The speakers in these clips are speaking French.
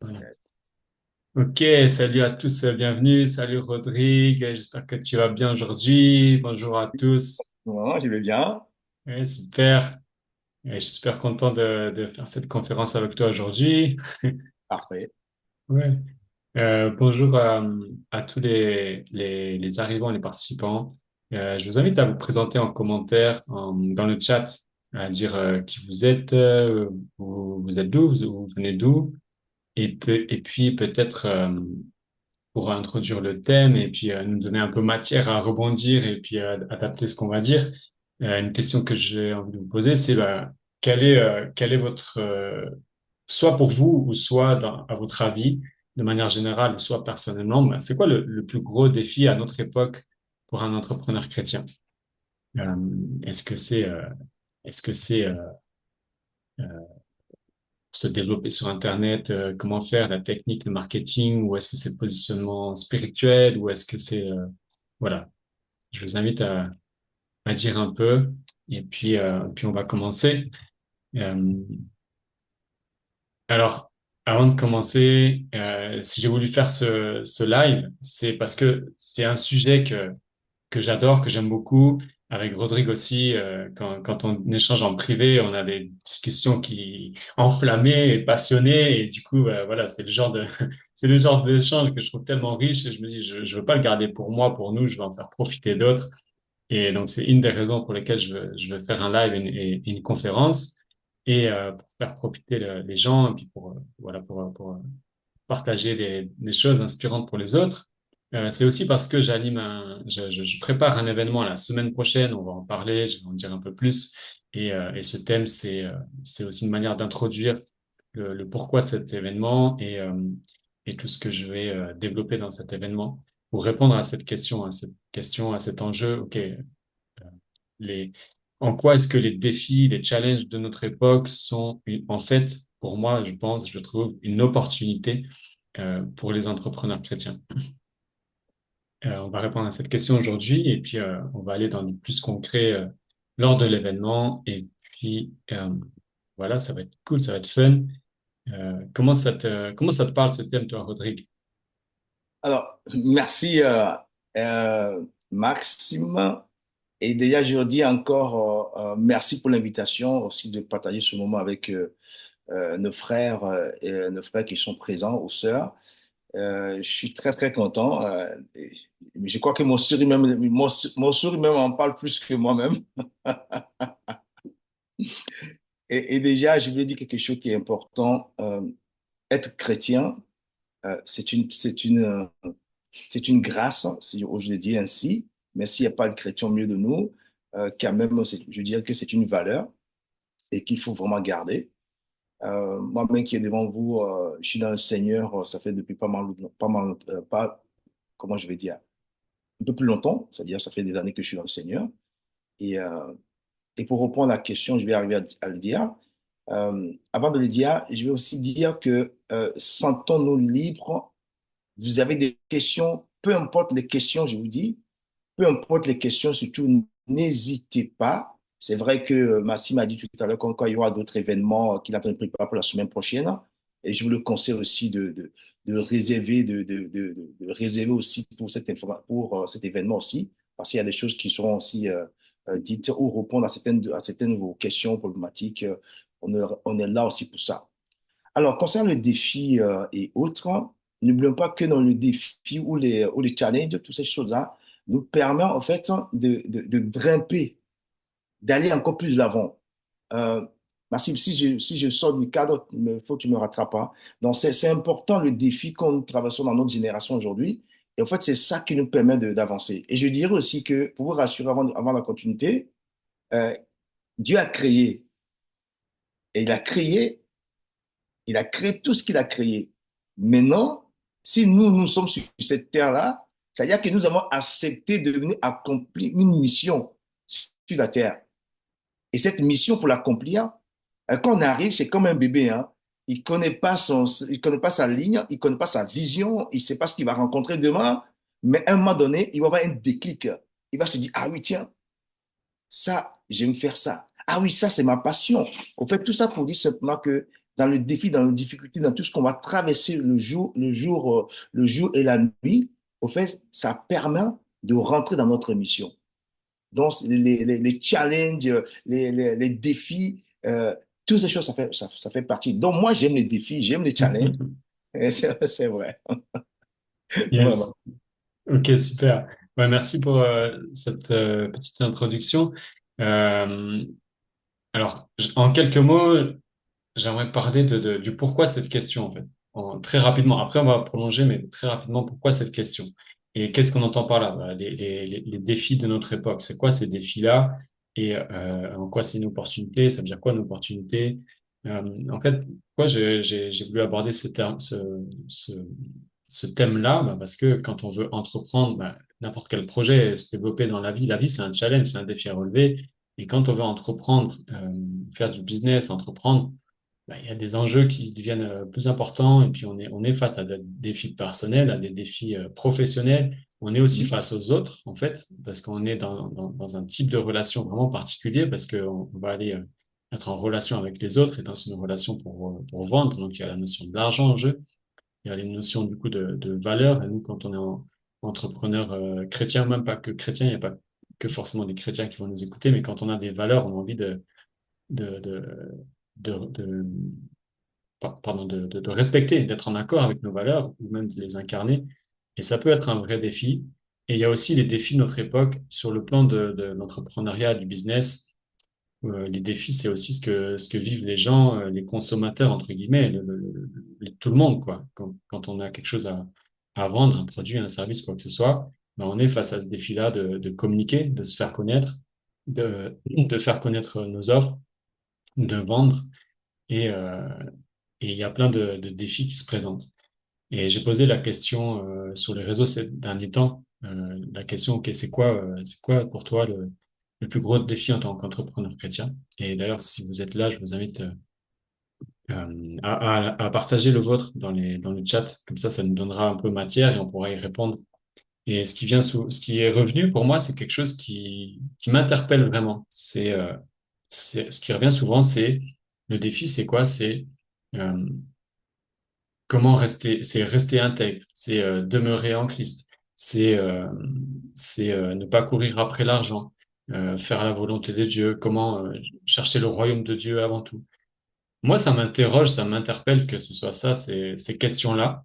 Voilà. Ok, salut à tous, bienvenue. Salut Rodrigue, j'espère que tu vas bien aujourd'hui. Bonjour à tous. Non, je vais bien. Ouais, super. Je suis super content de faire cette conférence avec toi aujourd'hui. Parfait. Ouais. Bonjour à tous les arrivants, les participants. Je vous invite à vous présenter en commentaire, dans le chat, à dire qui vous êtes, vous êtes d'où, vous venez d'où, et puis peut-être pour introduire le thème et puis nous donner un peu matière à rebondir et puis adapter ce qu'on va dire. Une question que j'ai envie de vous poser, c'est bah, quel est votre, soit pour vous ou soit à votre avis, de manière générale ou soit personnellement, bah, c'est quoi le plus gros défi à notre époque pour un entrepreneur chrétien? Euh, est-ce que c'est est-ce que c'est se développer sur Internet, comment faire la technique, le marketing, ou est-ce que c'est le positionnement spirituel, ou est-ce que c'est voilà. Je vous invite à dire un peu et puis on va commencer. Euh, alors, avant de commencer, si j'ai voulu faire ce live, c'est parce que c'est un sujet que j'adore, que j'aime beaucoup. Avec Rodrigue aussi, quand on échange en privé, on a des discussions qui enflammées et passionnées. Et du coup, voilà, c'est le genre de, c'est le genre d'échange que je trouve tellement riche. Et je me dis, je veux pas le garder pour moi, pour nous, je veux en faire profiter d'autres. Et donc, c'est une des raisons pour lesquelles je veux faire un live et une conférence et pour faire profiter les gens et puis pour, voilà, pour partager des choses inspirantes pour les autres. C'est aussi parce que je prépare un événement la semaine prochaine, on va en parler, je vais en dire un peu plus. Et ce thème, c'est aussi une manière d'introduire le pourquoi de cet événement et tout ce que je vais développer dans cet événement pour répondre à cette question, à cet enjeu. OK, les, en quoi est-ce que les défis, les challenges de notre époque sont en fait, pour moi, je pense, je trouve, une opportunité pour les entrepreneurs chrétiens. On va répondre à cette question aujourd'hui et puis on va aller dans du plus concret lors de l'événement et puis voilà, ça va être cool, ça va être fun. Comment ça te parle ce thème, toi, Rodrigue? Alors, merci Maxime. Et déjà, je dis encore merci pour l'invitation aussi de partager ce moment avec nos frères et nos frères qui sont présents, aux sœurs. Je suis très, très content. Je crois que mon sourire même en parle plus que moi-même. Et déjà, je voulais dire quelque chose qui est important. Être chrétien, c'est une grâce, si je le dis ainsi, mais s'il n'y a pas de chrétien au milieu de nous, quand même, je dirais que c'est une valeur et qu'il faut vraiment garder. Moi-même qui est devant vous, je suis dans le Seigneur, ça fait depuis pas, comment je vais dire, un peu plus longtemps, c'est-à-dire ça fait des années que je suis dans le Seigneur. Et, euh, et pour reprendre la question, je vais arriver à le dire. Avant de le dire, je vais aussi dire que sentons-nous libres. Vous avez des questions, peu importe les questions, je vous dis, peu importe les questions, surtout n'hésitez pas. C'est vrai que Massim m'a dit tout à l'heure quand il y aura d'autres événements qu'il a préparé pour la semaine prochaine. Et je vous le conseille aussi de réserver, de réserver aussi pour, pour cet événement aussi, parce qu'il y a des choses qui seront aussi dites ou répondre à certaines de vos questions problématiques. On est là aussi pour ça. Alors, concernant le défi et autres, n'oublions pas que dans le défi ou les challenges, toutes ces choses-là nous permettent en fait de grimper, d'aller encore plus de l'avant. Euh, Maxime, si je sors du cadre, il faut que tu me rattrapes, hein. Donc, c'est important le défi qu'on nous traversons dans notre génération aujourd'hui. Et en fait, c'est ça qui nous permet d'avancer. Et je dirais aussi que, pour vous rassurer avant la continuité, euh, Dieu a créé, et il a créé tout ce qu'il a créé. Maintenant, si nous sommes sur cette terre-là, c'est-à-dire que nous avons accepté de venir accomplir une mission sur la terre. Et cette mission, pour l'accomplir, quand on arrive, c'est comme un bébé, hein. Il connaît pas sa ligne, il connaît pas sa vision, il sait pas ce qu'il va rencontrer demain, mais à un moment donné, il va avoir un déclic. Il va se dire, ah oui, tiens, ça, j'aime faire ça. Ah oui, ça, c'est ma passion. On fait tout ça pour dire simplement que dans le défi, dans la difficulté, dans tout ce qu'on va traverser le jour et la nuit, au fait, ça permet de rentrer dans notre mission. Donc, les challenges, les défis, toutes ces choses, ça fait partie. Donc, moi, j'aime les défis, j'aime les challenges. Et c'est vrai, Yes. vraiment. Ok, super. Ouais, merci pour cette petite introduction. Euh, alors, en quelques mots, j'aimerais parler du pourquoi de cette question, en fait. Très rapidement. Après, on va prolonger, mais très rapidement, pourquoi cette question? Et qu'est-ce qu'on entend par là? Voilà, les défis de notre époque. C'est quoi ces défis-là? Et en quoi c'est une opportunité? Ça veut dire quoi une opportunité? En fait, pourquoi j'ai voulu aborder ce, ce thème-là? Bah, parce que quand on veut entreprendre, bah, n'importe quel projet, se développer dans la vie, c'est un challenge, c'est un défi à relever. Et quand on veut entreprendre, faire du business, entreprendre, bah, il y a des enjeux qui deviennent plus importants et puis on est face à des défis personnels, à des défis professionnels. On est aussi face aux autres, en fait, parce qu'on est dans un type de relation vraiment particulier, parce qu'on va aller être en relation avec les autres et dans une relation pour vendre. Donc, il y a la notion de l'argent en jeu, il y a les notions du coup de valeur. Et nous, quand on est entrepreneur chrétien, même pas que chrétien, il n'y a pas que forcément des chrétiens qui vont nous écouter, mais quand on a des valeurs, on a envie de, de, de pardon, de respecter, d'être en accord avec nos valeurs ou même de les incarner. Et ça peut être un vrai défi. Et il y a aussi les défis de notre époque sur le plan de l'entrepreneuriat, du business. Les défis, c'est aussi ce que vivent les gens, les consommateurs, entre guillemets, tout le monde, quoi. Quand on a quelque chose à vendre, un produit, un service, quoi que ce soit, ben on est face à ce défi-là de communiquer, de se faire connaître, de faire connaître nos offres, de vendre. Et, euh, et il y a plein de défis qui se présentent. Et j'ai posé la question sur les réseaux ces derniers temps. La question, ok, c'est quoi pour toi le plus gros défi en tant qu'entrepreneur chrétien? Et d'ailleurs, si vous êtes là, je vous invite à partager le vôtre dans le chat. Comme ça nous donnera un peu matière et on pourra y répondre. Et ce qui est revenu pour moi, c'est quelque chose qui m'interpelle vraiment. Ce qui revient souvent, c'est le défi, c'est quoi? Euh, c'est rester intègre, c'est demeurer en Christ, c'est ne pas courir après l'argent, faire la volonté de Dieu, comment chercher le royaume de Dieu avant tout. Moi, ça m'interroge, ça m'interpelle que ce soit ça, ces questions-là.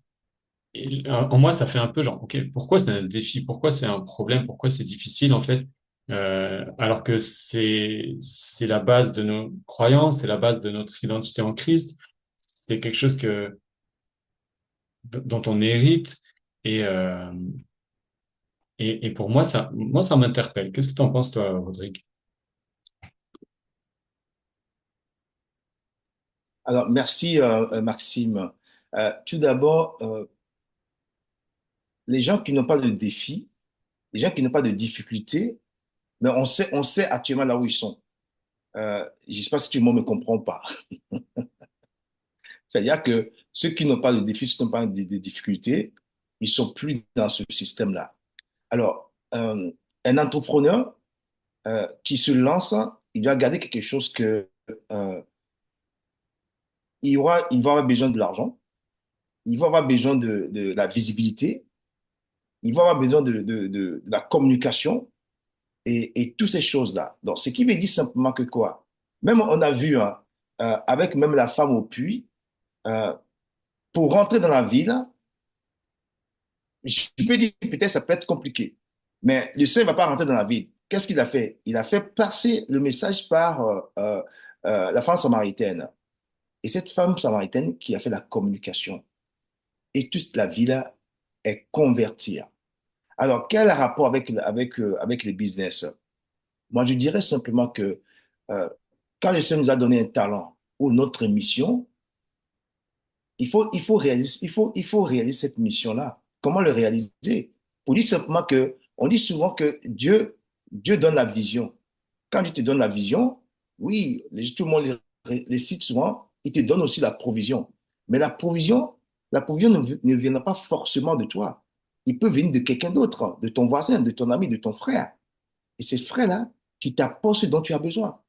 Et en moi, ça fait un peu genre, OK, pourquoi c'est un défi? Pourquoi c'est un problème? Pourquoi c'est difficile, en fait? Alors que c'est la base de nos croyances, c'est la base de notre identité en Christ. C'est quelque chose dont on hérite. Et, euh, et pour moi, ça m'interpelle. Qu'est-ce que tu en penses, toi, Rodrigue? Alors, merci, Maxime. Tout d'abord, les gens qui n'ont pas de défi, les gens qui n'ont pas de difficulté, mais on sait actuellement là où ils sont. Je ne sais pas si tout le monde ne me comprend pas. C'est-à-dire que ceux qui n'ont pas de défi, ceux qui n'ont pas de difficultés, ils sont plus dans ce système-là. Alors, un entrepreneur qui se lance, il doit garder quelque chose que euh, il va avoir besoin de l'argent, il va avoir besoin de la visibilité, il va avoir besoin de la communication et toutes ces choses-là. Donc, ce qui veut dire simplement que quoi? Même on a vu hein, avec même la femme au puits, euh, pour rentrer dans la ville, je peux dire peut-être ça peut être compliqué, mais le Seigneur ne va pas rentrer dans la ville. Qu'est-ce qu'il a fait? Il a fait passer le message par la femme samaritaine. Et cette femme samaritaine qui a fait la communication. Et toute la ville est convertie. Alors, quel est le rapport avec les business? Moi, je dirais simplement que euh, quand le Seigneur nous a donné un talent ou notre mission, il faut réaliser cette mission-là. Comment le réaliser? Pour dire simplement que, on dit souvent que Dieu donne la vision. Quand Dieu te donne la vision, oui, tout le monde les cite souvent, il te donne aussi la provision. Mais la provision ne viendra pas forcément de toi. Il peut venir de quelqu'un d'autre, de ton voisin, de ton ami, de ton frère. Et c'est ce frère-là qui t'apporte ce dont tu as besoin.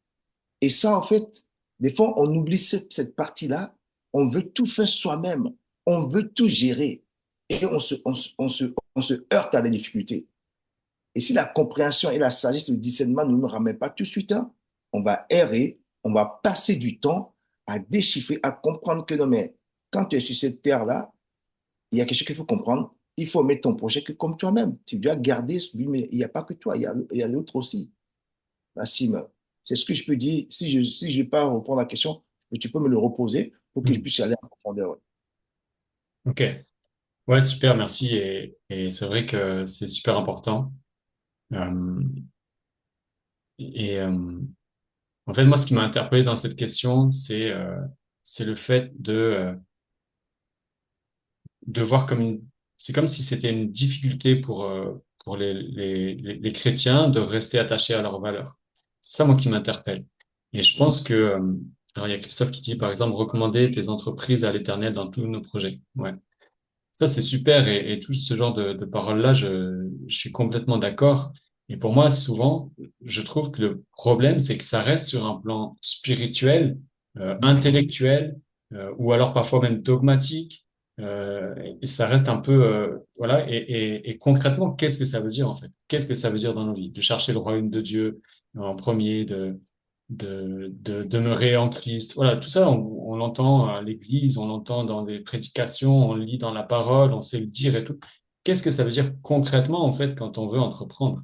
Et ça, en fait, des fois, on oublie cette partie-là On veut tout faire soi-même. On veut tout gérer. Et on se heurte à des difficultés. Et si la compréhension et la sagesse, le discernement ne nous ramènent pas tout de suite, hein, on va errer, on va passer du temps à déchiffrer, à comprendre que non, mais quand tu es sur cette terre-là, il y a quelque chose qu'il faut comprendre. Il faut mettre ton projet que comme toi-même. Tu dois garder, oui, mais il n'y a pas que toi, il y a l'autre aussi. Maxime, c'est ce que je peux dire. Si je n'ai pas à répondre à la question, tu peux me le reposer pour que je Hmm. puisse y aller en profondeur. Ouais. Ok. Ouais, super, merci. Et c'est vrai que c'est super important. Euh, et en fait, moi, ce qui m'a interpellé dans cette question, c'est le fait de voir c'est comme si c'était une difficulté pour les chrétiens de rester attachés à leurs valeurs. C'est ça, moi, qui m'interpelle. Et je pense que, alors, il y a Christophe qui dit, par exemple, recommander tes entreprises à l'Éternel dans tous nos projets. Ouais. Ça, c'est super. Et tout ce genre de paroles-là, je suis complètement d'accord. Et pour moi, souvent, je trouve que le problème, c'est que ça reste sur un plan spirituel, intellectuel, ou alors parfois même dogmatique. Et ça reste un peu, voilà. Et concrètement, qu'est-ce que ça veut dire, en fait? Qu'est-ce que ça veut dire dans nos vies? De chercher le royaume de Dieu en premier, de demeurer en Christ. Voilà, tout ça, on l'entend à l'église, on l'entend dans des prédications, on le lit dans la parole, on sait le dire et tout. Qu'est-ce que ça veut dire concrètement, en fait, quand on veut entreprendre?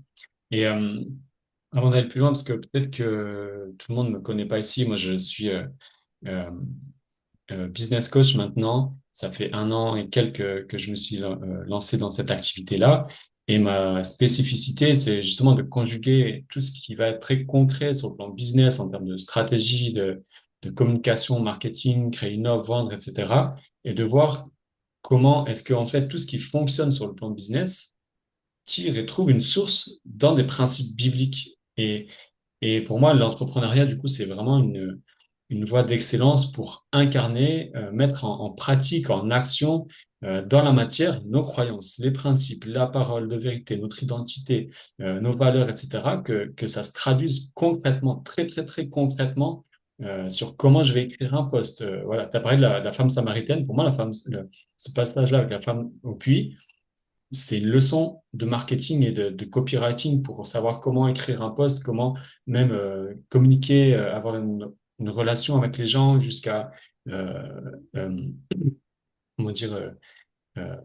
Et avant d'aller plus loin, parce que peut-être que tout le monde ne me connaît pas ici, moi, je suis euh, business coach maintenant. Ça fait 1 an et quelques que je me suis lancé dans cette activité-là. Et ma spécificité, c'est justement de conjuguer tout ce qui va être très concret sur le plan business, en termes de stratégie, de communication, marketing, créer une offre, vendre, etc. Et de voir comment est-ce que, en fait, tout ce qui fonctionne sur le plan business tire et trouve une source dans des principes bibliques. Et pour moi, l'entrepreneuriat, du coup, c'est vraiment une voie d'excellence pour incarner, mettre en pratique, en action, dans la matière, nos croyances, les principes, la parole de vérité, notre identité, nos valeurs, etc., que ça se traduise concrètement, très, très, très concrètement, sur comment je vais écrire un poste. Voilà, tu as parlé de la femme samaritaine. Pour moi, ce passage-là avec la femme au puits, c'est une leçon de marketing et de copywriting pour savoir comment écrire un post, comment même communiquer, avoir une relation avec les gens jusqu'à euh, euh, comment dire,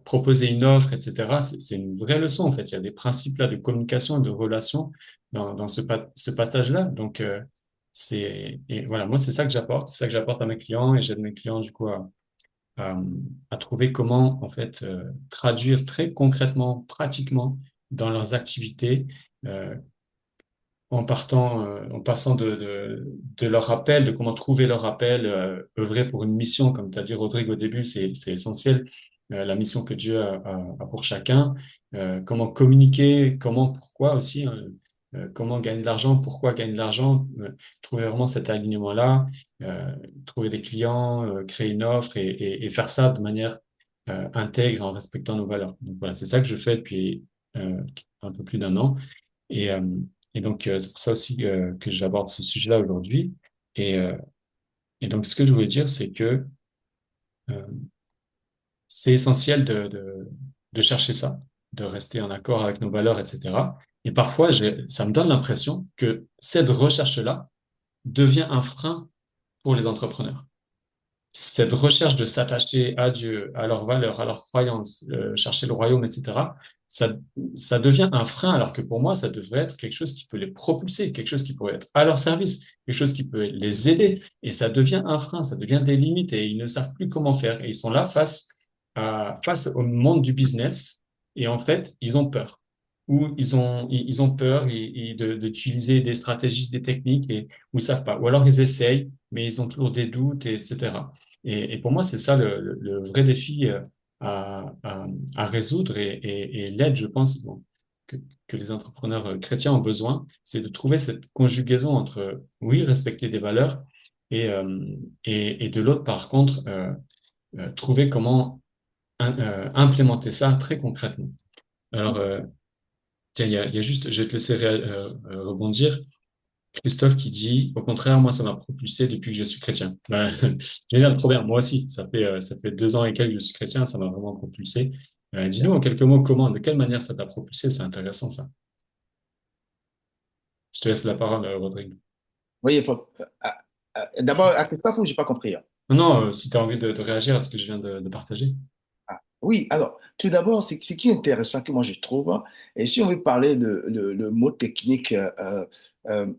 proposer une offre, etc. C'est une vraie leçon en fait. Il y a des principes là de communication et de relation dans ce passage-là. Donc et voilà, moi c'est ça que j'apporte, c'est ça que j'apporte à mes clients et j'aide mes clients du coup à, à trouver comment en fait traduire très concrètement, pratiquement dans leurs activités, euh, en passant de leur appel, de comment trouver leur appel, œuvrer pour une mission, comme tu as dit Rodrigue au début, c'est essentiel, la mission que Dieu a pour chacun, comment communiquer, comment, pourquoi aussi, hein, comment gagner de l'argent, pourquoi gagner de l'argent, trouver vraiment cet alignement-là, euh, trouver des clients, créer une offre et faire ça de manière intègre en respectant nos valeurs. Donc voilà, c'est ça que je fais depuis un peu plus d'1 an. Et, euh, et donc, c'est pour ça aussi que j'aborde ce sujet-là aujourd'hui. Et, euh, et donc, ce que je voulais dire, c'est que euh, c'est essentiel de chercher ça, de rester en accord avec nos valeurs, etc. Et parfois, ça me donne l'impression que cette recherche-là devient un frein pour les entrepreneurs. Cette recherche de s'attacher à Dieu, à leurs valeurs, à leurs croyances, chercher le royaume, etc., ça, ça devient un frein, alors que pour moi, ça devrait être quelque chose qui peut les propulser, quelque chose qui pourrait être à leur service, quelque chose qui peut les aider. Et ça devient un frein, ça devient des limites et ils ne savent plus comment faire. Et ils sont là face au monde du business et en fait, ils ont peur. Ou ils ont peur d'utiliser des stratégies, des techniques et ou ils savent pas. Ou alors ils essayent, mais ils ont toujours des doutes, etc. Et pour moi, c'est ça le vrai défi à résoudre et l'aide, je pense, bon, que, que les entrepreneurs chrétiens ont besoin, c'est de trouver cette conjugaison entre, oui, respecter des valeurs et de l'autre, par contre, trouver comment implémenter ça très concrètement. Alors, tiens, il y a juste, je vais te laisser rebondir. Christophe qui dit, au contraire, moi, ça m'a propulsé depuis que je suis chrétien. Ben, génial, trop bien. Moi aussi, ça fait 2 ans et quelques que je suis chrétien, ça m'a vraiment propulsé. Dis-nous en quelques mots comment, de quelle manière ça t'a propulsé, c'est intéressant ça. Je te laisse la parole, Rodrigue. Oui, d'abord, à Christophe, je n'ai pas compris, hein. Non, non, si tu as envie de réagir à ce que je viens de partager. Ah, oui, alors, tout d'abord, ce qui est intéressant que moi je trouve, hein, et si on veut parler le mot technique dans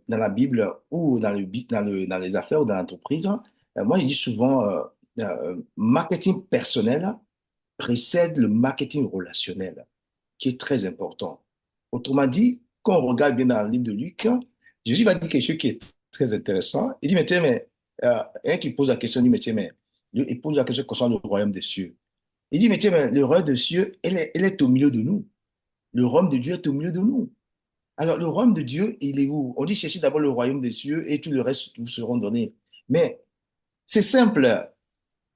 la Bible ou dans les affaires ou dans l'entreprise, hein, moi je dis souvent, marketing personnel précède le marketing relationnel, qui est très important. Autrement dit, quand on regarde bien dans le livre de Luc, hein, Jésus va dire quelque chose qui est très intéressant. Il dit, mais tiens, mais, un qui pose la question, il dit, mais tiens, mais, il pose la question concernant le royaume des cieux. Il dit, mais tiens, mais le royaume des cieux, elle est au milieu de nous. Le royaume de Dieu est au milieu de nous. Alors, le royaume de Dieu, il est où? On dit, cherchez d'abord le royaume des cieux et tout le reste vous seront donnés. Mais c'est simple.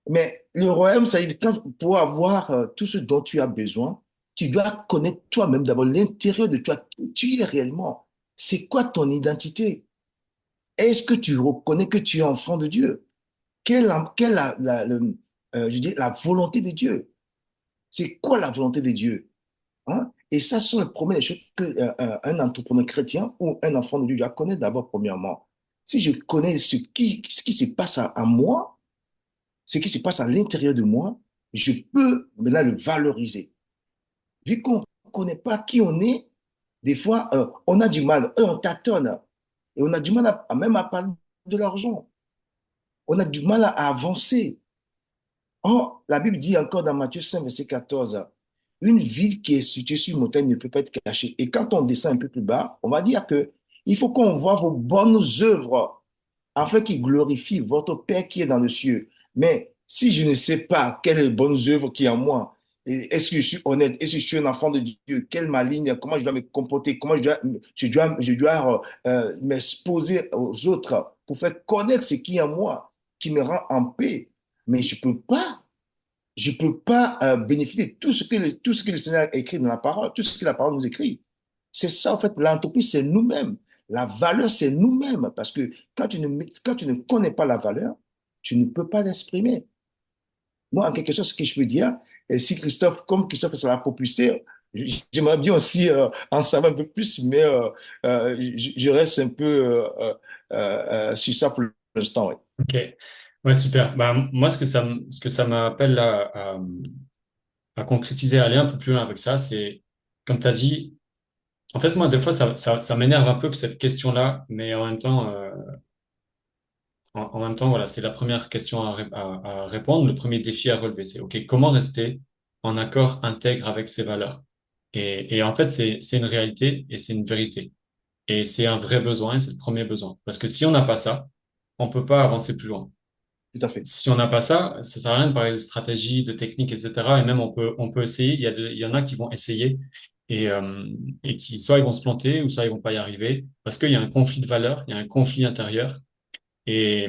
Mais le royaume, ça veut dire que pour avoir tout ce dont tu as besoin, tu dois connaître toi-même d'abord l'intérieur de toi, qui tu es réellement. C'est quoi ton identité? Est-ce que tu reconnais que tu es enfant de Dieu? Quelle est je dis, la volonté de Dieu? C'est quoi la volonté de Dieu? Hein? Et ça, ce sont les premières choses qu'un entrepreneur chrétien ou un enfant de Dieu doit connaître d'abord, premièrement. Si je connais ce qui se passe à moi, ce qui se passe à l'intérieur de moi, je peux maintenant le valoriser. Vu qu'on ne connaît pas qui on est, des fois, on a du mal, on tâtonne, et on a du mal même à parler de l'argent. On a du mal à avancer. Or, la Bible dit encore dans Matthieu 5, verset 14, une ville qui est située sur une montagne ne peut pas être cachée. Et quand on descend un peu plus bas, on va dire que il faut qu'on voit vos bonnes œuvres afin qu'il glorifie votre Père qui est dans le cieux. Mais si je ne sais pas quelles sont les bonnes œuvres qui sont en moi, est-ce que je suis honnête, est-ce que je suis un enfant de Dieu, quelle ma ligne, comment je dois me comporter, comment je dois m'exposer aux autres pour faire connaître ce qui est en moi, qui me rend en paix. Mais je peux pas bénéficier de tout ce que le Seigneur a écrit dans la parole, tout ce que la parole nous écrit. C'est ça, en fait, l'entreprise, c'est nous-mêmes. La valeur, c'est nous-mêmes. Parce que quand tu ne connais pas la valeur, tu ne peux pas l'exprimer. Moi, en quelque sorte, ce que je peux dire, et si Christophe, comme Christophe, ça l'a propulsé, j'aimerais bien aussi en savoir un peu plus, mais je reste un peu sur ça pour l'instant. Ouais. Ok, ouais, super. Bah, moi, ce que ça m'appelle à concrétiser, à aller un peu plus loin avec ça, c'est, comme tu as dit, en fait, moi, des fois, ça m'énerve un peu que cette question-là, mais en même temps, en même temps, voilà, c'est la première question à répondre, le premier défi à relever, c'est, OK, comment rester en accord intègre avec ses valeurs? Et en fait, c'est une réalité et c'est une vérité. Et c'est un vrai besoin et c'est le premier besoin. Parce que si on n'a pas ça, on peut pas avancer plus loin. Tout à fait. Si on n'a pas ça, ça sert à rien de parler de stratégie, de technique, etc. Et même on peut essayer. Il y en a qui vont essayer et qui soit ils vont se planter ou soit ils vont pas y arriver parce qu'il y a un conflit de valeurs, il y a un conflit intérieur. Et,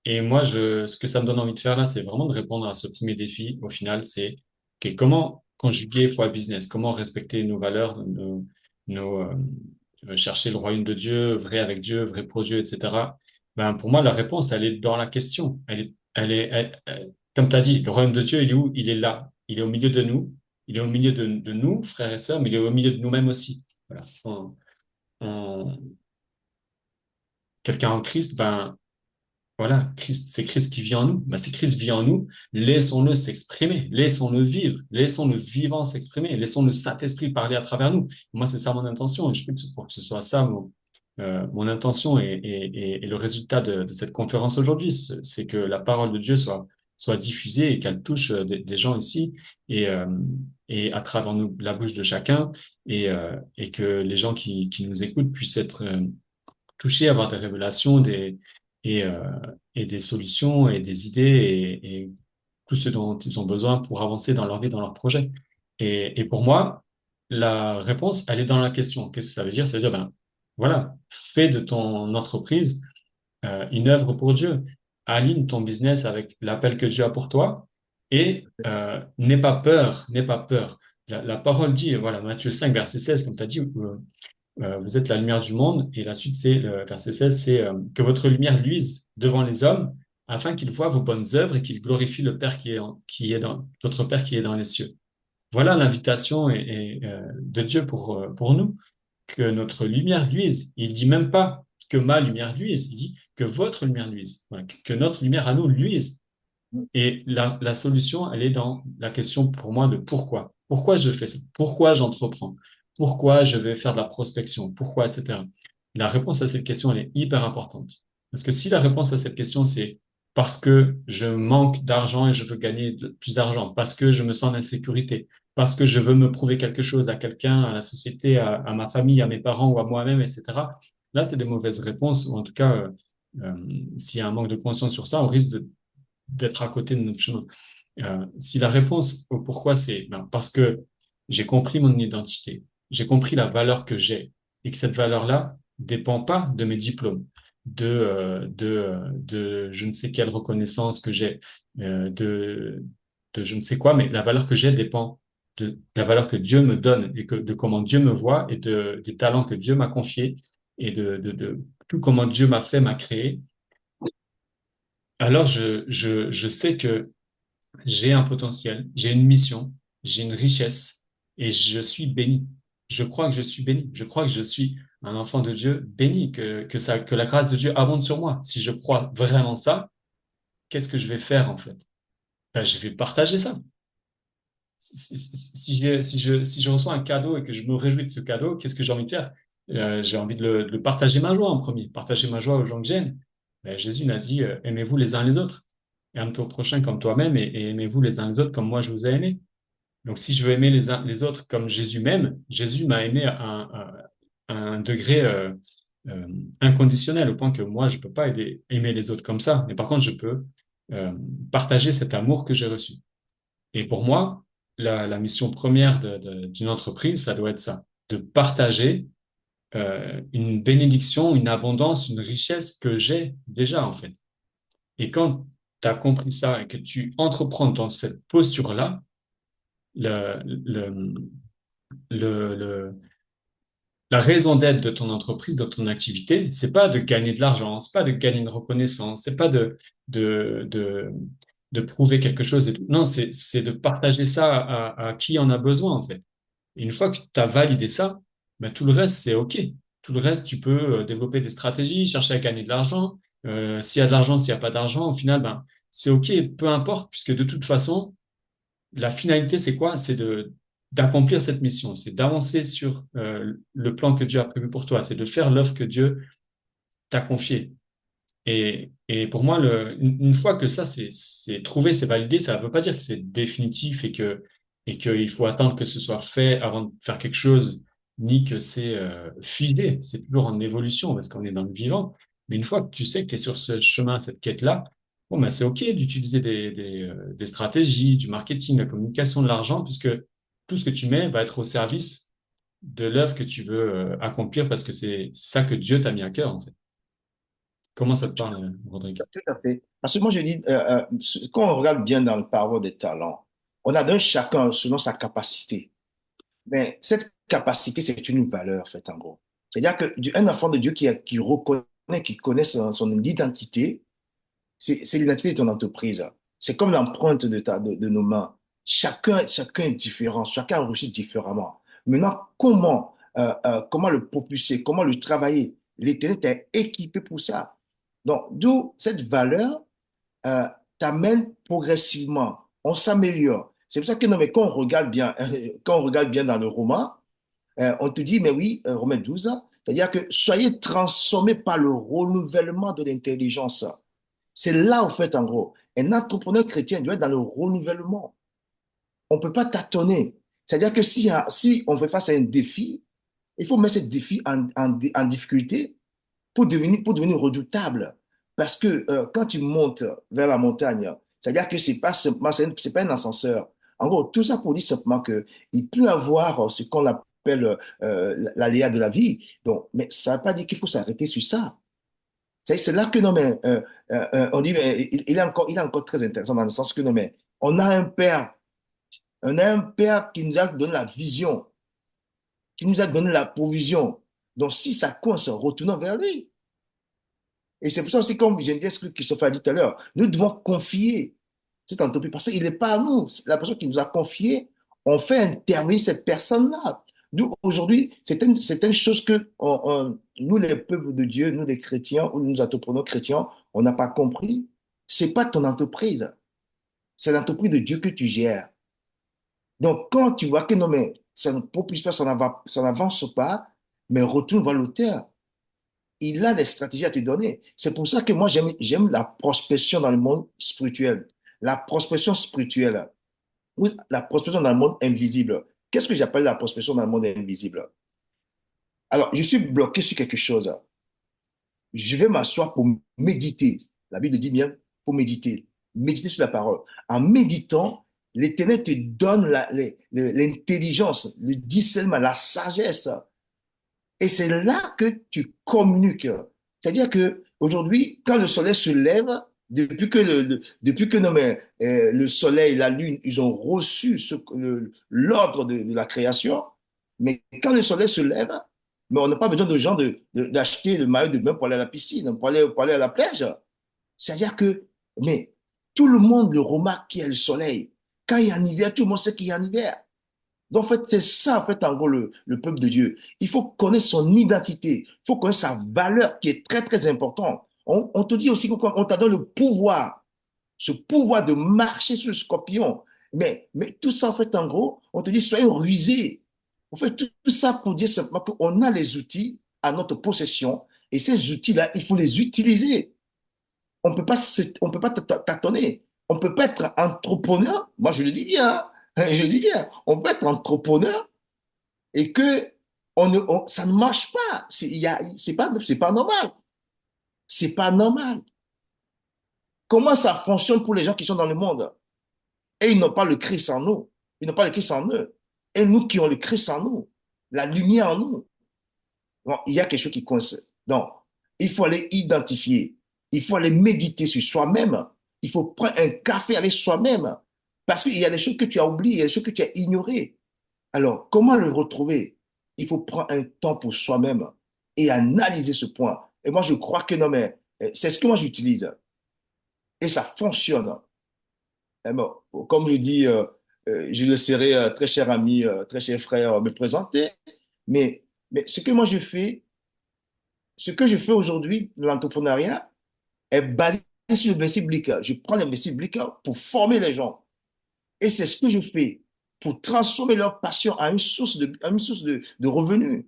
et moi, ce que ça me donne envie de faire là, c'est vraiment de répondre à ce premier défi. Au final, c'est ok, comment conjuguer foi et business, comment respecter nos valeurs, nos, chercher le royaume de Dieu, vrai avec Dieu, vrai pour Dieu, etc. Ben, pour moi, la réponse, elle est dans la question. Comme tu as dit, le royaume de Dieu, il est où? Il est là. Il est au milieu de nous. Il est au milieu de nous, frères et sœurs, mais il est au milieu de nous-mêmes aussi. Voilà. On- Quelqu'un en Christ, ben, voilà, Christ, c'est Christ qui vit en nous. Ben, si Christ vit en nous, laissons-le s'exprimer, laissons-le vivre, laissons le vivant s'exprimer, laissons le Saint-Esprit parler à travers nous. Moi, c'est ça mon intention, et je prie pour que ce soit ça mon intention et le résultat de cette conférence aujourd'hui, c'est que la parole de Dieu soit diffusée et qu'elle touche des gens ici et, et à travers nous, la bouche de chacun et que les gens qui nous écoutent puissent être toucher, avoir des révélations, et, euh, et des solutions et des idées et tout ce dont ils ont besoin pour avancer dans leur vie, dans leur projet. Et pour moi, la réponse, elle est dans la question. Qu'est-ce que ça veut dire? Ça veut dire, ben, voilà, fais de ton entreprise une œuvre pour Dieu. Aligne ton business avec l'appel que Dieu a pour toi et n'aie pas peur, n'aie pas peur. La parole dit, voilà, Matthieu 5, verset 16, comme tu as dit, vous êtes la lumière du monde. Et la suite, c'est le verset 16, c'est que votre lumière luise devant les hommes, afin qu'ils voient vos bonnes œuvres et qu'ils glorifient le Père qui est dans votre Père qui est dans les cieux. Voilà l'invitation de Dieu pour nous, que notre lumière luise. Il dit même pas que ma lumière luise, il dit que votre lumière luise, voilà, que notre lumière à nous luise. Et la solution, elle est dans la question pour moi de pourquoi. Pourquoi je fais ça? Pourquoi j'entreprends? Pourquoi je vais faire de la prospection? Pourquoi, etc. La réponse à cette question, elle est hyper importante. Parce que si la réponse à cette question, c'est parce que je manque d'argent et je veux gagner plus d'argent, parce que je me sens en insécurité, parce que je veux me prouver quelque chose à quelqu'un, à la société, à ma famille, à mes parents ou à moi-même, etc. Là, c'est des mauvaises réponses, ou en tout cas, s'il y a un manque de conscience sur ça, on risque d'être à côté de notre chemin. Si la réponse au pourquoi c'est ben, parce que j'ai compris mon identité, j'ai compris la valeur que j'ai et que cette valeur-là dépend pas de mes diplômes, de je ne sais quelle reconnaissance que j'ai, euh, de, de je ne sais quoi, mais la valeur que j'ai dépend de la valeur que Dieu me donne et de comment Dieu me voit et des talents que Dieu m'a confiés et de tout comment Dieu m'a fait, m'a créé. Alors je sais que j'ai un potentiel, j'ai une mission, j'ai une richesse et je suis béni. Je crois que je suis béni. Je crois que je suis un enfant de Dieu béni, que la grâce de Dieu abonde sur moi. Si je crois vraiment ça, qu'est-ce que je vais faire en fait? Ben, je vais partager ça. Si je reçois un cadeau et que je me réjouis de ce cadeau, qu'est-ce que j'ai envie de faire? J'ai envie de le partager ma joie en premier, partager ma joie aux gens que j'aime. Ben, Jésus n'a dit, aimez-vous les uns les autres. Aime ton prochain comme toi-même et aimez-vous les uns les autres comme moi je vous ai aimé. Donc, si je veux aimer les uns les autres comme Jésus m'aime, Jésus m'a aimé à un degré euh, inconditionnel, au point que moi, je peux pas aimer les autres comme ça. Mais par contre, je peux euh, partager cet amour que j'ai reçu. Et pour moi, la mission première d'une entreprise, ça doit être ça, de partager une bénédiction, une abondance, une richesse que j'ai déjà, en fait. Et quand tu as compris ça et que tu entreprends dans cette posture-là, le, le, le, la raison d'être de ton entreprise, de ton activité, c'est pas de gagner de l'argent, c'est pas de gagner une reconnaissance, c'est pas de, de, de prouver quelque chose et tout. Non, c'est de partager ça à qui en a besoin, en fait. Et une fois que tu as validé ça, ben, tout le reste, c'est OK. Tout le reste, tu peux développer des stratégies, chercher à gagner de l'argent. S'il y a de l'argent, s'il n'y a pas d'argent, au final, ben, c'est OK, peu importe, puisque de toute façon, la finalité, c'est quoi? C'est d'accomplir cette mission, c'est d'avancer sur le plan que Dieu a prévu pour toi, c'est de faire l'œuvre que Dieu t'a confiée. Et pour moi, une fois que ça, c'est trouvé, c'est validé, ça ne veut pas dire que c'est définitif et qu'il faut attendre que ce soit fait avant de faire quelque chose, ni que c'est figé. C'est toujours en évolution parce qu'on est dans le vivant. Mais une fois que tu sais que tu es sur ce chemin, cette quête-là, bon, ben, c'est OK d'utiliser des stratégies, du marketing, de la communication, de l'argent, puisque tout ce que tu mets va être au service de l'œuvre que tu veux accomplir parce que c'est ça que Dieu t'a mis à cœur, en fait. Comment ça te parle, Rodrigue? Tout à fait. Parce que moi, je dis, quand on regarde bien dans le parcours des talents, on a d'un chacun selon sa capacité. Mais cette capacité, c'est une valeur, en fait, en gros. C'est-à-dire qu'un enfant de Dieu qui reconnaît, qui connaît son identité, c'est l'identité de ton entreprise. C'est comme l'empreinte de nos mains. Chacun est différent, chacun réussit différemment. Maintenant, comment le propulser, comment le travailler? L'Éternel est équipé pour ça. Donc, d'où cette valeur euh, t'amène progressivement. On s'améliore. C'est pour ça que non, mais quand on regarde bien, quand on regarde bien dans le roman, on te dit, mais oui, Romains 12, c'est-à-dire que soyez transformés par le renouvellement de l'intelligence. C'est là, en fait, en gros, un entrepreneur chrétien doit être dans le renouvellement. On ne peut pas tâtonner. C'est-à-dire que si on fait face à un défi, il faut mettre ce défi en difficulté pour devenir redoutable. Parce que quand tu montes vers la montagne, c'est-à-dire que c'est pas simplement, c'est pas un ascenseur. En gros, tout ça pour dire simplement qu'il peut y avoir ce qu'on appelle l'aléa de la vie. Donc, mais ça ne veut pas dire qu'il faut s'arrêter sur ça. C'est là que non, mais, on dit, mais il est encore très intéressant dans le sens que non, mais on a un père qui nous a donné la vision, qui nous a donné la provision. Donc, si ça coince, retournons vers lui. Et c'est pour ça aussi, comme j'aime bien ce que Christophe a dit tout à l'heure, nous devons confier cette entreprise parce qu'il n'est pas à nous. C'est la personne qui nous a confié, on fait intervenir cette personne-là. Nous, aujourd'hui, c'est une chose que nous, les peuples de Dieu, nous, les chrétiens, ou nous entrepreneurs chrétiens, on n'a pas compris. C'est pas ton entreprise, c'est l'entreprise de Dieu que tu gères. Donc, quand tu vois que non, mais ça ne propulse pas, ça n'avance pas, mais retourne vers l'auteur. Il a des stratégies à te donner. C'est pour ça que moi, j'aime la prospection dans le monde spirituel. La prospection spirituelle, ou la prospection dans le monde invisible. Qu'est-ce que j'appelle la prospection dans le monde invisible? Alors, je suis bloqué sur quelque chose. Je vais m'asseoir pour méditer. La Bible dit bien, pour méditer. Méditer sur la parole. En méditant, l'Éternel te donne l'intelligence, le discernement, la sagesse. Et c'est là que tu communiques. C'est-à-dire que aujourd'hui, quand le soleil se lève, depuis que non, mais, le soleil, la lune, ils ont reçu l'ordre de la création, mais quand le soleil se lève, mais on n'a pas besoin de gens d'acheter le maillot de bain pour aller à la piscine, pour aller à la plage. C'est-à-dire que, mais tout le monde le remarque qu'il y a le soleil. Quand il y a un hiver, tout le monde sait qu'il y a un hiver. Donc, en fait, c'est ça, en fait, en gros, le peuple de Dieu. Il faut connaître son identité. Il faut connaître sa valeur qui est très, très importante. On te dit aussi qu'on t'a donné le pouvoir, ce pouvoir de marcher sur le scorpion. Mais tout ça, en fait, en gros, on te dit, soyez rusés. On fait tout ça pour dire simplement qu'on a les outils à notre possession. Et ces outils-là, il faut les utiliser. On peut pas tâtonner. On peut pas être entrepreneur. Moi, je le dis bien, hein. Je le dis bien. On peut être entrepreneur et que ça ne marche pas. C'est pas normal. C'est pas normal. Comment ça fonctionne pour les gens qui sont dans le monde et ils n'ont pas le Christ en nous. Ils n'ont pas le Christ en eux. Et nous qui avons le Christ en nous, la lumière en nous, bon, il y a quelque chose qui coince. Donc, il faut aller identifier. Il faut aller méditer sur soi-même. Il faut prendre un café avec soi-même. Parce qu'il y a des choses que tu as oubliées, il y a des choses que tu as ignorées. Alors, comment le retrouver? Il faut prendre un temps pour soi-même et analyser ce point. Et moi, je crois que non, mais c'est ce que moi j'utilise. Et ça fonctionne. Et bon, comme je dis, je laisserai très cher ami, très cher frère me présenter. Mais ce que moi je fais, ce que je fais aujourd'hui dans l'entrepreneuriat est basé sur le verset biblique. Je prends les versets bibliques pour former les gens. Et c'est ce que je fais pour transformer leur passion à une source de revenus.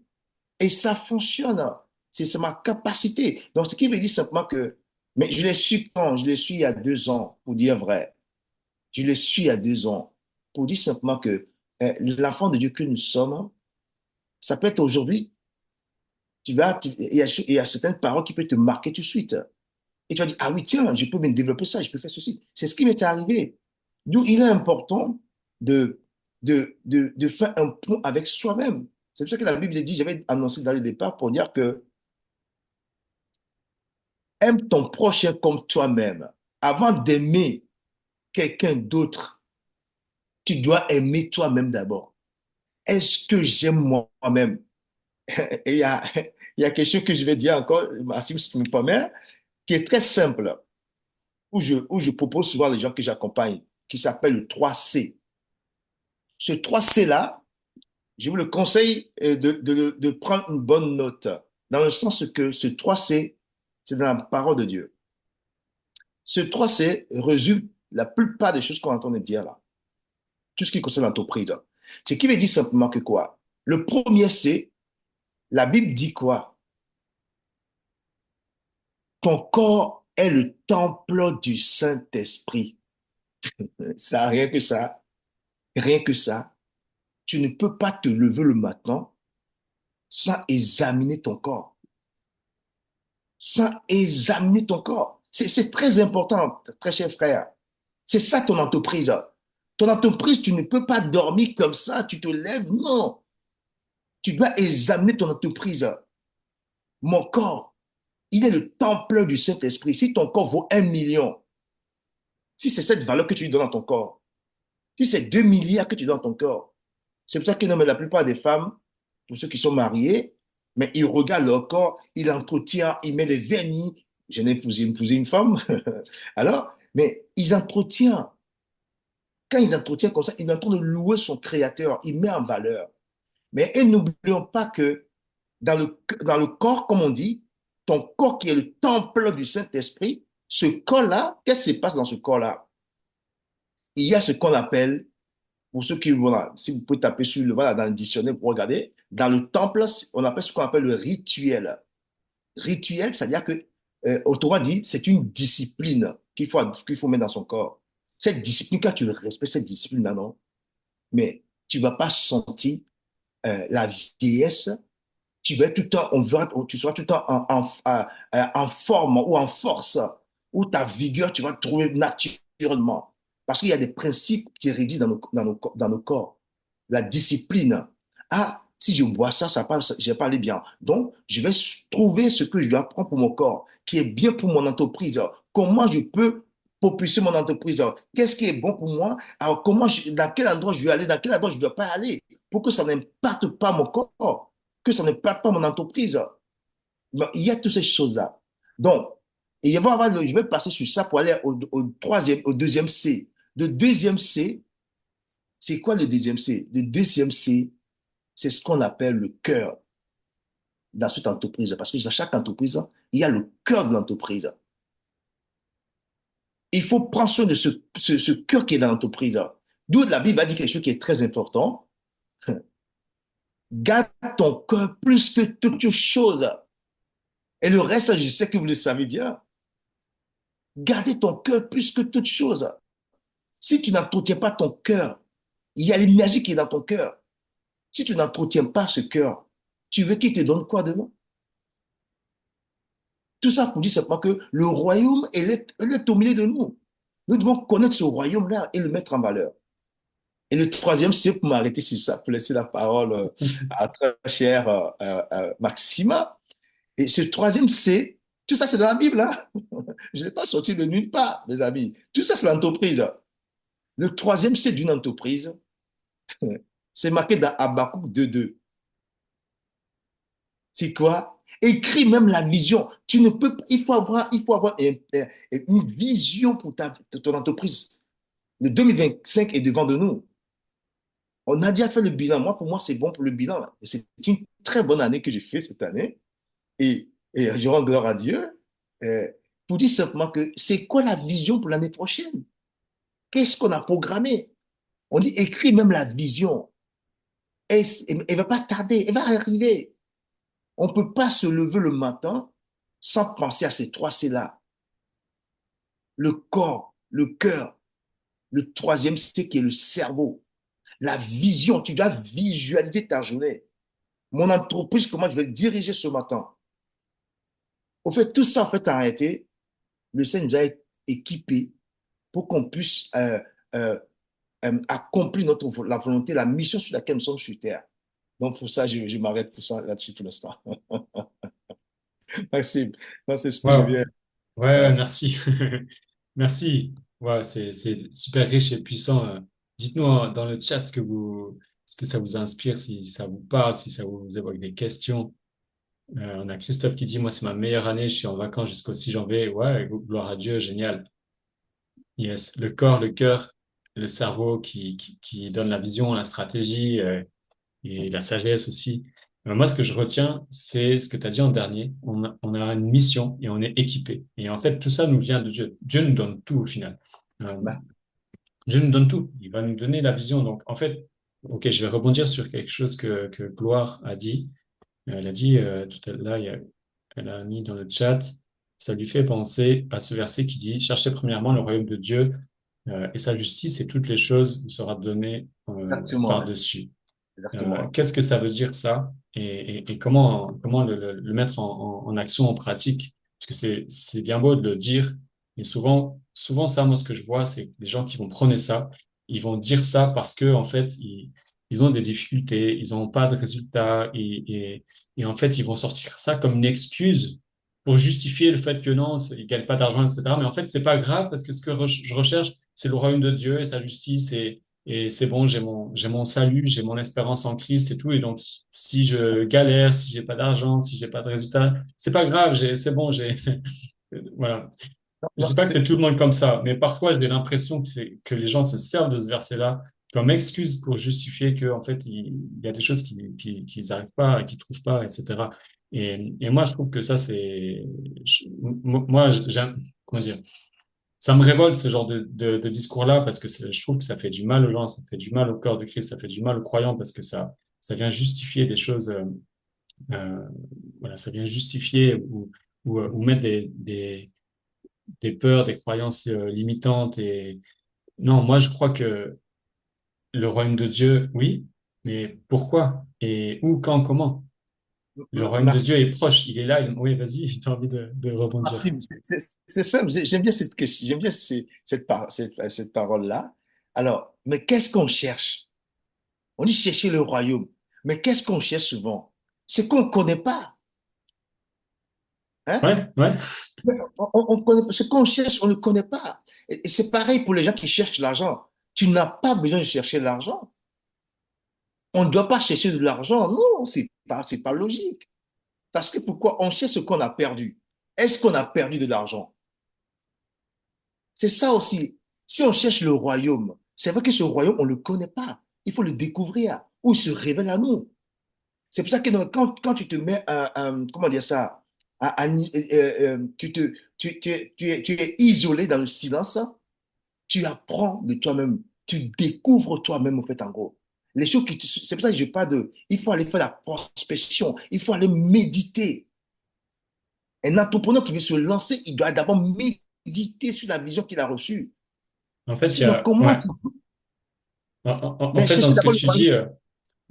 Et ça fonctionne. C'est ma capacité. Donc, ce qui veut dire simplement que, mais je l'ai su quand? Je l'ai su il y a 2 ans, pour dire vrai. Je l'ai su il y a 2 ans, pour dire simplement que l'enfant de Dieu que nous sommes, ça peut être aujourd'hui, il y a certaines paroles qui peuvent te marquer tout de suite. Et tu vas dire, ah oui, tiens, je peux me développer ça, je peux faire ceci. C'est ce qui m'est arrivé. D'où il est important de, de faire un point avec soi-même. C'est pour ça que la Bible dit, j'avais annoncé dans le départ pour dire que aime ton prochain comme toi-même. Avant d'aimer quelqu'un d'autre, tu dois aimer toi-même d'abord. Est-ce que j'aime moi-même? Et il y a quelque chose que je vais dire encore, Massim, si tu me permets, qui est très simple, où je propose souvent les gens que j'accompagne, qui s'appelle le 3C. Ce 3C-là, je vous le conseille de prendre une bonne note, dans le sens que ce 3C, c'est dans la parole de Dieu. Ce 3C résume la plupart des choses qu'on est en train de dire là, tout ce qui concerne l'entreprise. Ce qui veut dire simplement que quoi? Le premier C, la Bible dit quoi? Ton corps est le temple du Saint-Esprit. Ça, rien que ça, tu ne peux pas te lever le matin sans examiner ton corps. Sans examiner ton corps. C'est très important, très cher frère. C'est ça ton entreprise. Ton entreprise, tu ne peux pas dormir comme ça, tu te lèves. Non. Tu dois examiner ton entreprise. Mon corps, il est le temple du Saint-Esprit. Si ton corps vaut 1 million, si c'est cette valeur que tu lui donnes à ton corps, si c'est 2 milliards que tu donnes à ton corps, c'est pour ça que non, mais la plupart des femmes, pour ceux qui sont mariés, Mais il regarde leur corps, il entretient, il met les vernis. Je n'ai épousé une femme. Alors, mais ils entretiennent. Quand ils entretiennent comme ça, il est en train de louer son créateur. Il met en valeur. Mais et n'oublions pas que dans le corps, comme on dit, ton corps qui est le temple du Saint-Esprit, ce corps-là, qu'est-ce qui se passe dans ce corps-là? Il y a ce qu'on appelle, pour ceux qui, voilà, si vous pouvez taper sur voilà, dans le dictionnaire pour regarder, dans le temple, on appelle ce qu'on appelle le rituel. Rituel, c'est-à-dire que, autrement dit, c'est une discipline qu'il faut mettre dans son corps. Cette discipline, quand tu respectes cette discipline-là, non, mais tu ne vas pas sentir la vieillesse. Tu vas tout le temps, tu seras tout le temps en forme ou en force, ou ta vigueur, tu vas trouver naturellement. Parce qu'il y a des principes qui régissent dans nos corps. La discipline. Ah, si je bois ça, ça passe, je vais pas aller bien. Donc, je vais trouver ce que je dois prendre pour mon corps, qui est bien pour mon entreprise. Comment je peux propulser mon entreprise? Qu'est-ce qui est bon pour moi? Alors, dans quel endroit je vais aller, dans quel endroit je ne dois pas aller, pour que ça n'impacte pas mon corps, que ça n'impacte pas mon entreprise. Il y a toutes ces choses-là. Donc, je vais passer sur ça pour aller au deuxième C. Le deuxième C, c'est quoi le deuxième C? Le deuxième C, c'est ce qu'on appelle le cœur dans cette entreprise. Parce que dans chaque entreprise, il y a le cœur de l'entreprise. Il faut prendre soin de ce cœur qui est dans l'entreprise. D'où la Bible a dit quelque chose qui est très important. Garde ton cœur plus que toute chose. Et le reste, je sais que vous le savez bien. Gardez ton cœur plus que toute chose. Si tu n'entretiens pas ton cœur, il y a l'énergie qui est dans ton cœur. Si tu n'entretiens pas ce cœur, tu veux qu'il te donne quoi demain? Tout ça pour dire simplement que le royaume, elle est au milieu de nous. Nous devons connaître ce royaume-là et le mettre en valeur. Et le troisième, c'est pour m'arrêter sur ça, pour laisser la parole à très chère Maxima. Et ce troisième, c'est, tout ça, c'est dans la Bible. Hein? Je n'ai pas sorti de nulle part, mes amis. Tout ça, c'est l'entreprise. Le troisième, c'est d'une entreprise. C'est marqué dans Habakkuk 2:2. C'est quoi? Écris même la vision. Tu ne peux, il faut avoir une vision pour ton entreprise. Le 2025 est devant de nous. On a déjà fait le bilan. Moi, pour moi, c'est bon pour le bilan. C'est une très bonne année que j'ai fait cette année. Et je rends gloire à Dieu pour dire simplement que c'est quoi la vision pour l'année prochaine? Qu'est-ce qu'on a programmé? On dit écris même la vision. Et elle ne va pas tarder, elle va arriver. On ne peut pas se lever le matin sans penser à ces trois C-là. Le corps, le cœur, le troisième C qui est le cerveau. La vision, tu dois visualiser ta journée. Mon entreprise, comment je vais le diriger ce matin? Au fait, tout ça, en fait, en réalité, le Seigneur nous a équipés pour qu'on puisse accomplir la volonté, la mission sur laquelle nous sommes sur Terre. Donc, pour ça, je m'arrête pour ça là-dessus pour l'instant. Maxime, c'est ce que je Wow. viens. Ouais, Ouais. ouais, merci. Merci. Ouais, c'est super riche et puissant. Dites-nous dans le chat ce que ça vous inspire, si ça vous parle, si ça vous évoque des questions. On a Christophe qui dit, moi, c'est ma meilleure année, je suis en vacances jusqu'au 6 janvier. Ouais, gloire à Dieu, génial. Yes. Le corps, le cœur, le cerveau qui donne la vision, la stratégie, et la sagesse aussi. Moi, ce que je retiens, c'est ce que tu as dit en dernier. On a une mission et on est équipé. Et en fait, tout ça nous vient de Dieu. Dieu nous donne tout au final. Euh, Bah, Dieu nous donne tout. Il va nous donner la vision. Donc, en fait, ok, je vais rebondir sur quelque chose que Gloire a dit. Elle a dit tout à l'heure, elle a mis dans le chat, ça lui fait penser à ce verset qui dit, cherchez premièrement le royaume de Dieu et sa justice et toutes les choses vous sera données exactement, par-dessus. exactement. Qu'est-ce que ça veut dire ça et comment le mettre en action, en pratique? Parce que c'est bien beau de le dire, mais souvent ça, moi, ce que je vois, c'est les gens qui vont prôner ça, ils vont dire ça parce que en fait, ils ont des difficultés, ils n'ont pas de résultats et en fait, ils vont sortir ça comme une excuse pour justifier le fait que non, ils gagnent pas d'argent, etc. Mais en fait, c'est pas grave parce que ce que je recherche, c'est le royaume de Dieu et sa justice et c'est bon, j'ai mon salut, j'ai mon espérance en Christ et tout. Et donc, si je galère, si j'ai pas d'argent, si j'ai pas de résultat, c'est pas grave, c'est bon, j'ai, voilà. Je Non, dis pas que c'est tout le monde comme ça, mais parfois j'ai l'impression que les gens se servent de ce verset-là comme excuse pour justifier que en fait il y a des choses qu'ils n'arrivent pas, qu'ils trouvent pas, etc. Et moi je trouve que ça c'est moi j'aime comment dire, ça me révolte ce genre de discours-là parce que je trouve que ça fait du mal aux gens, ça fait du mal au corps de Christ, ça fait du mal aux croyants parce que ça vient justifier des choses, euh, voilà, ça vient justifier ou mettre des peurs, des croyances limitantes. Et non, moi, je crois que le royaume de Dieu, oui, mais pourquoi? Et où, quand, comment? Le royaume de Dieu merci. est proche, il est là. Oui, vas-y, j'ai envie de rebondir. Maxime, c'est simple, j'aime bien cette question, j'aime bien cette parole-là. Alors, mais qu'est-ce qu'on cherche? On dit chercher le royaume. Mais qu'est-ce qu'on cherche souvent? C'est qu'on ne connaît pas. Hein? Ouais, ouais. Ce qu'on cherche, on ne connaît pas. Et c'est pareil pour les gens qui cherchent l'argent. Tu n'as pas besoin de chercher l'argent. On ne doit pas chercher de l'argent. Non, c'est pas logique. Parce que pourquoi on cherche ce qu'on a perdu? Est-ce qu'on a perdu de l'argent? C'est ça aussi. Si on cherche le royaume, c'est vrai que ce royaume, on ne le connaît pas. Il faut le découvrir, ou il se révèle à nous. C'est pour ça que quand tu te mets comment dire ça, tu es isolé dans le silence, tu apprends de toi-même, tu découvres toi-même, en fait, en gros. C'est pour ça que je parle il faut aller faire la prospection, il faut aller méditer. Un entrepreneur qui veut se lancer, il doit d'abord méditer sur la vision qu'il a reçue. En fait, il y Sinon, a, comment ouais. tu... En Mais fait, dans chercher ce que d'abord le tu royaume. dis,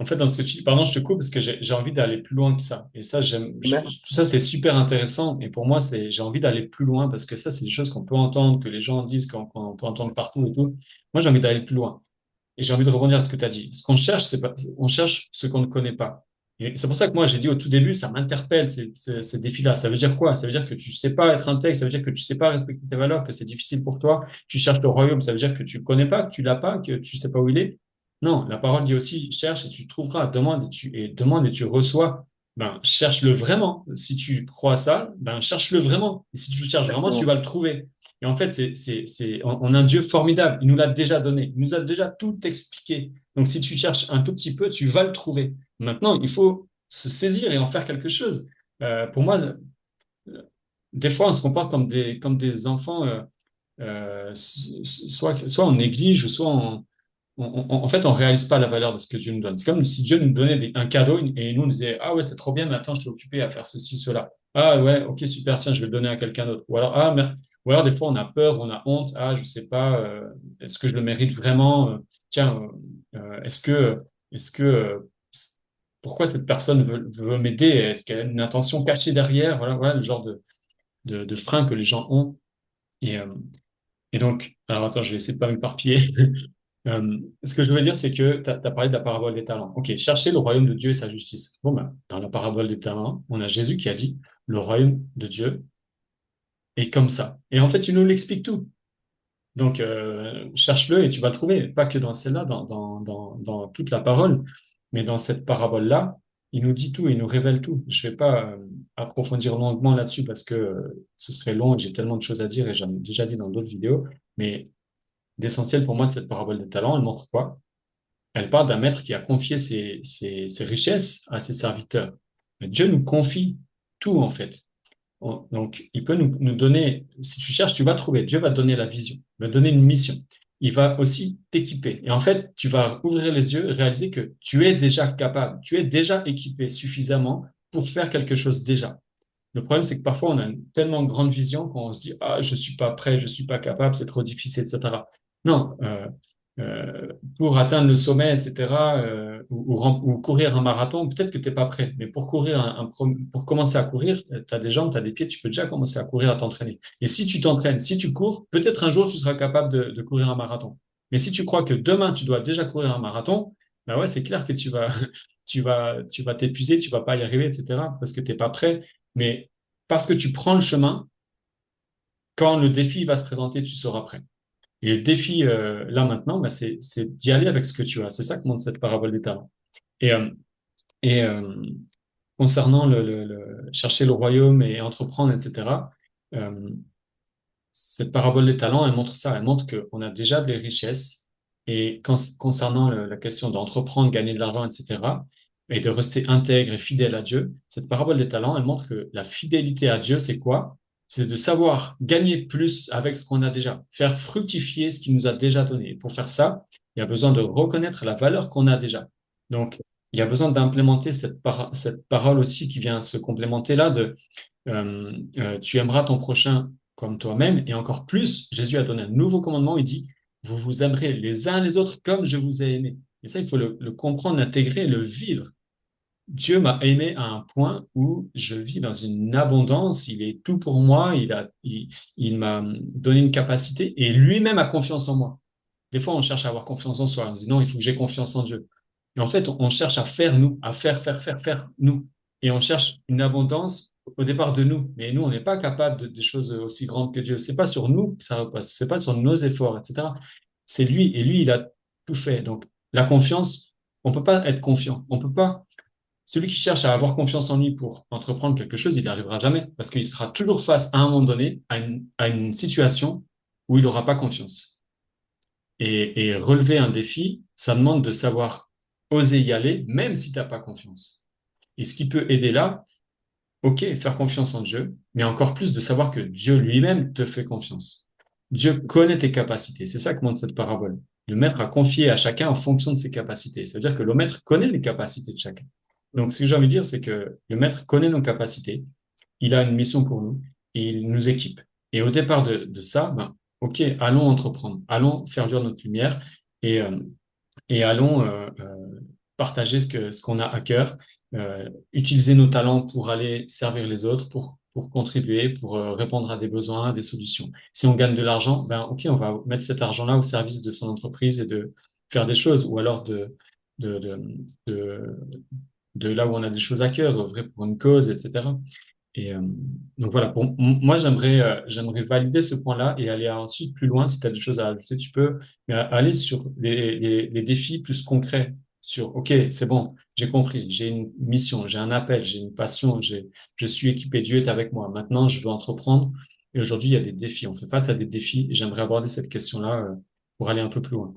en fait, dans ce que tu dis, pardon, je te coupe parce que j'ai envie d'aller plus loin que ça. Et ça, Amen. tout ça, c'est super intéressant. Et pour moi, j'ai envie d'aller plus loin parce que ça, c'est des choses qu'on peut entendre, que les gens disent, qu'on peut entendre partout et tout. Moi, j'ai envie d'aller plus loin. Et j'ai envie de rebondir à ce que tu as dit. Ce qu'on cherche, c'est pas, on cherche ce qu'on ne connaît pas. Et c'est pour ça que moi, j'ai dit au tout début, ça m'interpelle, ces défis-là. Ça veut dire quoi? Ça veut dire que tu sais pas être intègre, ça veut dire que tu sais pas respecter tes valeurs, que c'est difficile pour toi. Tu cherches le royaume, ça veut dire que tu le connais pas, que tu l'as pas, que tu sais pas où il est. Non, la parole dit aussi, cherche et tu trouveras, demande et tu reçois. Ben, cherche-le vraiment. Si tu crois ça, ben, cherche-le vraiment. Et si tu le cherches vraiment, tu Exactement. vas le trouver. Et en fait, on a un Dieu formidable. Il nous l'a déjà donné. Il nous a déjà tout expliqué. Donc, si tu cherches un tout petit peu, tu vas le trouver. Maintenant, il faut se saisir et en faire quelque chose. Pour moi, des fois, on se comporte comme des enfants. Soit on néglige, soit en fait, on réalise pas la valeur de ce que Dieu nous donne. C'est comme si Dieu nous donnait un cadeau et nous disait, ah ouais, c'est trop bien, mais attends, je suis occupé à faire ceci, cela. Ah ouais, ok, super, tiens, je vais le donner à quelqu'un d'autre. Ou alors, ou alors des fois, on a peur, on a honte. Ah, je sais pas, est-ce que je le mérite vraiment? Tiens, est-ce que, pourquoi cette personne veut m'aider? Est-ce qu'elle a une intention cachée derrière? Voilà le genre de frein que les gens ont. Et, euh, et donc, alors attends, je vais essayer de pas m'éparpiller. Ce que je veux dire, c'est que tu as parlé de la parabole des talents. Ok, cherchez le royaume de Dieu et sa justice. Bon, ben, dans la parabole des talents, on a Jésus qui a dit, le royaume de Dieu est comme ça. Et en fait, il nous l'explique tout. Donc, cherche-le et tu vas le trouver. Pas que dans celle-là, dans toute la parole, mais dans cette parabole-là, il nous dit tout, il nous révèle tout. Je ne vais pas approfondir longuement là-dessus parce que ce serait long et j'ai tellement de choses à dire et j'en ai déjà dit dans d'autres vidéos. Mais l'essentiel pour moi de cette parabole des talents, elle montre quoi? Elle parle d'un maître qui a confié ses richesses à ses serviteurs. Mais Dieu nous confie tout, en fait. Donc, il peut nous donner, si tu cherches, tu vas trouver. Dieu va te donner la vision, il va te donner une mission. Il va aussi t'équiper. Et en fait, tu vas ouvrir les yeux et réaliser que tu es déjà capable, tu es déjà équipé suffisamment pour faire quelque chose déjà. Le problème, c'est que parfois, on a une tellement grande vision qu'on se dit, ah, je suis pas prêt, je suis pas capable, c'est trop difficile, etc. Non, pour atteindre le sommet, etc., ou courir un marathon, peut-être que tu n'es pas prêt. Mais pour courir pour commencer à courir, tu as des jambes, tu as des pieds, tu peux déjà commencer à courir, à t'entraîner. Et si tu t'entraînes, si tu cours, peut-être un jour, tu seras capable de courir un marathon. Mais si tu crois que demain, tu dois déjà courir un marathon, bah ouais, c'est clair que tu vas t'épuiser, tu vas pas y arriver, etc., parce que tu n'es pas prêt. Mais parce que tu prends le chemin, quand le défi va se présenter, tu seras prêt. Et le défi là maintenant, bah, c'est d'y aller avec ce que tu as. C'est ça que montre cette parabole des talents. Et, et concernant chercher le royaume et entreprendre, etc., euh, cette parabole des talents, elle montre ça. Elle montre qu'on a déjà des richesses. Et concernant la question d'entreprendre, gagner de l'argent, etc., et de rester intègre et fidèle à Dieu, cette parabole des talents, elle montre que la fidélité à Dieu, c'est quoi? C'est de savoir gagner plus avec ce qu'on a déjà, faire fructifier ce qu'il nous a déjà donné. Et pour faire ça, il y a besoin de reconnaître la valeur qu'on a déjà. Donc, il y a besoin d'implémenter cette parole aussi qui vient se complémenter là de tu aimeras ton prochain comme toi-même. Et encore plus, Jésus a donné un nouveau commandement. Il dit, vous vous aimerez les uns les autres comme je vous ai aimé. Et ça, il faut le comprendre, l'intégrer, le vivre. Dieu m'a aimé à un point où je vis dans une abondance. Il est tout pour moi. Il m'a donné une capacité et lui-même a confiance en moi. Des fois, on cherche à avoir confiance en soi. On se dit non, il faut que j'ai confiance en Dieu. Mais en fait, on cherche à faire nous, à faire nous. Et on cherche une abondance au départ de nous. Mais nous, on n'est pas capable de des choses aussi grandes que Dieu. C'est pas sur nous que ça repose. C'est pas sur nos efforts, etc. C'est lui. Et lui, il a tout fait. Donc, la confiance, on peut pas être confiant. On peut pas. Celui qui cherche à avoir confiance en lui pour entreprendre quelque chose, il n'y arrivera jamais. Parce qu'il sera toujours face à un moment donné à une situation où il n'aura pas confiance. Et relever un défi, ça demande de savoir oser y aller, même si tu n'as pas confiance. Et ce qui peut aider là, ok, faire confiance en Dieu, mais encore plus de savoir que Dieu lui-même te fait confiance. Dieu connaît tes capacités. C'est ça que montre cette parabole. Le maître a confié à chacun en fonction de ses capacités. C'est-à-dire que le maître connaît les capacités de chacun. Donc, ce que j'ai envie de dire, c'est que le maître connaît nos capacités, il a une mission pour nous et il nous équipe. Et au départ de ça, ben, ok, allons entreprendre, allons faire luire notre lumière et, euh, et allons partager ce qu'on a à cœur, utiliser nos talents pour aller servir les autres, pour contribuer, pour répondre à des besoins, à des solutions. Si on gagne de l'argent, ben ok, on va mettre cet argent-là au service de son entreprise et de faire des choses, ou alors de, de, de, de là où on a des choses à cœur, œuvrer pour une cause, etc. Et donc voilà, moi j'aimerais valider ce point-là et aller ensuite plus loin. Si tu as des choses à ajouter, tu peux, mais aller sur les défis plus concrets. Sur, OK, c'est bon, j'ai compris, j'ai une mission, j'ai un appel, j'ai une passion, je suis équipé, Dieu est avec moi. Maintenant, je veux entreprendre. Et aujourd'hui, il y a des défis. On fait face à des défis et j'aimerais aborder cette question-là pour aller un peu plus loin.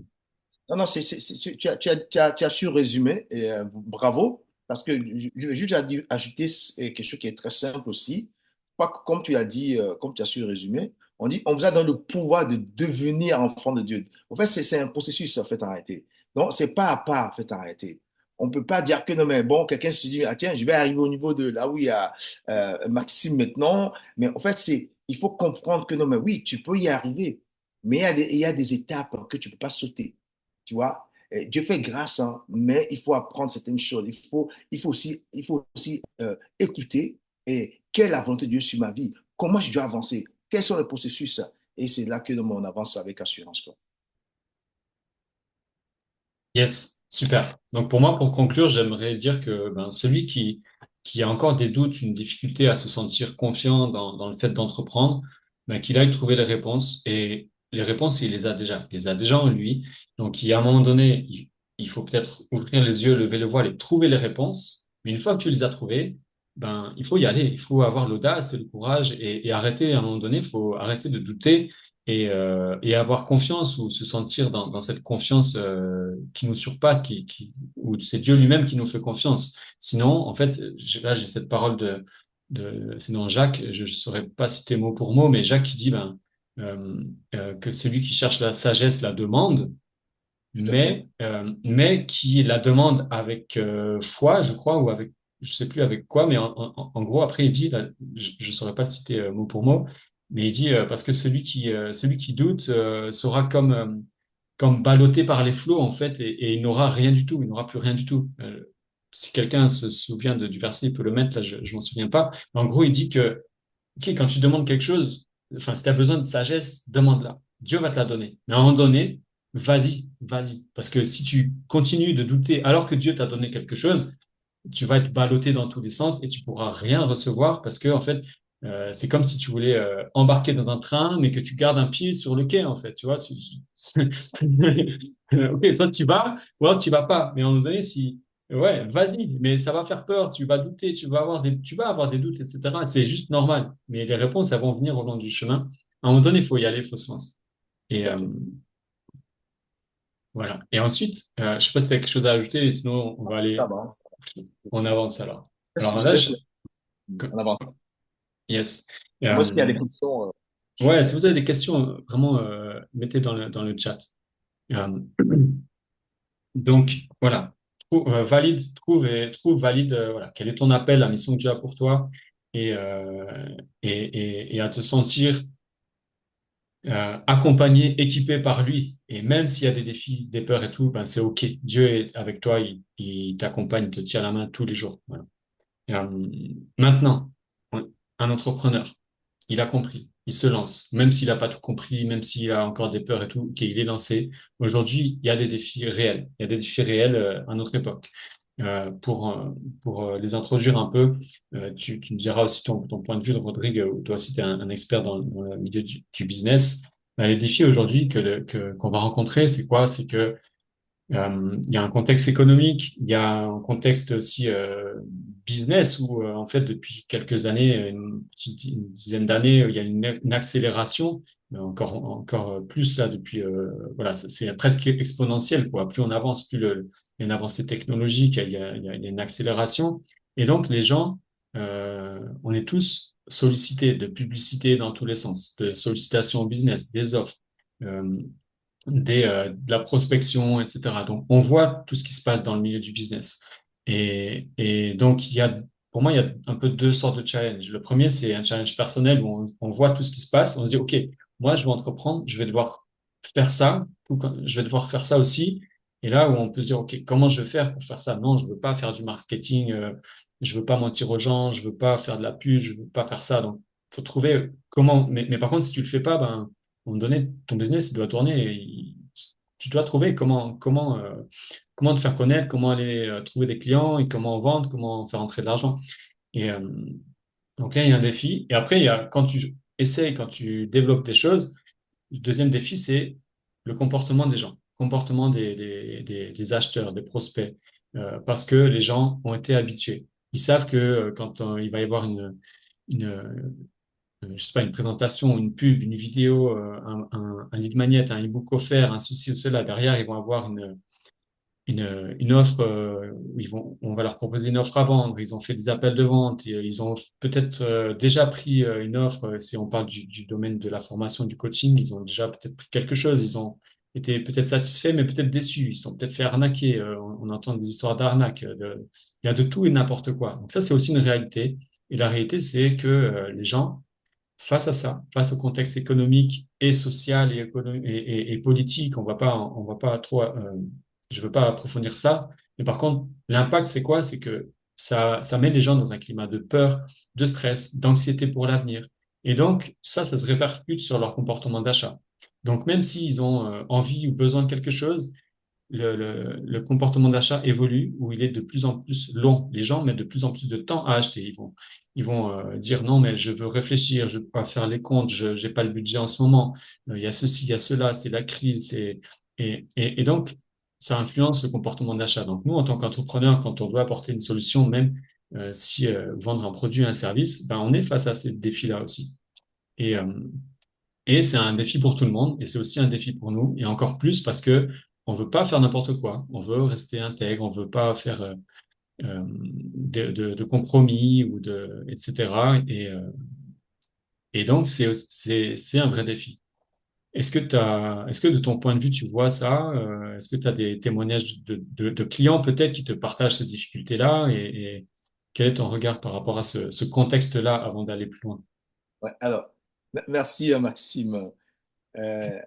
Non, non, tu as su résumer, et bravo, parce que je vais juste ajouter quelque chose qui est très simple aussi. Pas que- Comme tu as dit, comme tu as su résumer, on dit, on vous a donné le pouvoir de devenir enfant de Dieu. En fait, c'est un processus, en fait, en réalité. Donc, c'est pas à pas, en fait, en réalité. On peut pas dire que non, mais bon, quelqu'un se dit, ah tiens, je vais arriver au niveau de là où il y a Maxime maintenant. Mais en fait, il faut comprendre que non, mais oui, tu peux y arriver. Mais il y a des étapes que tu peux pas sauter. Tu vois, Dieu fait grâce, hein, mais il faut apprendre certaines choses. Il faut aussi écouter quelle est la volonté de Dieu sur ma vie. Comment je dois avancer? Quels sont les processus? Et c'est là que on avance avec assurance, quoi. Yes, super. Donc pour moi, pour conclure, j'aimerais dire que ben, celui qui a encore des doutes, une difficulté à se sentir confiant dans le fait d'entreprendre, ben, qu'il aille trouver les réponses. Et les réponses, il les a déjà. Il les a déjà en lui. Donc à un moment donné, il faut peut-être ouvrir les yeux, lever le voile et trouver les réponses. Mais une fois que tu les as trouvées, ben, il faut y aller. Il faut avoir l'audace et le courage et arrêter à un moment donné, il faut arrêter de douter et avoir confiance ou se sentir dans cette confiance qui nous surpasse, où c'est Dieu lui-même qui nous fait confiance. Sinon, en fait, là, j'ai cette parole c'est dans Jacques, je ne saurais pas citer mot pour mot, mais Jacques qui dit que celui qui cherche la sagesse la demande, Tout à fait. mais qui la demande avec foi, je crois, ou avec, je sais plus avec quoi, mais en gros, après, il dit, là, je ne saurais pas le citer mot pour mot, mais il dit, parce que celui qui doute sera comme ballotté par les flots, en fait, et il n'aura rien du tout, il n'aura plus rien du tout. Si quelqu'un se souvient du verset, il peut le mettre, là, je m'en souviens pas. Mais en gros, il dit que, OK, quand tu demandes quelque chose, enfin, si tu as besoin de sagesse, demande-la. Dieu va te la donner. Mais à un moment donné, vas-y, vas-y. Parce que si tu continues de douter alors que Dieu t'a donné quelque chose, tu vas être ballotté dans tous les sens et tu pourras rien recevoir parce que, en fait, C'est comme si tu voulais embarquer dans un train, mais que tu gardes un pied sur le quai, en fait. Tu vois, ok, soit tu vas, ou alors tu vas pas. Mais à un moment donné, si, ouais, vas-y, mais ça va faire peur, tu vas douter, tu vas avoir des doutes, etc. C'est juste normal. Mais les réponses, elles vont venir au long du chemin. À un moment donné, il faut y aller, il faut se lancer. Tout Et à fait. voilà. Et ensuite, je sais pas si tu as quelque chose à ajouter, sinon on va Ça aller, va. on avance alors. Alors Je là, laisse en avance. yes. Moi, s'il y a Euh, des questions, ouais, si vous avez des questions, vraiment, mettez dans le chat. Euh, donc, voilà. Trouve valide, voilà, quel est ton appel, la mission que Dieu a pour toi, et, et à te sentir accompagné, équipé par lui. Et même s'il y a des défis, des peurs et tout, ben c'est OK. Dieu est avec toi, il t'accompagne, il te tient la main tous les jours. Voilà. Maintenant, un entrepreneur, il a compris, il se lance, même s'il n'a pas tout compris, même s'il a encore des peurs et tout, qu'il est lancé. Aujourd'hui, il y a des défis réels. Il y a des défis réels à notre époque. Pour les introduire un peu, tu me diras aussi ton point de vue, Rodrigue, toi aussi tu es un expert dans le milieu du business. Les défis aujourd'hui qu'on va rencontrer, c'est quoi? C'est que il y a un contexte économique, il y a un contexte aussi business où en fait depuis quelques années, une dizaine d'années, il y a une accélération, mais encore plus là depuis voilà, c'est presque exponentiel quoi. Plus on avance, il y a une avancée technologique, il y a une accélération, et donc les gens, on est tous sollicités de publicité dans tous les sens, de sollicitations au business, des offres. Euh, de la prospection, etc. Donc, on voit tout ce qui se passe dans le milieu du business. Et donc, pour moi, il y a un peu deux sortes de challenges. Le premier, c'est un challenge personnel où on voit tout ce qui se passe. On se dit, OK, moi, je vais entreprendre, je vais devoir faire ça, je vais devoir faire ça aussi. Et là où on peut se dire, OK, comment je vais faire pour faire ça? Non, je veux pas faire du marketing, je veux pas mentir aux gens, je veux pas faire de la pub, je veux pas faire ça. Donc, faut trouver comment. Mais par contre, si tu le fais pas, ben, à un moment donné, ton business, il doit tourner. Tu dois trouver comment te faire connaître, comment aller trouver des clients et comment vendre, comment faire entrer de l'argent. Et donc là, il y a un défi. Et après, il y a, quand tu essayes, quand tu développes des choses, le deuxième défi, c'est le comportement des gens, comportement des acheteurs, des prospects, parce que les gens ont été habitués. Ils savent que quand il va y avoir je sais pas, une présentation, une pub, une vidéo, un lead magnet, un e-book offert, un ceci ou cela. Derrière, ils vont avoir une offre où on va leur proposer une offre à vendre. Ils ont fait des appels de vente. Ils ont peut-être déjà pris une offre. Si on parle du domaine de la formation, du coaching, ils ont déjà peut-être pris quelque chose. Ils ont été peut-être satisfaits, mais peut-être déçus. Ils se sont peut-être fait arnaquer. On entend des histoires d'arnaque. Il y a de tout et n'importe quoi. Donc ça, c'est aussi une réalité. Et la réalité, c'est que les gens face à ça, face au contexte économique et social et politique, on va pas trop, je veux pas approfondir ça, mais par contre, l'impact, c'est quoi? C'est que ça met les gens dans un climat de peur, de stress, d'anxiété pour l'avenir. Et donc, ça se répercute sur leur comportement d'achat. Donc, même s'ils ont envie ou besoin de quelque chose, le comportement d'achat évolue, où il est de plus en plus long. Les gens mettent de plus en plus de temps à acheter. Ils vont dire non, mais je veux réfléchir, je ne peux pas faire les comptes, je n'ai pas le budget en ce moment. Il y a ceci, il y a cela, c'est la crise. Et donc, ça influence le comportement d'achat. Donc, nous, en tant qu'entrepreneurs, quand on veut apporter une solution, même si vendre un produit, un service, ben, on est face à ces défis-là aussi. Et, euh, et c'est un défi pour tout le monde, et c'est aussi un défi pour nous, et encore plus parce que on veut pas faire n'importe quoi. On veut rester intègre, on veut pas faire de compromis etc. Et donc c'est un vrai défi. Est-ce que de ton point de vue tu vois ça? Est-ce que tu as des témoignages de clients peut-être qui te partagent ces difficultés-là? Et quel est ton regard par rapport à ce contexte-là avant d'aller plus loin? ouais. Alors, merci Maxime. Euh,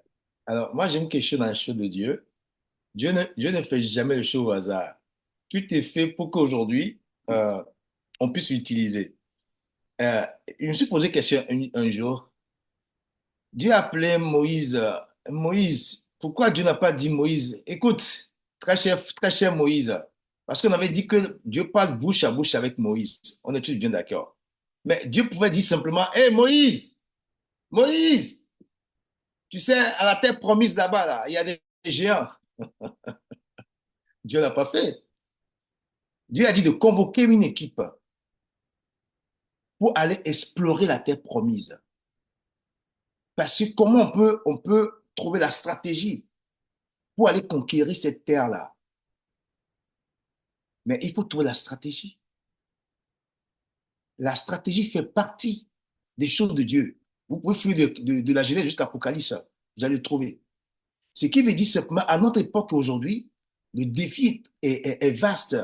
alors, moi, j'aime quelque chose dans les choses de Dieu. Dieu ne fait jamais les choses au hasard. Tout est fait pour qu'aujourd'hui, euh, on puisse l'utiliser. Euh, je me suis posé question un jour. Dieu appelait Moïse. Moïse, pourquoi Dieu n'a pas dit Moïse? Écoute, très cher Moïse, parce qu'on avait dit que Dieu parle bouche à bouche avec Moïse. On est tous bien d'accord. Mais Dieu pouvait dire simplement, hé Moïse, Moïse, tu sais, à la terre promise là-bas, là, il y a des géants. Dieu l'a pas fait. Dieu a dit de convoquer une équipe pour aller explorer la terre promise. Parce que comment on peut trouver la stratégie pour aller conquérir cette terre-là? Mais il faut trouver la stratégie. La stratégie fait partie des choses de Dieu. Vous pouvez fouiller de la Genèse jusqu'à l'Apocalypse, vous allez le trouver. Ce qui veut dire simplement, à notre époque aujourd'hui, le défi est vaste.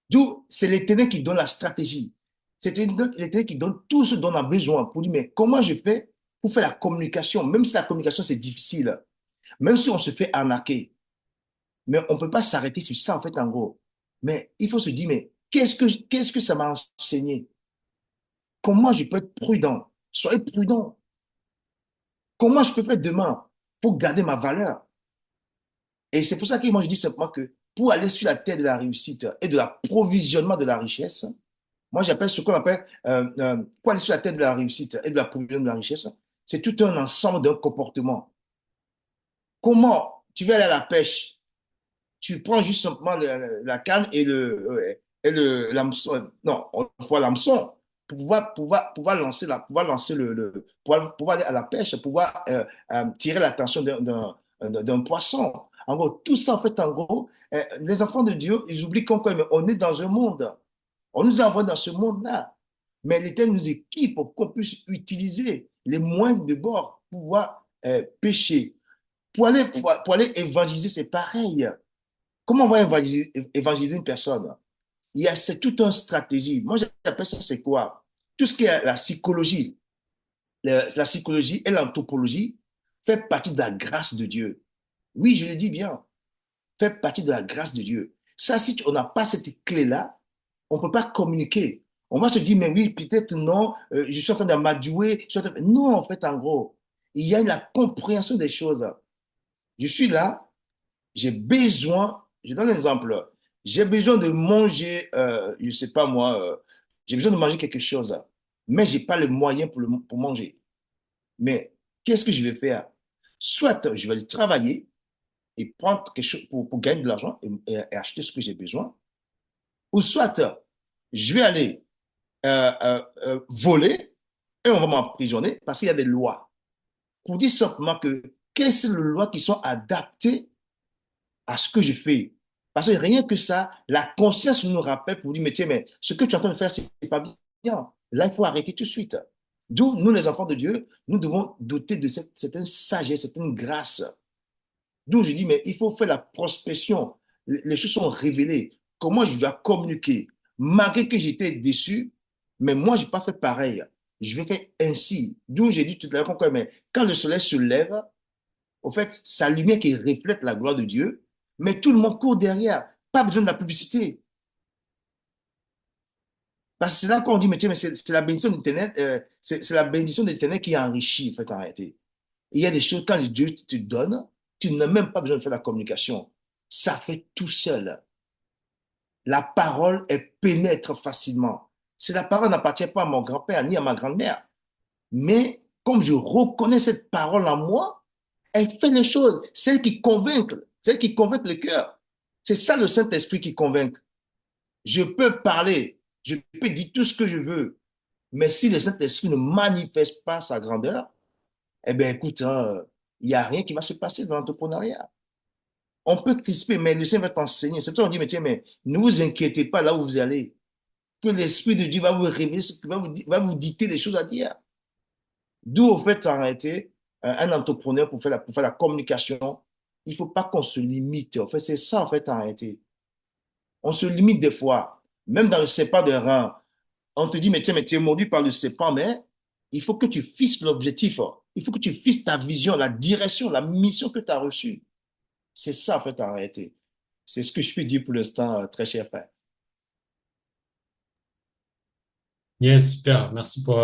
D'où c'est l'Éternel qui donne la stratégie. C'est l'Éternel qui donne tout ce dont on a besoin pour dire, mais comment je fais pour faire la communication, même si la communication c'est difficile, même si on se fait arnaquer, mais on ne peut pas s'arrêter sur ça en fait en gros. Mais il faut se dire, mais qu'est-ce que ça m'a enseigné? Comment je peux être prudent? Soyez prudent. Comment je peux faire demain pour garder ma valeur? Et c'est pour ça que moi je dis simplement que pour aller sur la terre de la réussite et de l'approvisionnement de la richesse, moi j'appelle ce qu'on appelle pour aller sur la terre de la réussite et de l'approvisionnement de la richesse, c'est tout un ensemble d'un comportement. Comment tu vas aller à la pêche? Tu prends juste simplement la canne et l'hameçon. Non, on voit l'hameçon pour pouvoir lancer, pouvoir aller à la pêche, pouvoir tirer l'attention d'un poisson. En gros, tout ça, en fait, en gros, les enfants de Dieu, ils oublient qu'on est dans un monde. On nous envoie dans ce monde-là. Mais l'Éternel nous équipe pour qu'on puisse utiliser les moyens de bord pour pouvoir pêcher. Pour aller évangéliser, c'est pareil. Comment on va évangéliser une personne? C'est toute une stratégie. Moi, j'appelle ça, c'est quoi? Tout ce qui est la psychologie, la psychologie et l'anthropologie fait partie de la grâce de Dieu. Oui, je le dis bien, fait partie de la grâce de Dieu. Ça, si on n'a pas cette clé-là, on ne peut pas communiquer. On va se dire, mais oui, peut-être non, je suis en train d'amadouer. Non, en fait, en gros, il y a la compréhension des choses. Je suis là, j'ai besoin, je donne un exemple, j'ai besoin de manger, je ne sais pas moi, j'ai besoin de manger quelque chose, mais je n'ai pas le moyen pour manger. Mais qu'est-ce que je vais faire? Soit je vais aller travailler et prendre quelque chose pour gagner de l'argent et acheter ce que j'ai besoin, ou soit je vais aller voler et on va m'emprisonner parce qu'il y a des lois. Pour dire simplement que quelles sont les lois qui sont adaptées à ce que je fais. Parce que rien que ça, la conscience nous rappelle pour dire, mais tiens, mais ce que tu es en train de faire, c'est pas bien. Là, il faut arrêter tout de suite. D'où, nous, les enfants de Dieu, nous devons doter de certaine sagesse, certaine grâce. D'où je dis, mais il faut faire la prospection. Les choses sont révélées. Comment je dois communiquer? Malgré que j'étais déçu, mais moi, je n'ai pas fait pareil. Je vais faire ainsi. D'où j'ai dit tout à l'heure, quand le soleil se lève, au fait, sa lumière qui reflète la gloire de Dieu, mais tout le monde court derrière. Pas besoin de la publicité. Parce que c'est là qu'on dit, mais tiens, mais c'est la bénédiction d'Internet, c'est la bénédiction d'Internet qui enrichit, en fait, en réalité. Il y a des choses, quand Dieu te donne, tu n'as même pas besoin de faire la communication. Ça fait tout seul. La parole, elle pénètre facilement. Si la parole n'appartient pas à mon grand-père ni à ma grand-mère, mais comme je reconnais cette parole en moi, elle fait les choses, celles qui convainquent le cœur. C'est ça le Saint-Esprit qui convainc. Je peux parler, je peux dire tout ce que je veux, mais si le Saint-Esprit ne manifeste pas sa grandeur, eh bien, écoute, hein, il n'y a rien qui va se passer dans l'entrepreneuriat. On peut crisper, mais le Seigneur va t'enseigner. C'est pour ça qu'on dit, mais tiens, mais ne vous inquiétez pas là où vous allez, que l'Esprit de Dieu va vous révéler, va vous dicter les choses à dire. D'où, au fait, en réalité, un entrepreneur, pour faire la communication, il ne faut pas qu'on se limite. En fait, c'est ça, en fait, en réalité. On se limite des fois, même dans le sépa des reins. On te dit, mais tiens, mais tu es mordu par le sépa, mais il faut que tu fixes l'objectif. Il faut que tu fixes ta vision, la direction, la mission que tu as reçue. C'est ça, en fait, en réalité. C'est ce que je peux dire pour l'instant, très cher frère. Yes, super. Merci pour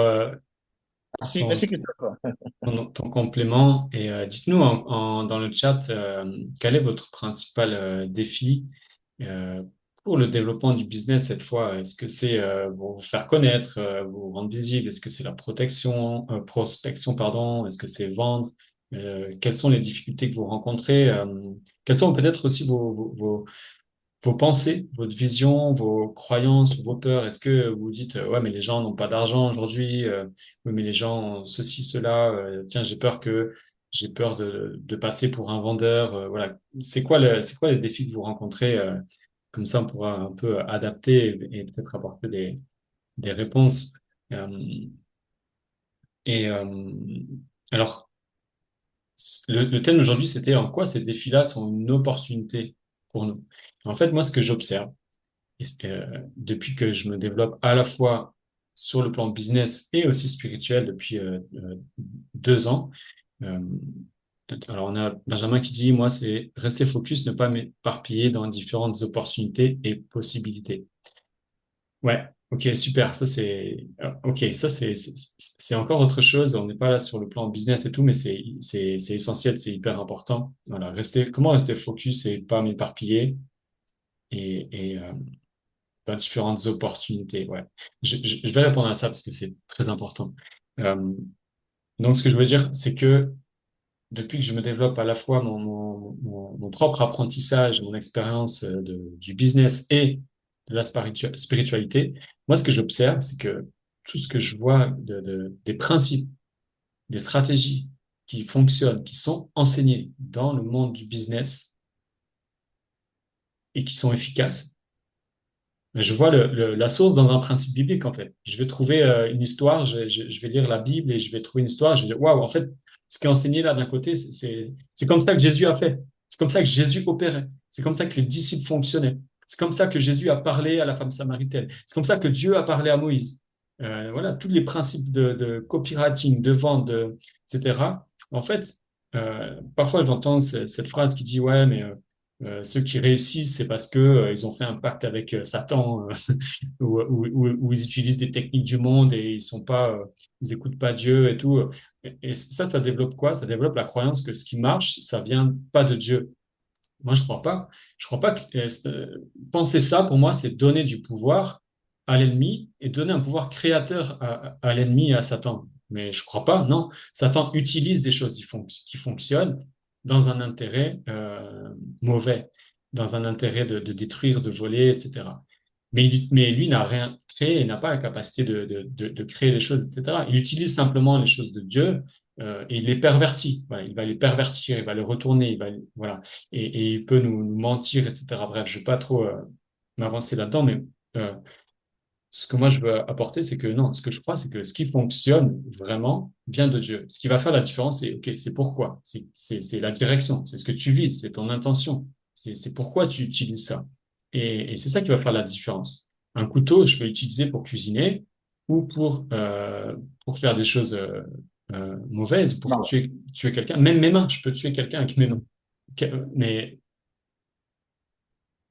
Merci, ton, merci Christophe. ton complément. Et dites-nous dans le chat quel est votre principal défi euh, pour le développement du business cette fois? Est-ce que c'est vous faire connaître, vous rendre visible? Est-ce que c'est la prospection, pardon? Est-ce que c'est vendre? Quelles sont les difficultés que vous rencontrez? Quelles sont peut-être aussi vos pensées, votre vision, vos croyances, vos peurs? Est-ce que vous dites, ouais, mais les gens n'ont pas d'argent aujourd'hui, oui, mais les gens ont ceci, cela, tiens, j'ai peur de passer pour un vendeur, voilà. C'est quoi les défis que vous rencontrez, comme ça, on pourra un peu adapter et peut-être apporter des réponses. Euh, et alors, le thème d'aujourd'hui, c'était en quoi ces défis-là sont une opportunité pour nous. En fait, moi, ce que j'observe, depuis que je me développe à la fois sur le plan business et aussi spirituel depuis 2 ans. Euh, alors, on a Benjamin qui dit, moi, c'est rester focus, ne pas m'éparpiller dans différentes opportunités et possibilités. Ouais, ok, super. Ça, ok, ça, c'est encore autre chose. On n'est pas là sur le plan business et tout, mais c'est essentiel, c'est hyper important. Voilà, comment rester focus et pas m'éparpiller et dans différentes opportunités. Ouais. Je vais répondre à ça parce que c'est très important. Euh, donc, ce que je veux dire, c'est que depuis que je me développe à la fois mon propre apprentissage, mon expérience du business et de la spiritualité, moi, ce que j'observe, c'est que tout ce que je vois des principes, des stratégies qui fonctionnent, qui sont enseignées dans le monde du business et qui sont efficaces, je vois la source dans un principe biblique, en fait. Je vais trouver une histoire, je vais lire la Bible et je vais trouver une histoire, je vais dire, waouh, en fait, ce qui est enseigné là d'un côté, c'est comme ça que Jésus a fait. C'est comme ça que Jésus opérait. C'est comme ça que les disciples fonctionnaient. C'est comme ça que Jésus a parlé à la femme samaritaine. C'est comme ça que Dieu a parlé à Moïse. Voilà, tous les principes de copywriting, de vente, etc. En fait, parfois j'entends cette phrase qui dit, ouais, mais ceux qui réussissent, c'est parce que ils ont fait un pacte avec Satan, où ils utilisent des techniques du monde et ils écoutent pas Dieu et tout. Et ça développe quoi? Ça développe la croyance que ce qui marche, ça vient pas de Dieu. Moi, je crois pas. Je crois pas que penser ça, pour moi, c'est donner du pouvoir à l'ennemi et donner un pouvoir créateur à l'ennemi et à Satan. Mais je crois pas. Non, Satan utilise des choses qui fonctionnent dans un intérêt mauvais, dans un intérêt de détruire, de voler, etc. Mais lui n'a rien créé, il n'a pas la capacité de créer les choses, etc. Il utilise simplement les choses de Dieu et il les pervertit. Voilà, il va les pervertir, il va les retourner, voilà, et il peut nous mentir, etc. Bref, je ne vais pas trop m'avancer là-dedans, mais euh, ce que moi je veux apporter, c'est que non, ce que je crois, c'est que ce qui fonctionne vraiment vient de Dieu. Ce qui va faire la différence, c'est OK, c'est pourquoi, c'est la direction, c'est ce que tu vises, c'est ton intention, c'est pourquoi tu utilises ça. Et c'est ça qui va faire la différence. Un couteau, je peux l'utiliser pour cuisiner ou pour faire des choses mauvaises, pour Non, tuer quelqu'un. Même mes mains, je peux tuer quelqu'un avec mes mains. Mais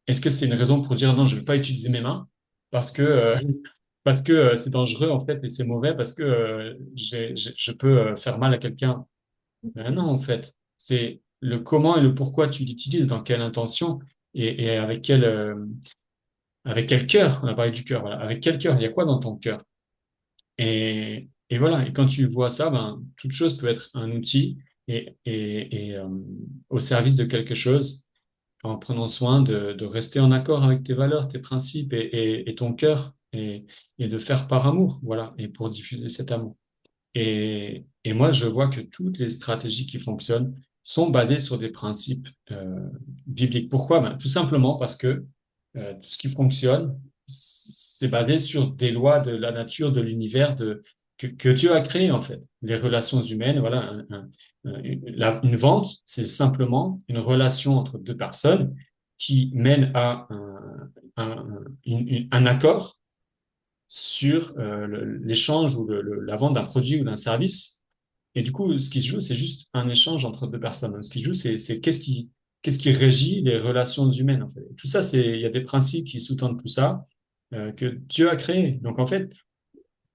est-ce que c'est une raison pour dire non, je ne vais pas utiliser mes mains parce que parce que c'est dangereux en fait et c'est mauvais parce que je peux faire mal à quelqu'un? Ben non, en fait, c'est le comment et le pourquoi tu l'utilises, dans quelle intention et avec quel cœur. On a parlé du cœur, voilà. Avec quel cœur? Il y a quoi dans ton cœur? Et voilà. Et quand tu vois ça, ben toute chose peut être un outil et au service de quelque chose en prenant soin de rester en accord avec tes valeurs, tes principes et ton cœur et de faire par amour, voilà, et pour diffuser cet amour. Et moi, je vois que toutes les stratégies qui fonctionnent sont basées sur des principes bibliques. Pourquoi? Ben, tout simplement parce que tout ce qui fonctionne, c'est basé sur des lois de la nature, de l'univers, que Dieu a créé en fait. Les relations humaines, voilà, une vente, c'est simplement une relation entre deux personnes qui mène à un accord sur l'échange ou la vente d'un produit ou d'un service. Et du coup, ce qui se joue, c'est juste un échange entre deux personnes. Ce qui se joue, c'est qu'est-ce qui régit les relations humaines, en fait. Tout ça, il y a des principes qui sous-tendent tout ça, que Dieu a créé. Donc, en fait,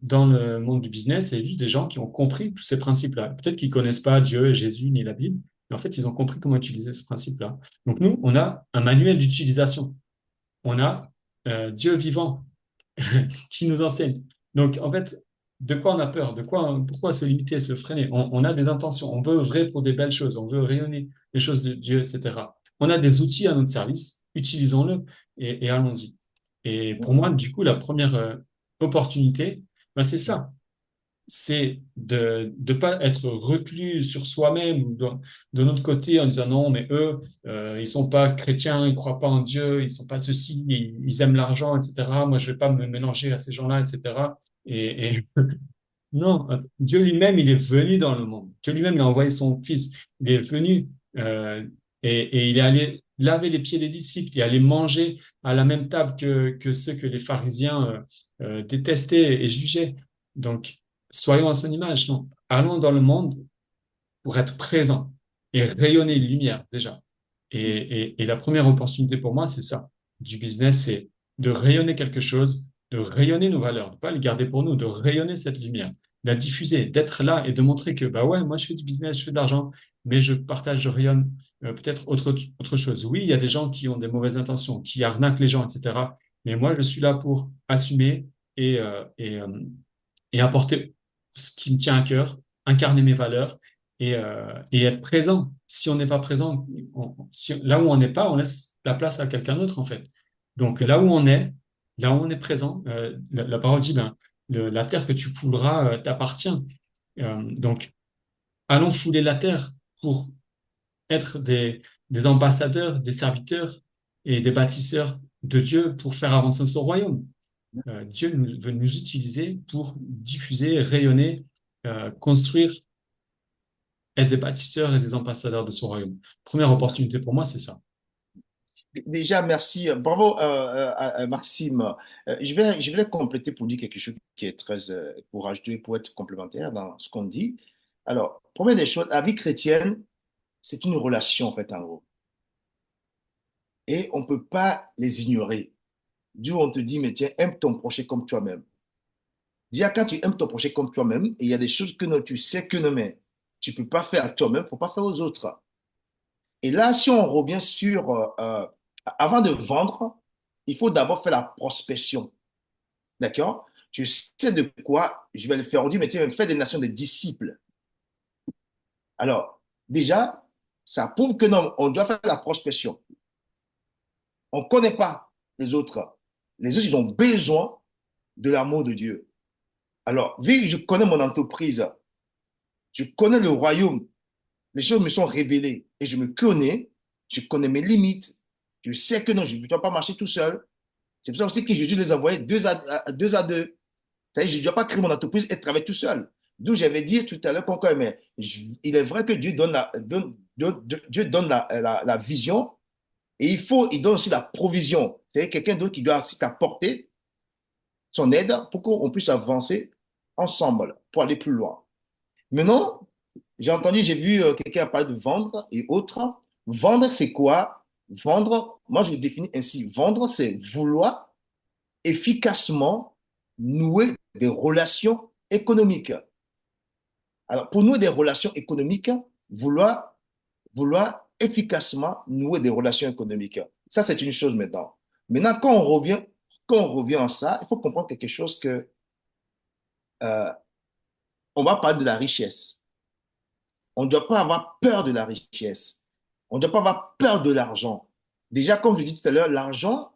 dans le monde du business, c'est juste des gens qui ont compris tous ces principes-là. Peut-être qu'ils connaissent pas Dieu, Jésus, ni la Bible, mais en fait, ils ont compris comment utiliser ce principe-là. Donc, nous, on a un manuel d'utilisation. on a Dieu vivant qui nous enseigne. Donc, en fait, de quoi on a peur? Pourquoi se limiter, se freiner? On a des intentions, on veut œuvrer pour des belles choses, on veut rayonner les choses de Dieu, etc. On a des outils à notre service, utilisons-le et allons-y. Et pour moi, du coup, la première opportunité, ben, c'est ça, c'est de ne pas être reclus sur soi-même ou de notre côté en disant non, mais eux, ils sont pas chrétiens, ils croient pas en Dieu, ils sont pas ceci, ils aiment l'argent, etc. Moi, je vais pas me mélanger à ces gens-là, etc. Et non, Dieu lui-même, il est venu dans le monde. Dieu lui-même, il a envoyé son Fils. Il est venu euh, et il est allé laver les pieds des disciples. Il est allé manger à la même table que ceux que les pharisiens détestaient et jugeaient. Donc, soyons à son image. Non, allons dans le monde pour être présent et rayonner une lumière déjà. Et la première opportunité pour moi, c'est ça. Du business, c'est de rayonner quelque chose, de rayonner nos valeurs, de ne pas les garder pour nous, de rayonner cette lumière, de la diffuser, d'être là et de montrer que, bah ouais, moi je fais du business, je fais de l'argent, mais je partage, je rayonne peut-être autre chose. Oui, il y a des gens qui ont des mauvaises intentions, qui arnaquent les gens, etc. Mais moi, je suis là pour assumer et, euh, et, euh, et apporter ce qui me tient à cœur, incarner mes valeurs et être présent. Si on n'est pas présent, là où on n'est pas, on laisse la place à quelqu'un d'autre, en fait. Donc là où on est présent, la parole dit, ben, la terre que tu fouleras t'appartient. Donc, allons fouler la terre pour être des ambassadeurs, des serviteurs et des bâtisseurs de Dieu pour faire avancer son royaume. Dieu veut nous utiliser pour diffuser, rayonner, construire, être des bâtisseurs et des ambassadeurs de son royaume. Première opportunité pour moi, c'est ça. Déjà, merci. Bravo, Maxime. Je vais compléter pour dire quelque chose qui est très courageux pour être complémentaire dans ce qu'on dit. Alors, première des choses, la vie chrétienne, c'est une relation, en fait, en gros. Et on ne peut pas les ignorer. Dieu, on te dit, mais tiens, aime ton prochain comme toi-même. Déjà, quand tu aimes ton prochain comme toi-même, et il y a des choses que tu sais que non, mais tu ne peux pas faire à toi-même, il ne faut pas faire aux autres. Et là, si on revient sur, avant de vendre, il faut d'abord faire la prospection. D'accord? Je sais de quoi je vais le faire. On dit, mais tiens, fais des nations des disciples. Alors, déjà, ça prouve que non, on doit faire la prospection. On ne connaît pas les autres. Les autres, ils ont besoin de l'amour de Dieu. Alors, vu que je connais mon entreprise, je connais le royaume, les choses me sont révélées et je connais mes limites. Je sais que non, je ne dois pas marcher tout seul. C'est pour ça aussi que Jésus les a envoyés deux à deux. C'est-à-dire, je ne dois pas créer mon entreprise et travailler tout seul. D'où j'avais dit tout à l'heure pourquoi, mais il est vrai que Dieu donne Dieu donne la vision et il donne aussi la provision. C'est-à-dire quelqu'un d'autre qui doit aussi t'apporter son aide pour qu'on puisse avancer ensemble pour aller plus loin. Maintenant, j'ai vu quelqu'un parler de vendre et autres. Vendre, c'est quoi? Vendre, moi je le définis ainsi. Vendre, c'est vouloir efficacement nouer des relations économiques. Alors, pour nouer des relations économiques, vouloir, vouloir efficacement nouer des relations économiques. Ça, c'est une chose maintenant. Maintenant, quand on revient à ça, il faut comprendre quelque chose que euh, on va parler de la richesse. On ne doit pas avoir peur de la richesse. On ne doit pas avoir peur de l'argent. Déjà, comme je dis tout à l'heure, l'argent,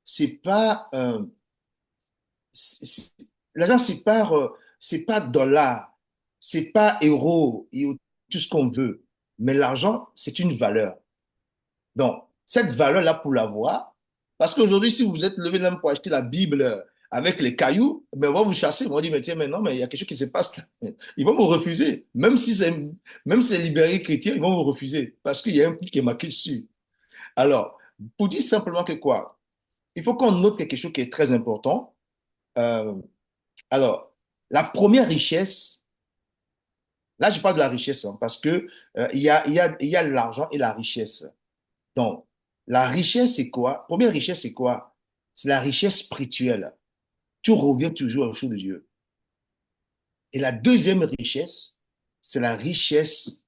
c'est pas, l'argent, c'est pas dollar, c'est pas euro et tout ce qu'on veut. Mais l'argent, c'est une valeur. Donc, cette valeur-là, pour l'avoir, parce qu'aujourd'hui, si vous êtes levé même pour acheter la Bible avec les cailloux, ben, on va vous chasser. On va dire, mais tiens, mais non, mais il y a quelque chose qui se passe là. Ils vont vous refuser. Même si c'est libéré chrétien, ils vont vous refuser parce qu'il y a un prix qui est marqué dessus. Alors, pour dire simplement que quoi? Il faut qu'on note quelque chose qui est très important. Euh, alors, la première richesse, là, je parle de la richesse hein, parce que il y a l'argent et la richesse. Donc, la richesse, c'est quoi? Première richesse, c'est quoi? C'est la richesse spirituelle. Tu reviens toujours aux choses de Dieu. Et la deuxième richesse, c'est la richesse,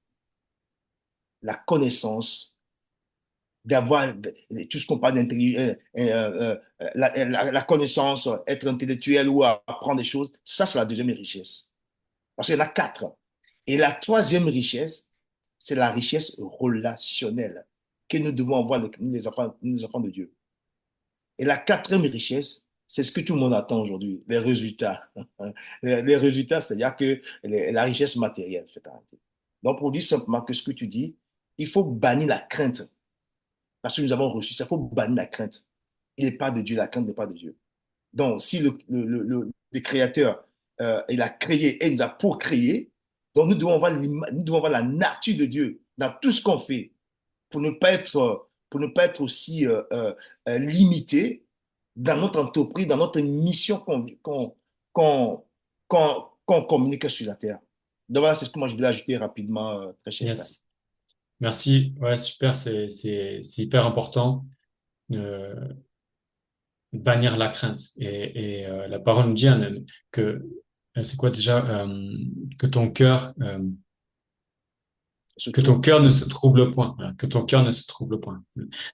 la connaissance d'avoir tout ce qu'on parle d'intelligence, la connaissance, être intellectuel ou apprendre des choses, ça, c'est la deuxième richesse. Parce qu'il y en a quatre. Et la troisième richesse, c'est la richesse relationnelle que nous devons avoir, nous, les enfants de Dieu. Et la quatrième richesse, c'est ce que tout le monde attend aujourd'hui, les résultats. Les résultats, c'est-à-dire que la richesse matérielle. Donc, pour dire simplement que ce que tu dis, il faut bannir la crainte. Parce que nous avons reçu ça, il faut bannir la crainte. Il n'est pas de Dieu, la crainte n'est pas de Dieu. Donc, si le Créateur, il a créé et il nous a pour créer, donc nous devons voir la nature de Dieu dans tout ce qu'on fait pour ne pas être aussi limité dans notre entreprise, dans notre mission qu'on qu'on communique sur la terre. Donc voilà, c'est ce que moi je voulais ajouter rapidement, très cher frère. Yes. Merci. Ouais, super. C'est hyper important. Euh, Bannir la crainte. La parole nous dit hein, que, c'est quoi déjà, que ton cœur, Se que ton trouve. cœur ne se trouble point. Voilà, que ton cœur ne se trouble point.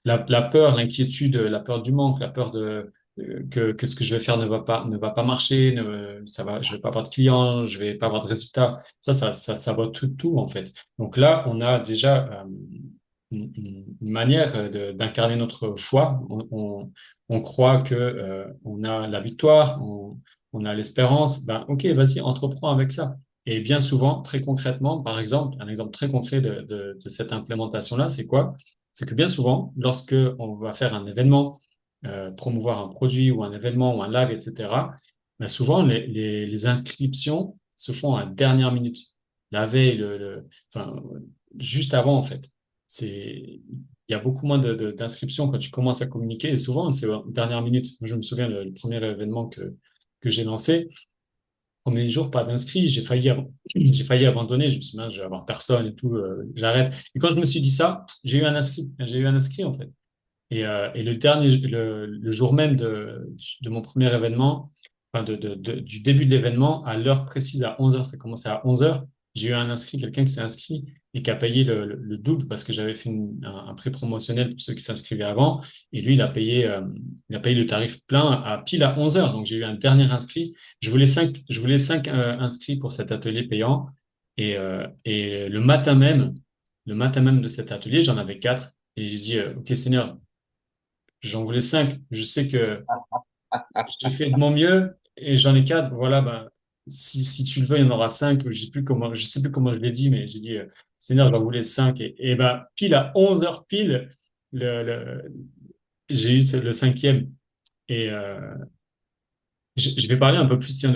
La peur, l'inquiétude, la peur du manque, la peur que ce que je vais faire ne va pas marcher, je vais pas avoir de clients, je vais pas avoir de résultats. Ça sabote tout, en fait. Donc là, on a déjà une manière d'incarner notre foi. On croit que, on a la victoire, on a l'espérance. Ben, ok, vas-y, entreprends avec ça. Et bien souvent, très concrètement, par exemple, un exemple très concret de cette implémentation-là, c'est quoi? C'est que bien souvent, lorsque on va faire un événement, promouvoir un produit ou un événement ou un live, etc., ben souvent, les inscriptions se font à la dernière minute, la veille, enfin, juste avant, en fait. Il y a beaucoup moins d'inscriptions quand tu commences à communiquer et souvent, c'est à la dernière minute. Moi, je me souviens, le premier événement que j'ai lancé, premier jour, pas d'inscrits, j'ai failli abandonner, je me suis dit, mince, je vais avoir personne et tout, j'arrête. Et quand je me suis dit ça, j'ai eu un inscrit en fait. Et le jour même de mon premier événement, enfin du début de l'événement, à l'heure précise, à 11 heures, ça commençait à 11 heures, j'ai eu un inscrit, quelqu'un qui s'est inscrit et qui a payé le double parce que j'avais fait un prix promotionnel pour ceux qui s'inscrivaient avant. Et lui, il a payé le tarif plein à pile à 11 heures. Donc, j'ai eu un dernier inscrit. Je voulais cinq inscrits pour cet atelier payant. Et le matin même de cet atelier, j'en avais quatre. Et j'ai dit, OK, Seigneur, j'en voulais cinq. Je sais que j'ai fait de mon mieux et j'en ai quatre. Voilà, ben, si tu le veux, il y en aura cinq. Je sais plus comment je l'ai dit, mais j'ai dit, Seigneur, j'en voulais cinq. Et ben, pile à 11 heures pile, le, le- j'ai eu le cinquième. Et je vais parler un peu plus, tiens,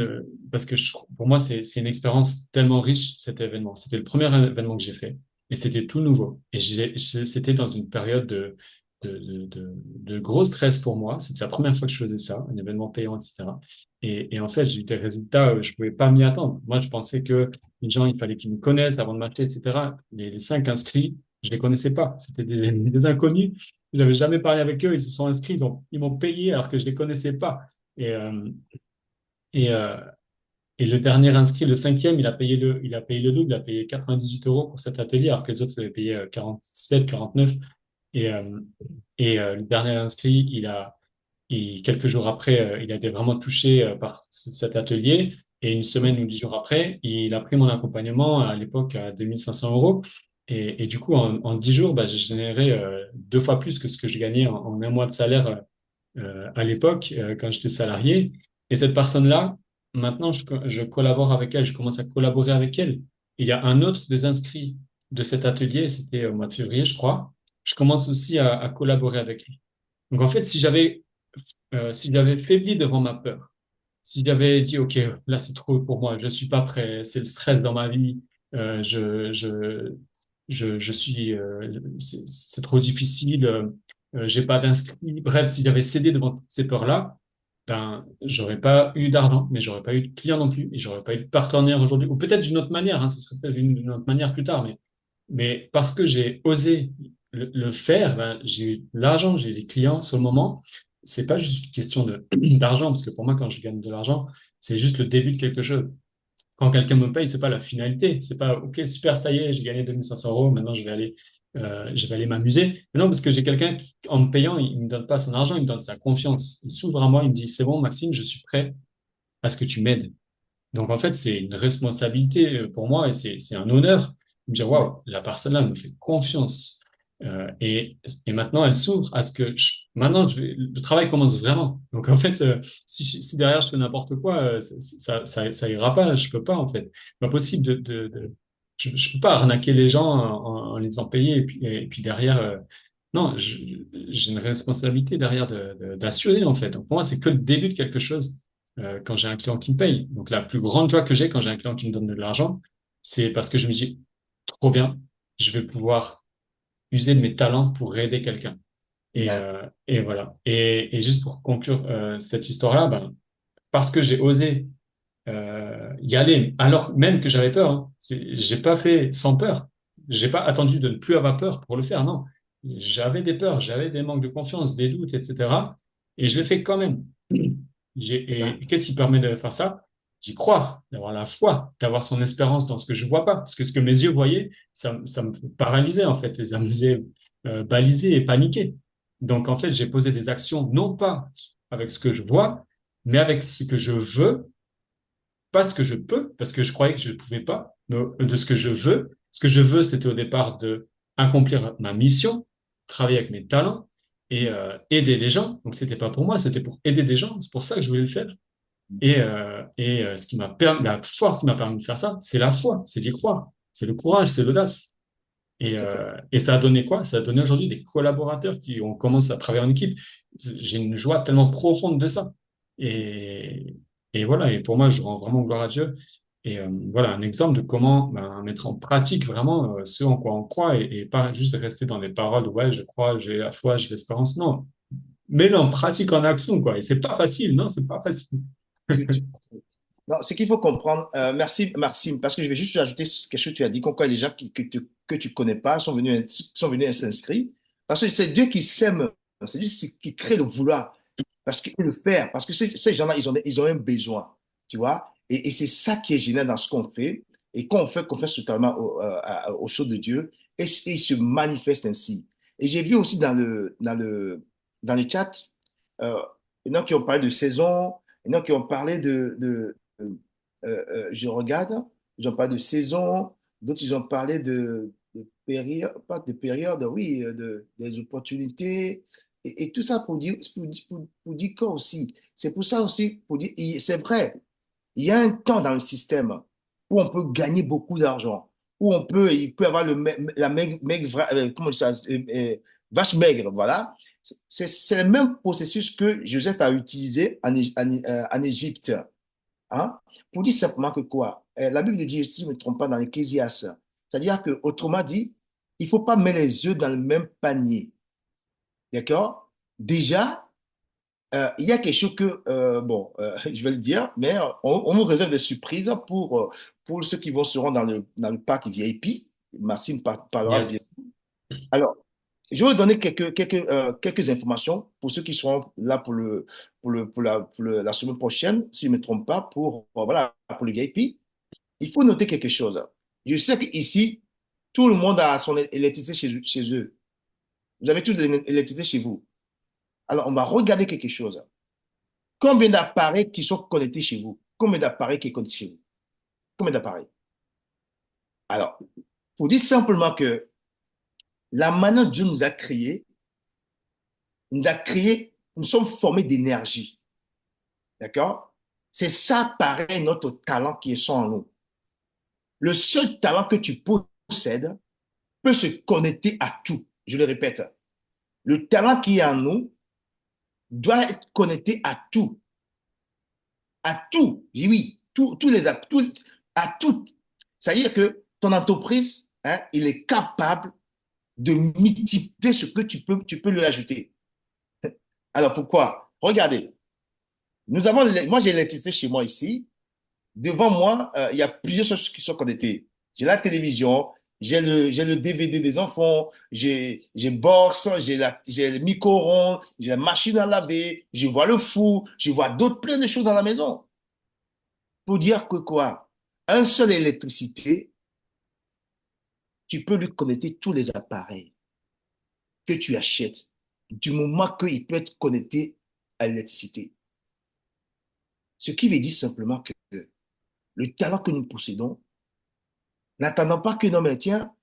parce que pour moi, c'est une expérience tellement riche, cet événement. C'était le premier événement que j'ai fait et c'était tout nouveau. Et c'était dans une période de gros stress pour moi. C'était la première fois que je faisais ça, un événement payant, etc. Et en fait, j'ai eu des résultats, je pouvais pas m'y attendre. Moi, je pensais que les gens, il fallait qu'ils me connaissent avant de m'acheter, etc. Les cinq inscrits, je les connaissais pas. C'était des inconnus. Je n'avais jamais parlé avec eux. Ils se sont inscrits, ils m'ont payé alors que je les connaissais pas. Et, et, euh, et le dernier inscrit, le cinquième, il a payé le double, il a payé 98 euros pour cet atelier, alors que les autres avaient payé 47, 49. Et, euh, le dernier inscrit, quelques jours après, il a été vraiment touché par cet atelier. Et une semaine ou 10 jours après, il a pris mon accompagnement à l'époque à 2500 euros. Et du coup, en 10 jours, bah, j'ai généré deux fois plus que ce que je gagnais en un mois de salaire à l'époque, quand j'étais salarié. Et cette personne-là, maintenant, je collabore avec elle, je commence à collaborer avec elle. Il y a un autre des inscrits de cet atelier, c'était au mois de février, je crois. Je commence aussi à collaborer avec lui. Donc, en fait, si j'avais faibli devant ma peur, si j'avais dit, OK, là, c'est trop pour moi, je suis pas prêt, c'est le stress dans ma vie, euh, je, je, je suis, c'est trop difficile, j'ai pas d'inscrits. Bref, si j'avais cédé devant ces peurs-là, ben, j'aurais pas eu d'argent, mais j'aurais pas eu de clients non plus, et j'aurais pas eu de partenaire aujourd'hui, ou peut-être d'une autre manière, hein, ce serait peut-être d'une autre manière plus tard, mais parce que j'ai osé le faire, ben, j'ai eu de l'argent, j'ai eu des clients sur le moment. C'est pas juste une question d'argent, parce que pour moi, quand je gagne de l'argent, c'est juste le début de quelque chose. Quand quelqu'un me paye, c'est pas la finalité. C'est pas, OK, super, ça y est, j'ai gagné 2500 euros, maintenant je vais aller. je vais aller m'amuser. Mais non, parce que j'ai quelqu'un qui, en me payant, il me donne pas son argent, il me donne sa confiance. Il s'ouvre à moi, il me dit, c'est bon, Maxime, je suis prêt à ce que tu m'aides. Donc, en fait, c'est une responsabilité pour moi et c'est un honneur de me dire, Oui, waouh, la personne-là me fait confiance. Et maintenant, elle s'ouvre à ce que maintenant, le travail commence vraiment. Donc, en fait, si derrière je fais n'importe quoi, ça ira pas. Je peux pas, en fait. C'est pas possible je peux pas arnaquer les gens en les faisant payer et puis derrière, non, j'ai une responsabilité derrière d'assurer, en fait. Donc, pour moi, c'est que le début de quelque chose quand j'ai un client qui me paye. Donc, la plus grande joie que j'ai quand j'ai un client qui me donne de l'argent, c'est parce que je me dis, trop bien, je vais pouvoir user de mes talents pour aider quelqu'un. Et voilà. Et juste pour conclure cette histoire-là, ben, parce que j'ai osé y aller, alors même que j'avais peur, hein, j'ai pas fait sans peur. J'ai pas attendu de ne plus avoir peur pour le faire, non. J'avais des peurs, j'avais des manques de confiance, des doutes, etc. Et je l'ai fait quand même. Et qu'est-ce qui permet de faire ça? D'y croire, d'avoir la foi, d'avoir son espérance dans ce que je vois pas. Parce que ce que mes yeux voyaient, ça me paralysait, en fait, et ça me faisait baliser et paniquer. Donc, en fait, j'ai posé des actions, non pas avec ce que je vois, mais avec ce que je veux, pas ce que je peux, parce que je croyais que je ne pouvais pas, mais de ce que je veux. Ce que je veux, c'était au départ de accomplir ma mission, travailler avec mes talents et aider les gens. Donc, c'était pas pour moi, c'était pour aider des gens. C'est pour ça que je voulais le faire. Et ce qui m'a permis, la force qui m'a permis de faire ça, c'est la foi, c'est d'y croire, c'est le courage, c'est l'audace. Et ça a donné quoi? Ça a donné aujourd'hui des collaborateurs qui ont commencé à travailler en équipe. J'ai une joie tellement profonde de ça. Et, et voilà, et pour moi, je rends vraiment gloire à Dieu. Et voilà, un exemple de comment ben, mettre en pratique vraiment ce en quoi on croit et pas juste rester dans des paroles, ouais, je crois, j'ai la foi, j'ai l'espérance. Non, mais en pratique, en action, quoi. Et c'est pas facile, non, c'est pas facile. tu- tu- Non, ce qu'il faut comprendre, merci Maxime, parce que je vais juste ajouter quelque chose que tu as dit, comme quoi les gens que tu connais pas sont venus s'inscrire, parce que c'est Dieu qui sème, c'est Dieu qui crée le vouloir, parce qu'il le faire, parce que ces gens-là, ils ont un besoin, tu vois, et c'est ça qui est génial dans ce qu'on fait, et quand on fait confiance totalement aux choses de Dieu, et il se manifeste ainsi. Et j'ai vu aussi dans le chat, euh, il y en a qui ont parlé de saison, il y en a qui ont parlé je regarde, ils ont parlé de saison, d'autres ils ont parlé de période, pas de période, oui, des opportunités, et tout ça pour dire quoi aussi. C'est pour ça aussi, pour dire, c'est vrai, il y a un temps dans le système où on peut gagner beaucoup d'argent, où il peut avoir la comment on dit ça, vache maigre, voilà. C'est le même processus que Joseph a utilisé en Égypte. Hein? Pour dire simplement que quoi? La Bible dit, si je ne me trompe pas, dans l'Ecclésiaste, c'est-à-dire que, autrement dit, il ne faut pas mettre les œufs dans le même panier. D'accord? Déjà, il y a quelque chose que, bon, je vais le dire, mais on nous réserve des surprises pour ceux qui vont se rendre dans le parc VIP. Maxime parlera bien. Yes. Alors, je vais vous donner quelques informations pour ceux qui seront là la semaine prochaine, si je ne me trompe pas, voilà, pour le VIP. Il faut noter quelque chose. Je sais qu'ici, tout le monde a son électricité chez eux. Vous avez toute l'électricité chez vous. Alors, on va regarder quelque chose. Combien d'appareils qui sont connectés chez vous? Combien d'appareils qui sont connectés chez vous? Combien d'appareils? Alors, pour dire simplement que la manière dont Dieu nous a créés, nous sommes formés d'énergie. D'accord? C'est ça, pareil, notre talent qui est en nous. Le seul talent que tu possèdes peut se connecter à tout. Je le répète. Le talent qui est en nous doit être connecté à tout. À tout. Oui, à tout. C'est-à-dire que ton entreprise, hein, il est capable de multiplier ce que tu peux lui ajouter. Alors pourquoi? Regardez, moi j'ai l'électricité chez moi ici. Devant moi, il y a plusieurs choses qui sont connectées. J'ai la télévision, j'ai le DVD des enfants, j'ai box, j'ai le micro-ondes, j'ai la machine à laver, je vois le four, je vois d'autres plein de choses dans la maison. Pour dire que quoi? Un seul électricité tu peux lui connecter tous les appareils que tu achètes, du moment qu'il peut être connecté à l'électricité. Ce qui veut dire simplement que le talent que nous possédons, n'attendons pas que, non, mais tiens,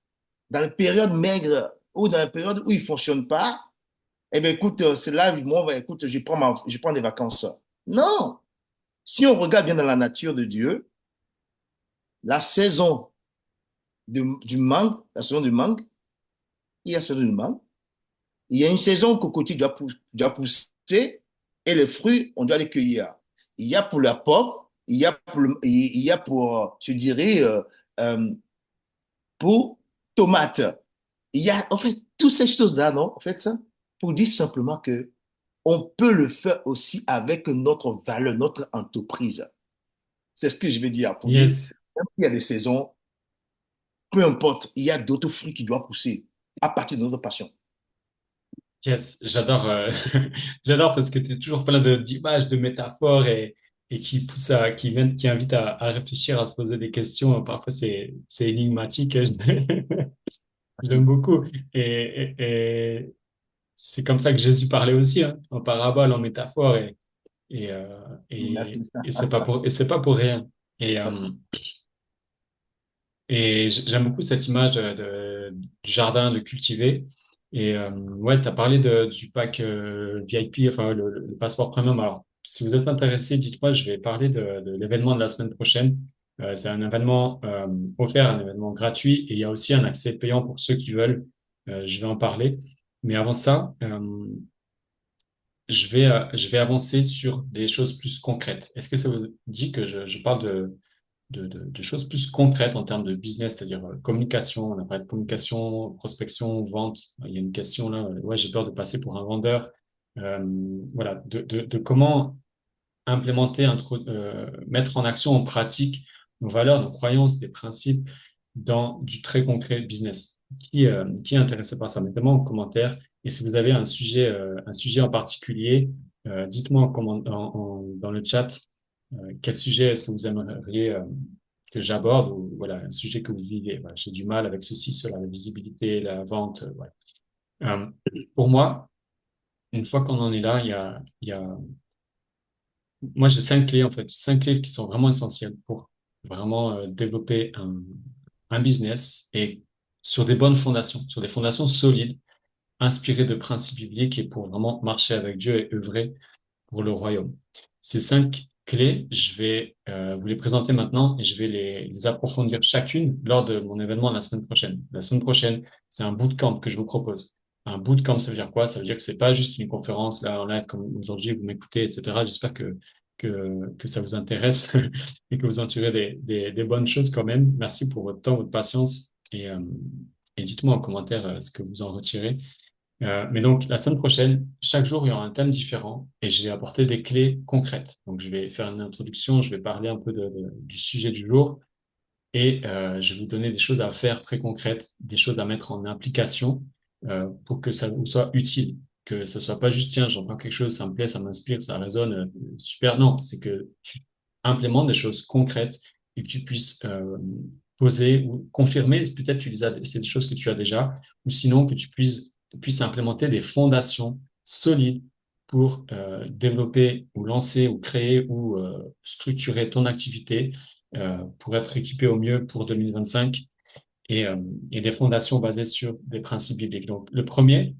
dans la période maigre ou dans la période où il ne fonctionne pas, eh bien, écoute, c'est là, moi, écoute, je prends des vacances. Non! Si on regarde bien dans la nature de Dieu, la saison du mangue, la saison du mangue, il y a la saison du mangue, il y a une saison où le cocotier doit pousser et les fruits, on doit les cueillir. Il y a pour la pomme, il y a pour, je dirais, euh, pour tomate. Il y a, en fait, toutes ces choses-là, non? En fait, ça, pour dire simplement que on peut le faire aussi avec notre valeur, notre entreprise. C'est ce que je veux dire pour dire, Yes. même s'il y a des saisons, peu importe, il y a d'autres fruits qui doivent pousser à partir de notre passion. Yes, j'adore, j'adore parce que tu es toujours plein d'images, de métaphores et qui poussent qui invitent à réfléchir, à se poser des questions. Parfois, c'est énigmatique. J'aime Merci. beaucoup. Et c'est comme ça que Jésus parlait aussi, hein, en parabole, en métaphore et, euh, Merci. et c'est pas pour rien. Et, Merci. J'aime beaucoup cette image du jardin, de cultiver. Ouais, tu as parlé du pack VIP, enfin le passeport premium. Alors, si vous êtes intéressé, dites-moi, je vais parler de l'événement de la semaine prochaine. C'est un événement offert, un événement gratuit, et il y a aussi un accès payant pour ceux qui veulent. Je vais en parler. Mais avant ça, je vais avancer sur des choses plus concrètes. Est-ce que ça vous dit que je parle de choses plus concrètes en termes de business, c'est-à-dire communication, on a parlé de communication, prospection, vente. Il y a une question là, ouais, j'ai peur de passer pour un vendeur. Voilà, de comment implémenter, mettre en action, en pratique nos valeurs, nos croyances, des principes dans du très concret business. Qui est intéressé par ça? Mettez-moi en commentaire. Et si vous avez un sujet en particulier, dites-moi dans le chat quel sujet est-ce que vous aimeriez que j'aborde ou voilà, un sujet que vous vivez. Voilà, j'ai du mal avec ceci, cela, la visibilité, la vente. Voilà. Euh, pour moi, une fois qu'on en est là, moi, j'ai 5 clés, en fait, 5 clés qui sont vraiment essentielles pour vraiment développer un business et sur des bonnes fondations, sur des fondations solides, inspirées de principes bibliques et pour vraiment marcher avec Dieu et œuvrer pour le royaume. Ces 5 clés, je vais vous les présenter maintenant et je vais les approfondir chacune lors de mon événement la semaine prochaine. La semaine prochaine, c'est un bootcamp que je vous propose. Un bootcamp, ça veut dire quoi? Ça veut dire que c'est pas juste une conférence là en live comme aujourd'hui, vous m'écoutez, etc. J'espère que ça vous intéresse et que vous en tirez des bonnes choses quand même. Merci pour votre temps, votre patience et dites-moi en commentaire ce que vous en retirez. Mais donc, la semaine prochaine, chaque jour, il y aura un thème différent et je vais apporter des clés concrètes. Donc, je vais faire une introduction, je vais parler un peu du sujet du jour et je vais vous donner des choses à faire très concrètes, des choses à mettre en application pour que ça vous soit utile, que ça soit pas juste, tiens, j'entends quelque chose, ça me plaît, ça m'inspire, ça résonne, super. Non, c'est que tu implémentes des choses concrètes et que tu puisses poser ou confirmer, peut-être c'est des choses que tu as déjà, ou sinon que tu puisses implémenter des fondations solides pour développer ou lancer ou créer ou structurer ton activité pour être équipé au mieux pour 2025 et, euh, et des fondations basées sur des principes bibliques. Donc, le premier,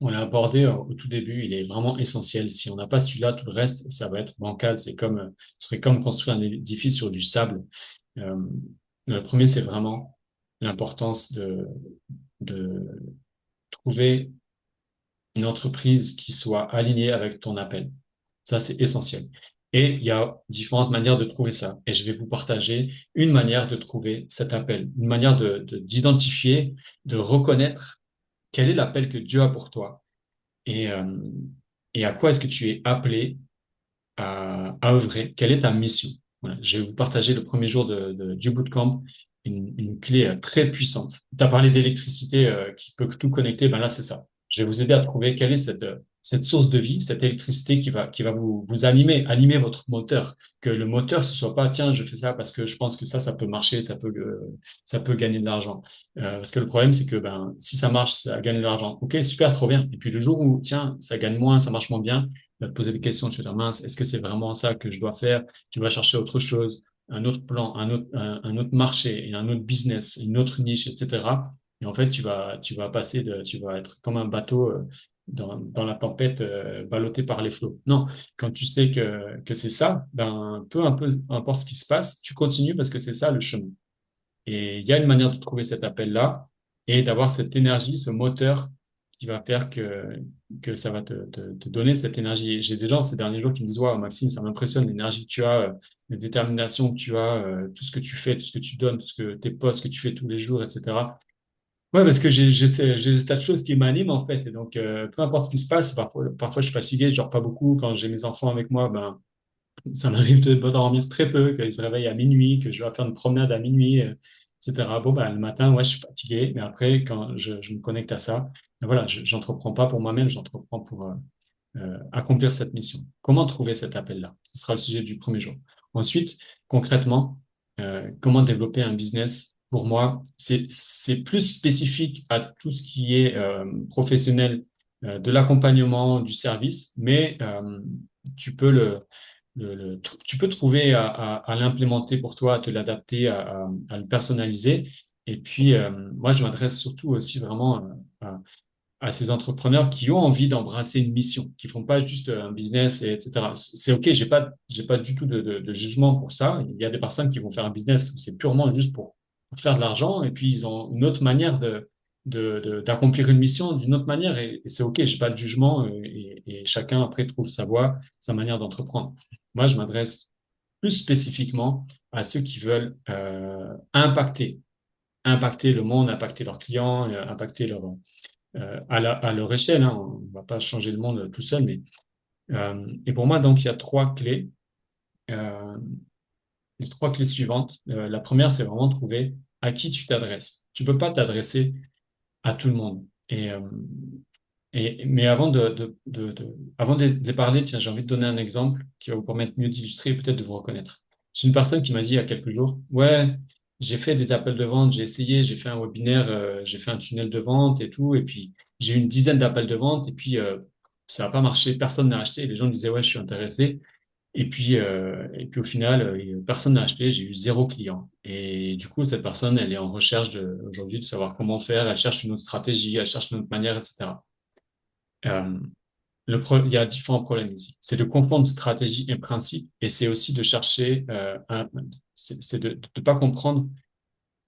on l'a abordé au tout début, il est vraiment essentiel. Si on n'a pas celui-là, tout le reste, ça va être bancal. Ce serait comme construire un édifice sur du sable. Euh, le premier, c'est vraiment l'importance de trouver une entreprise qui soit alignée avec ton appel. Ça, c'est essentiel. Et il y a différentes manières de trouver ça. Et je vais vous partager une manière de trouver cet appel, une manière d'identifier, de reconnaître quel est l'appel que Dieu a pour toi et, euh, et à quoi est-ce que tu es appelé à œuvrer, quelle est ta mission. Voilà. Je vais vous partager le premier jour du bootcamp une clé très puissante. Tu as parlé d'électricité qui peut tout connecter, ben là c'est ça. Je vais vous aider à trouver quelle est cette source de vie, cette électricité qui va vous animer votre moteur. Que le moteur, ce soit pas, tiens, je fais ça parce que je pense que ça peut marcher, ça peut gagner de l'argent. Parce que le problème, c'est que ben, si ça marche, ça gagne de l'argent. Ok, super, trop bien. Et puis le jour où, tiens, ça gagne moins, ça marche moins bien, tu vas te poser des questions, tu vas te dire, mince, est-ce que c'est vraiment ça que je dois faire? Tu vas chercher autre chose, un autre plan, un autre marché, et un autre business, une autre niche, etc. Et en fait, tu vas être comme un bateau dans la tempête, ballotté par les flots. Non, quand tu sais que c'est ça, ben, peu importe ce qui se passe, tu continues parce que c'est ça le chemin. Et il y a une manière de trouver cet appel-là et d'avoir cette énergie, ce moteur qui va faire que ça va te donner cette énergie. Et j'ai des gens ces derniers jours qui me disent, ouais, Maxime, ça m'impressionne l'énergie que tu as, la détermination que tu as, tout ce que tu fais, tout ce que tu donnes, tout ce que tes posts que tu fais tous les jours, etc. Ouais, parce que j'ai des tas de choses qui m'animent en fait. Et donc, peu importe ce qui se passe, parfois je suis fatigué, je dors pas beaucoup. Quand j'ai mes enfants avec moi, ben, ça m'arrive de dormir très peu, qu'ils se réveillent à minuit, que je dois faire une promenade à minuit, etc. Bon, ben, le matin, ouais, je suis fatigué. Mais après, quand je me connecte à ça, ben voilà, j'entreprends pas pour moi-même, j'entreprends pour accomplir cette mission. Comment trouver cet appel-là? Ce sera le sujet du premier jour. Ensuite, concrètement, comment développer un business? Pour moi, c'est plus spécifique à tout ce qui est professionnel, de l'accompagnement, du service, mais tu peux tu peux trouver à l'implémenter pour toi, à te l'adapter, à le personnaliser. Et puis, moi, je m'adresse surtout aussi vraiment à ces entrepreneurs qui ont envie d'embrasser une mission, qui font pas juste un business, etc. C'est OK, j'ai pas du tout de jugement pour ça. Il y a des personnes qui vont faire un business où c'est purement juste pour faire de l'argent et puis ils ont une autre manière d'accomplir une mission d'une autre manière et c'est OK, j'ai pas de jugement et chacun après trouve sa voie, sa manière d'entreprendre. Moi, je m'adresse plus spécifiquement à ceux qui veulent impacter le monde, impacter leurs clients, impacter à leur échelle. Hein. On ne va pas changer le monde tout seul. Et pour moi, donc, il y a trois clés. Euh, les trois clés suivantes. La première, c'est vraiment trouver à qui tu t'adresses. Tu peux pas t'adresser à tout le monde. Mais avant de les parler, tiens, j'ai envie de donner un exemple qui va vous permettre mieux d'illustrer et peut-être de vous reconnaître. J'ai une personne qui m'a dit il y a quelques jours, ouais, j'ai fait des appels de vente, j'ai essayé, j'ai fait un webinaire, j'ai fait un tunnel de vente et tout, et puis j'ai eu une dizaine d'appels de vente, et puis ça n'a pas marché, personne n'a acheté. Les gens me disaient, ouais, je suis intéressé. Et puis au final, personne n'a acheté, j'ai eu zéro client. Et du coup, cette personne, elle est en recherche aujourd'hui de savoir comment faire, elle cherche une autre stratégie, elle cherche une autre manière, etc. Euh, il y a différents problèmes ici. C'est de confondre stratégie et principe, et c'est aussi de chercher, c'est de ne pas comprendre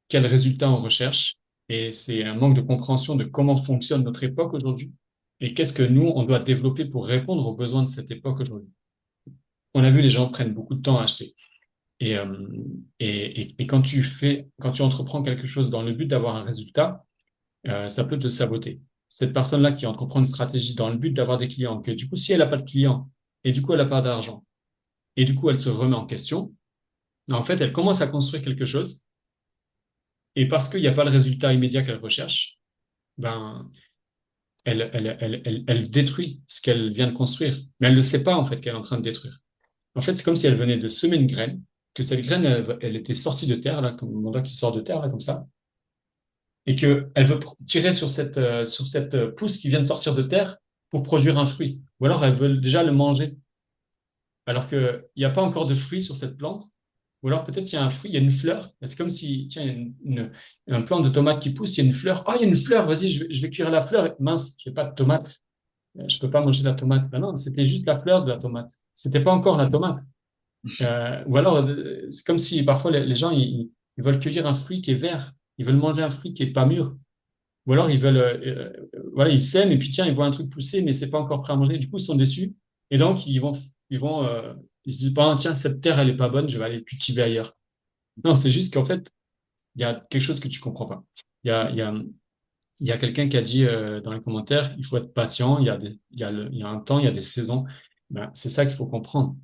quel résultat on recherche, et c'est un manque de compréhension de comment fonctionne notre époque aujourd'hui, et qu'est-ce que nous, on doit développer pour répondre aux besoins de cette époque aujourd'hui. On a vu, les gens prennent beaucoup de temps à acheter. Et, et quand tu entreprends quelque chose dans le but d'avoir un résultat, ça peut te saboter. Cette personne-là qui entreprend une stratégie dans le but d'avoir des clients, que du coup, si elle n'a pas de clients, et du coup, elle n'a pas d'argent, et du coup, elle se remet en question, en fait, elle commence à construire quelque chose, et parce qu'il n'y a pas le résultat immédiat qu'elle recherche, ben, elle détruit ce qu'elle vient de construire. Mais elle ne sait pas, en fait, qu'elle est en train de détruire. En fait, c'est comme si elle venait de semer une graine, que cette graine, elle était sortie de terre, là, comme mon doigt qui sort de terre, là, comme ça, et qu'elle veut tirer sur cette pousse qui vient de sortir de terre pour produire un fruit. Ou alors elle veut déjà le manger, alors qu'il n'y a pas encore de fruit sur cette plante. Ou alors peut-être il y a un fruit, il y a une fleur. C'est comme si, tiens, il y a un plant de tomate qui pousse, il y a une fleur. Oh, il y a une fleur, vas-y, je vais cuire la fleur. Mince, je n'ai pas de tomate. Je peux pas manger la tomate. Ben non, c'était juste la fleur de la tomate. C'était pas encore la tomate. Ou alors, c'est comme si parfois les gens, ils veulent cueillir un fruit qui est vert. Ils veulent manger un fruit qui est pas mûr. Ou alors, ils veulent, voilà, ils sèment et puis tiens, ils voient un truc pousser, mais c'est pas encore prêt à manger. Du coup, ils sont déçus. Et donc, ils se disent pas, tiens, cette terre, elle est pas bonne, je vais aller cultiver ailleurs. Non, c'est juste qu'en fait, il y a quelque chose que tu comprends pas. Il y a, il y a, il y a quelqu'un qui a dit dans les commentaires, il faut être patient, il y a un temps, il y a des saisons. Ben, c'est ça qu'il faut comprendre.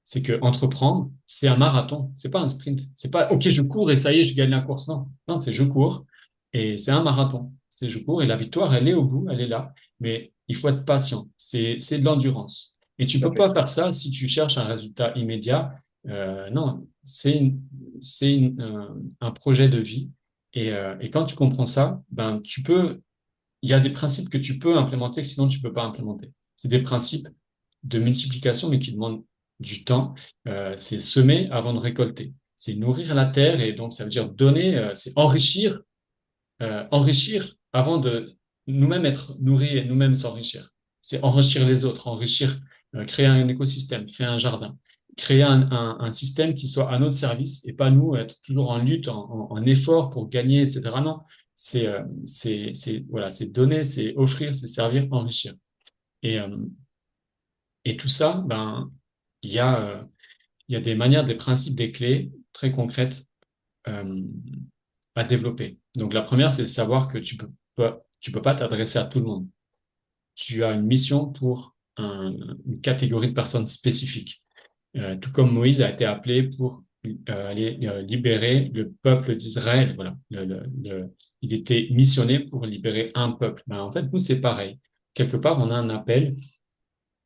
C'est que entreprendre, c'est un marathon, c'est pas un sprint. C'est pas, OK, je cours et ça y est, je gagne la course. Non, non, c'est je cours. Et c'est un marathon. C'est je cours et la victoire, elle est au bout, elle est là. Mais il faut être patient. C'est de l'endurance. Et tu Tout à peux fait. pas faire ça si tu cherches un résultat immédiat. Non, un projet de vie. Et quand tu comprends ça, ben, il y a des principes que tu peux implémenter que sinon tu peux pas implémenter. C'est des principes de multiplication, mais qui demandent du temps. C'est semer avant de récolter. C'est nourrir la terre et donc ça veut dire donner, c'est enrichir avant de nous-mêmes être nourris et nous-mêmes s'enrichir. C'est enrichir les autres, enrichir, créer un écosystème, créer un jardin, créer un système qui soit à notre service et pas nous être toujours en lutte, en effort pour gagner, etc. Non, voilà, c'est donner, c'est offrir, c'est servir, enrichir. Et, euh, et tout ça, ben, il y a, euh, il y a des manières, des principes, des clés très concrètes euh, à développer. Donc la première, c'est de savoir que tu peux pas t'adresser à tout le monde. Tu as une mission pour une catégorie de personnes spécifiques. Tout comme Moïse a été appelé pour aller libérer le peuple d'Israël. Voilà. Il était missionné pour libérer un peuple. Ben, en fait, nous, c'est pareil. Quelque part, on a un appel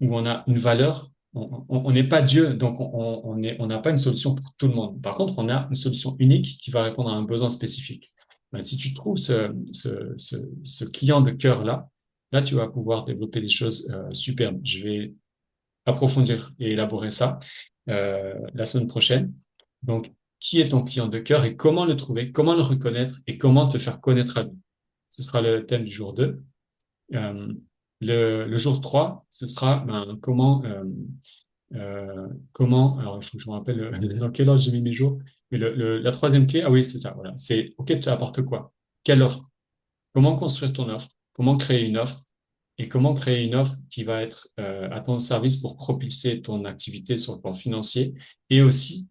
où on a une valeur. On n'est pas Dieu, donc on n'a pas une solution pour tout le monde. Par contre, on a une solution unique qui va répondre à un besoin spécifique. Ben, si tu trouves ce client de cœur-là, là, tu vas pouvoir développer des choses superbes. Je vais approfondir et élaborer ça la semaine prochaine. Donc, qui est ton client de cœur et comment le trouver, comment le reconnaître et comment te faire connaître à lui. Ce sera le thème du jour 2. Euh, le jour 3, ce sera ben, comment, alors il faut que je me rappelle dans quel ordre j'ai mis mes jours, mais la troisième clé, ah oui, c'est ça, voilà, c'est OK, tu apportes quoi? Quelle offre? Comment construire ton offre? Comment créer une offre? Et comment créer une offre qui va être à ton service pour propulser ton activité sur le plan financier et aussi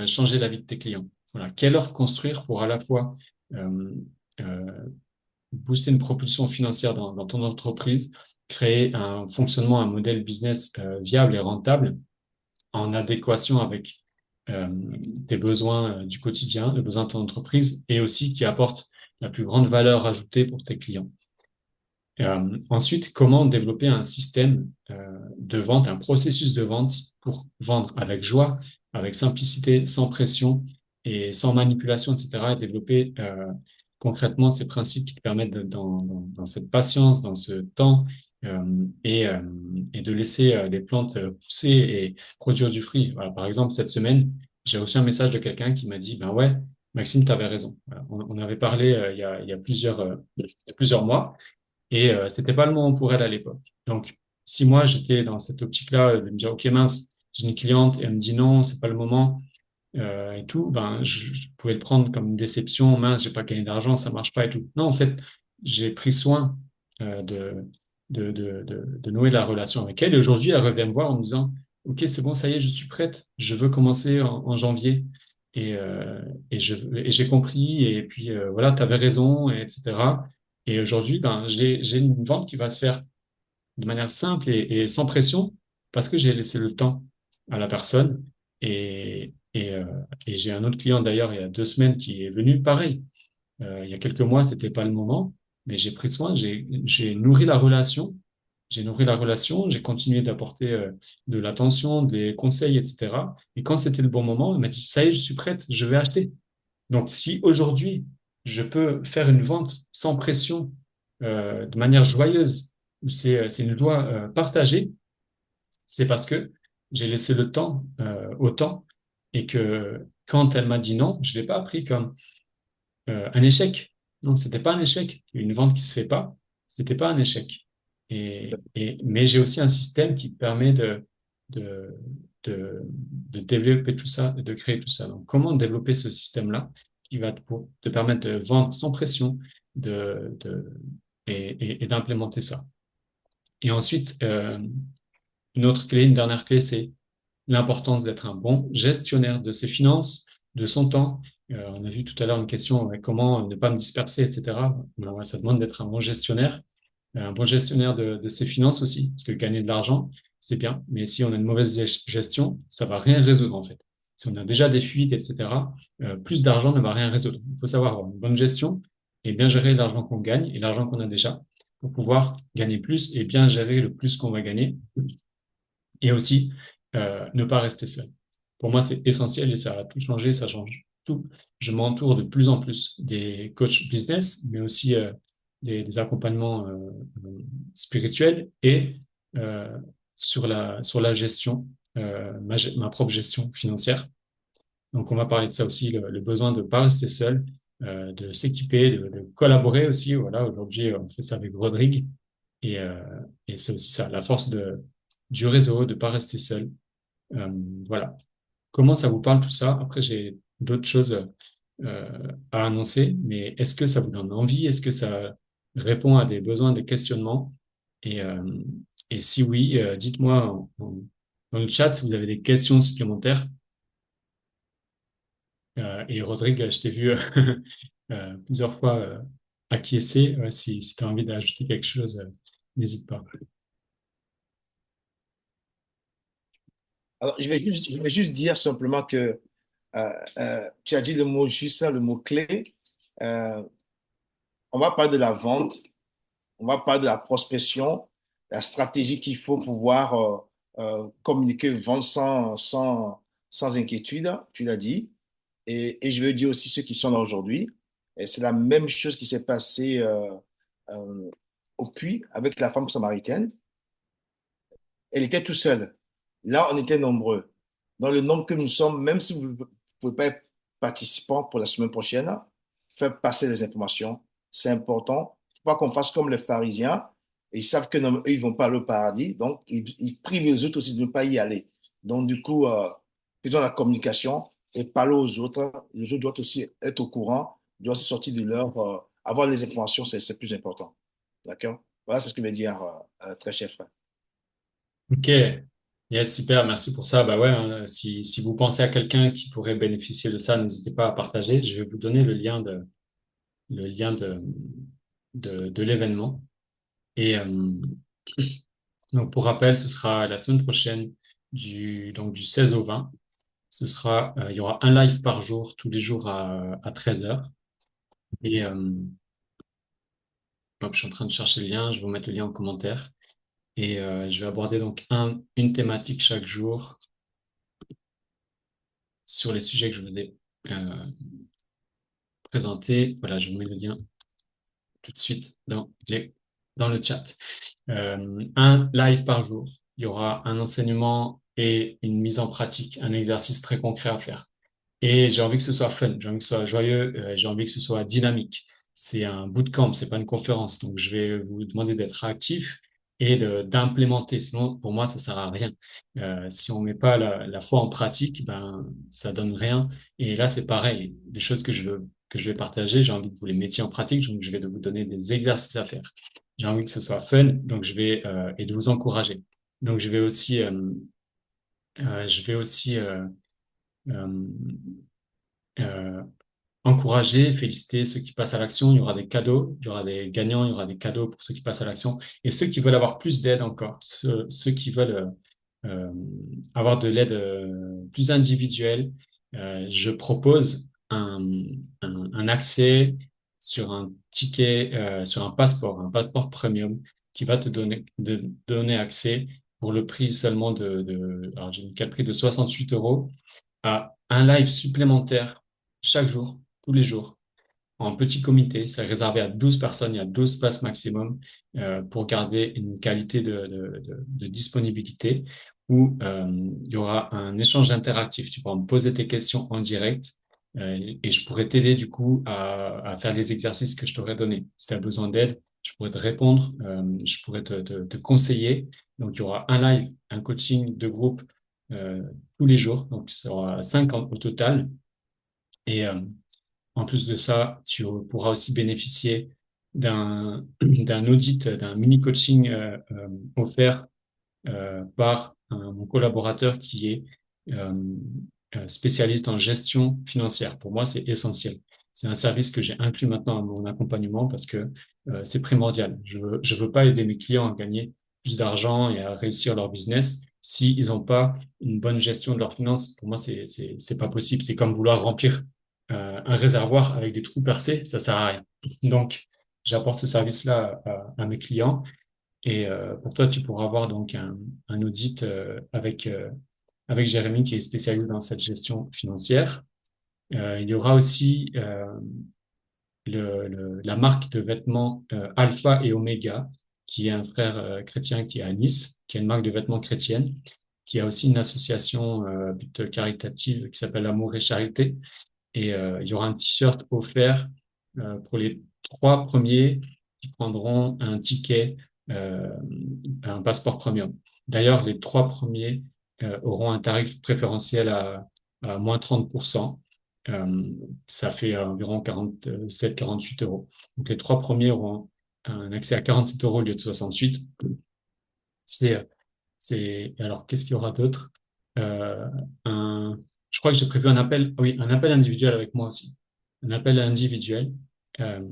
changer la vie de tes clients. Voilà. Quelle offre construire pour à la fois euh, euh, booster une propulsion financière dans ton entreprise, créer un fonctionnement, un modèle business viable et rentable en adéquation avec euh, tes besoins du quotidien, les besoins de ton entreprise et aussi qui apporte la plus grande valeur ajoutée pour tes clients. Ensuite, comment développer un système de vente, un processus de vente pour vendre avec joie, avec simplicité, sans pression et sans manipulation, etc. Et développer concrètement ces principes qui te permettent dans cette patience, dans ce temps et de laisser les plantes pousser et produire du fruit. Voilà, par exemple, cette semaine, j'ai reçu un message de quelqu'un qui m'a dit, ben ouais, Maxime, tu avais raison. Voilà, on avait parlé il y a plusieurs mois. Et c'était pas le moment pour elle à l'époque. Donc, si moi j'étais dans cette optique-là de me dire, OK, mince, j'ai une cliente et elle me dit non, c'est pas le moment et tout, ben je pouvais le prendre comme une déception, mince, j'ai pas gagné d'argent, ça marche pas et tout. Non, en fait, j'ai pris soin euh, de, de nouer la relation avec elle. Et aujourd'hui, elle revient me voir en me disant, OK, c'est bon, ça y est, je suis prête, je veux commencer en janvier. Et, euh, et j'ai compris, et puis voilà, tu avais raison, et etc. Et aujourd'hui, ben, j'ai une vente qui va se faire de manière simple et sans pression parce que j'ai laissé le temps à la personne. Et j'ai un autre client d'ailleurs il y a 2 semaines qui est venu, pareil. Il y a quelques mois, c'était pas le moment, mais j'ai pris soin, j'ai nourri la relation. J'ai nourri la relation, j'ai continué d'apporter de l'attention, des conseils, etc. Et quand c'était le bon moment, elle m'a dit, ça y est, je suis prête, je vais acheter. Donc, si aujourd'hui, je peux faire une vente sans pression, de manière joyeuse, où c'est une joie partagée, c'est parce que j'ai laissé le temps au temps et que quand elle m'a dit non, je ne l'ai pas pris comme un échec. Non, c'était pas un échec. Une vente qui se fait pas, c'était pas un échec. Mais j'ai aussi un système qui permet de, de développer tout ça, et de créer tout ça. Donc, comment développer ce système-là qui va te permettre de vendre sans pression de, de, et d'implémenter ça. Et ensuite, une autre clé, une dernière clé, c'est l'importance d'être un bon gestionnaire de ses finances, de son temps. On a vu tout à l'heure une question, comment ne pas me disperser, etc. Ben, ouais, ça demande d'être un bon gestionnaire de ses finances aussi, parce que gagner de l'argent, c'est bien, mais si on a une mauvaise gestion, ça va rien résoudre en fait. Si on a déjà des fuites, etc., plus d'argent ne va rien résoudre. Il faut savoir avoir une bonne gestion et bien gérer l'argent qu'on gagne et l'argent qu'on a déjà pour pouvoir gagner plus et bien gérer le plus qu'on va gagner et aussi ne pas rester seul. Pour moi, c'est essentiel et ça a tout changé, ça change tout. Je m'entoure de plus en plus des coachs business, mais aussi des accompagnements spirituels et euh, sur la gestion, ma propre gestion financière. Donc, on va parler de ça aussi, le besoin de ne pas rester seul, de s'équiper, de collaborer aussi. Voilà, aujourd'hui, on fait ça avec Rodrigue. Et, euh, et c'est aussi ça, la force du réseau, de ne pas rester seul. Euh, voilà. Comment ça vous parle tout ça? Après, j'ai d'autres choses à annoncer, mais est-ce que ça vous donne envie? Est-ce que ça répond à des besoins, des questionnements? Et, euh, et si oui, dites-moi dans le chat si vous avez des questions supplémentaires. Et Rodrigue, je t'ai vu plusieurs fois acquiescer. Si tu as envie d'ajouter quelque chose, n'hésite pas. Alors, je vais juste dire simplement que tu as dit le mot juste, le mot clé. Euh, on va parler de la vente, on va parler de la prospection, la stratégie qu'il faut pouvoir communiquer, vendre sans inquiétude, tu l'as dit. Et je veux dire aussi ceux qui sont là aujourd'hui. Et c'est la même chose qui s'est passé euh, au puits avec la femme samaritaine. Elle était tout seule. Là, on était nombreux. Dans le nombre que nous sommes, même si vous ne pouvez pas être participant pour la semaine prochaine, faire passer les informations. C'est important. Il ne faut pas qu'on fasse comme les pharisiens. Ils savent que non, eux, ils ne vont pas aller au paradis. Donc, ils prient les autres aussi de ne pas y aller. Donc, du coup, faisons la communication et parlons aux autres. Les autres doivent aussi être au courant, doivent se sortir de leur... avoir les informations, c'est plus important. D'accord? Voilà, c'est ce que je veux dire, très cher frère. Ok, yes, super, merci pour ça. Bah ouais, hein, si vous pensez à quelqu'un qui pourrait bénéficier de ça, n'hésitez pas à partager. Je vais vous donner le lien de l'événement. Et donc, pour rappel, ce sera la semaine prochaine, donc du 16 au 20. Il y aura un live par jour, tous les jours à 13 heures. Et hop, je suis en train de chercher le lien, je vais vous mettre le lien en commentaire. Et je vais aborder donc une thématique chaque jour sur les sujets que je vous ai euh, présentés. Voilà, je vous mets le lien tout de suite dans le chat. Un live par jour. Il y aura un enseignement et une mise en pratique, un exercice très concret à faire. Et j'ai envie que ce soit fun, j'ai envie que ce soit joyeux, j'ai envie que ce soit dynamique. C'est un bootcamp, c'est pas une conférence. Donc, je vais vous demander d'être actif et d'implémenter. Sinon, pour moi, ça sert à rien. Si on met pas la foi en pratique, ben, ça donne rien. Et là, c'est pareil. Des choses que je vais partager, j'ai envie que vous les mettiez en pratique. Donc, je vais vous donner des exercices à faire. J'ai envie que ce soit fun. Donc, et de vous encourager. Donc, je vais aussi, euh, euh, encourager, féliciter ceux qui passent à l'action. Il y aura des cadeaux, il y aura des gagnants, il y aura des cadeaux pour ceux qui passent à l'action. Et ceux qui veulent avoir plus d'aide encore, ceux qui veulent euh, avoir de l'aide plus individuelle, je propose un accès sur un ticket, sur un passeport premium qui va donner accès pour le prix seulement alors j'ai mis quel prix de 68 euros à un live supplémentaire chaque jour, tous les jours, en petit comité. C'est réservé à 12 personnes, il y a 12 places maximum pour garder une qualité de disponibilité où il y aura un échange interactif. Tu pourras me poser tes questions en direct et je pourrais t'aider du coup à faire les exercices que je t'aurais donnés. Si tu as besoin d'aide, je pourrais te répondre, je pourrais te conseiller. Donc, il y aura un live, un coaching de groupe euh, tous les jours. Donc, ce sera 5 au total. Et en plus de ça, tu pourras aussi bénéficier d'un audit, d'un mini coaching offert par mon collaborateur qui est euh, spécialiste en gestion financière. Pour moi, c'est essentiel. C'est un service que j'ai inclus maintenant à mon accompagnement parce que c'est primordial. Je veux pas aider mes clients à gagner plus d'argent et à réussir leur business s'ils n'ont pas une bonne gestion de leurs finances. Pour moi, c'est pas possible. C'est comme vouloir remplir un réservoir avec des trous percés, ça sert à rien. Donc, j'apporte ce service-là à mes clients. Et pour toi, tu pourras avoir donc un audit avec Jérémy qui est spécialisé dans cette gestion financière. Il y aura aussi la marque de vêtements Alpha et Omega, qui est un frère chrétien qui est à Nice, qui a une marque de vêtements chrétienne, qui a aussi une association but caritative qui s'appelle Amour et Charité. Et il y aura un t-shirt offert pour les trois premiers qui prendront un ticket, euh, un passeport premium. D'ailleurs, les trois premiers auront un tarif préférentiel à moins 30%. Euh, Ça fait environ 47, 48 euros. Donc, les trois premiers auront un accès à 47 euros au lieu de 68. C'est alors, qu'est-ce qu'il y aura d'autre? Euh, un, je crois que j'ai prévu un appel, oui, un appel individuel avec moi aussi. Un appel individuel euh,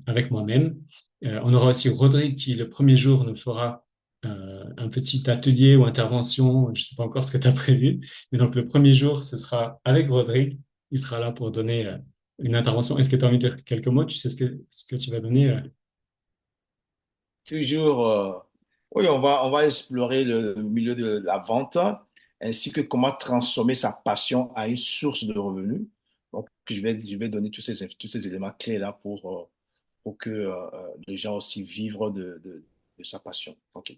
avec moi-même. On aura aussi Rodrigue qui, le premier jour, nous fera un petit atelier ou intervention. Je ne sais pas encore ce que tu as prévu. Mais donc, le premier jour, ce sera avec Rodrigue. Il sera là pour donner une intervention. Est-ce que tu as envie de dire quelques mots? Tu sais ce que tu vas donner? Toujours, oui, on va explorer le milieu de la vente ainsi que comment transformer sa passion à une source de revenus. Donc, je vais donner tous ces éléments clés-là pour que les gens aussi vivent de sa passion. OK.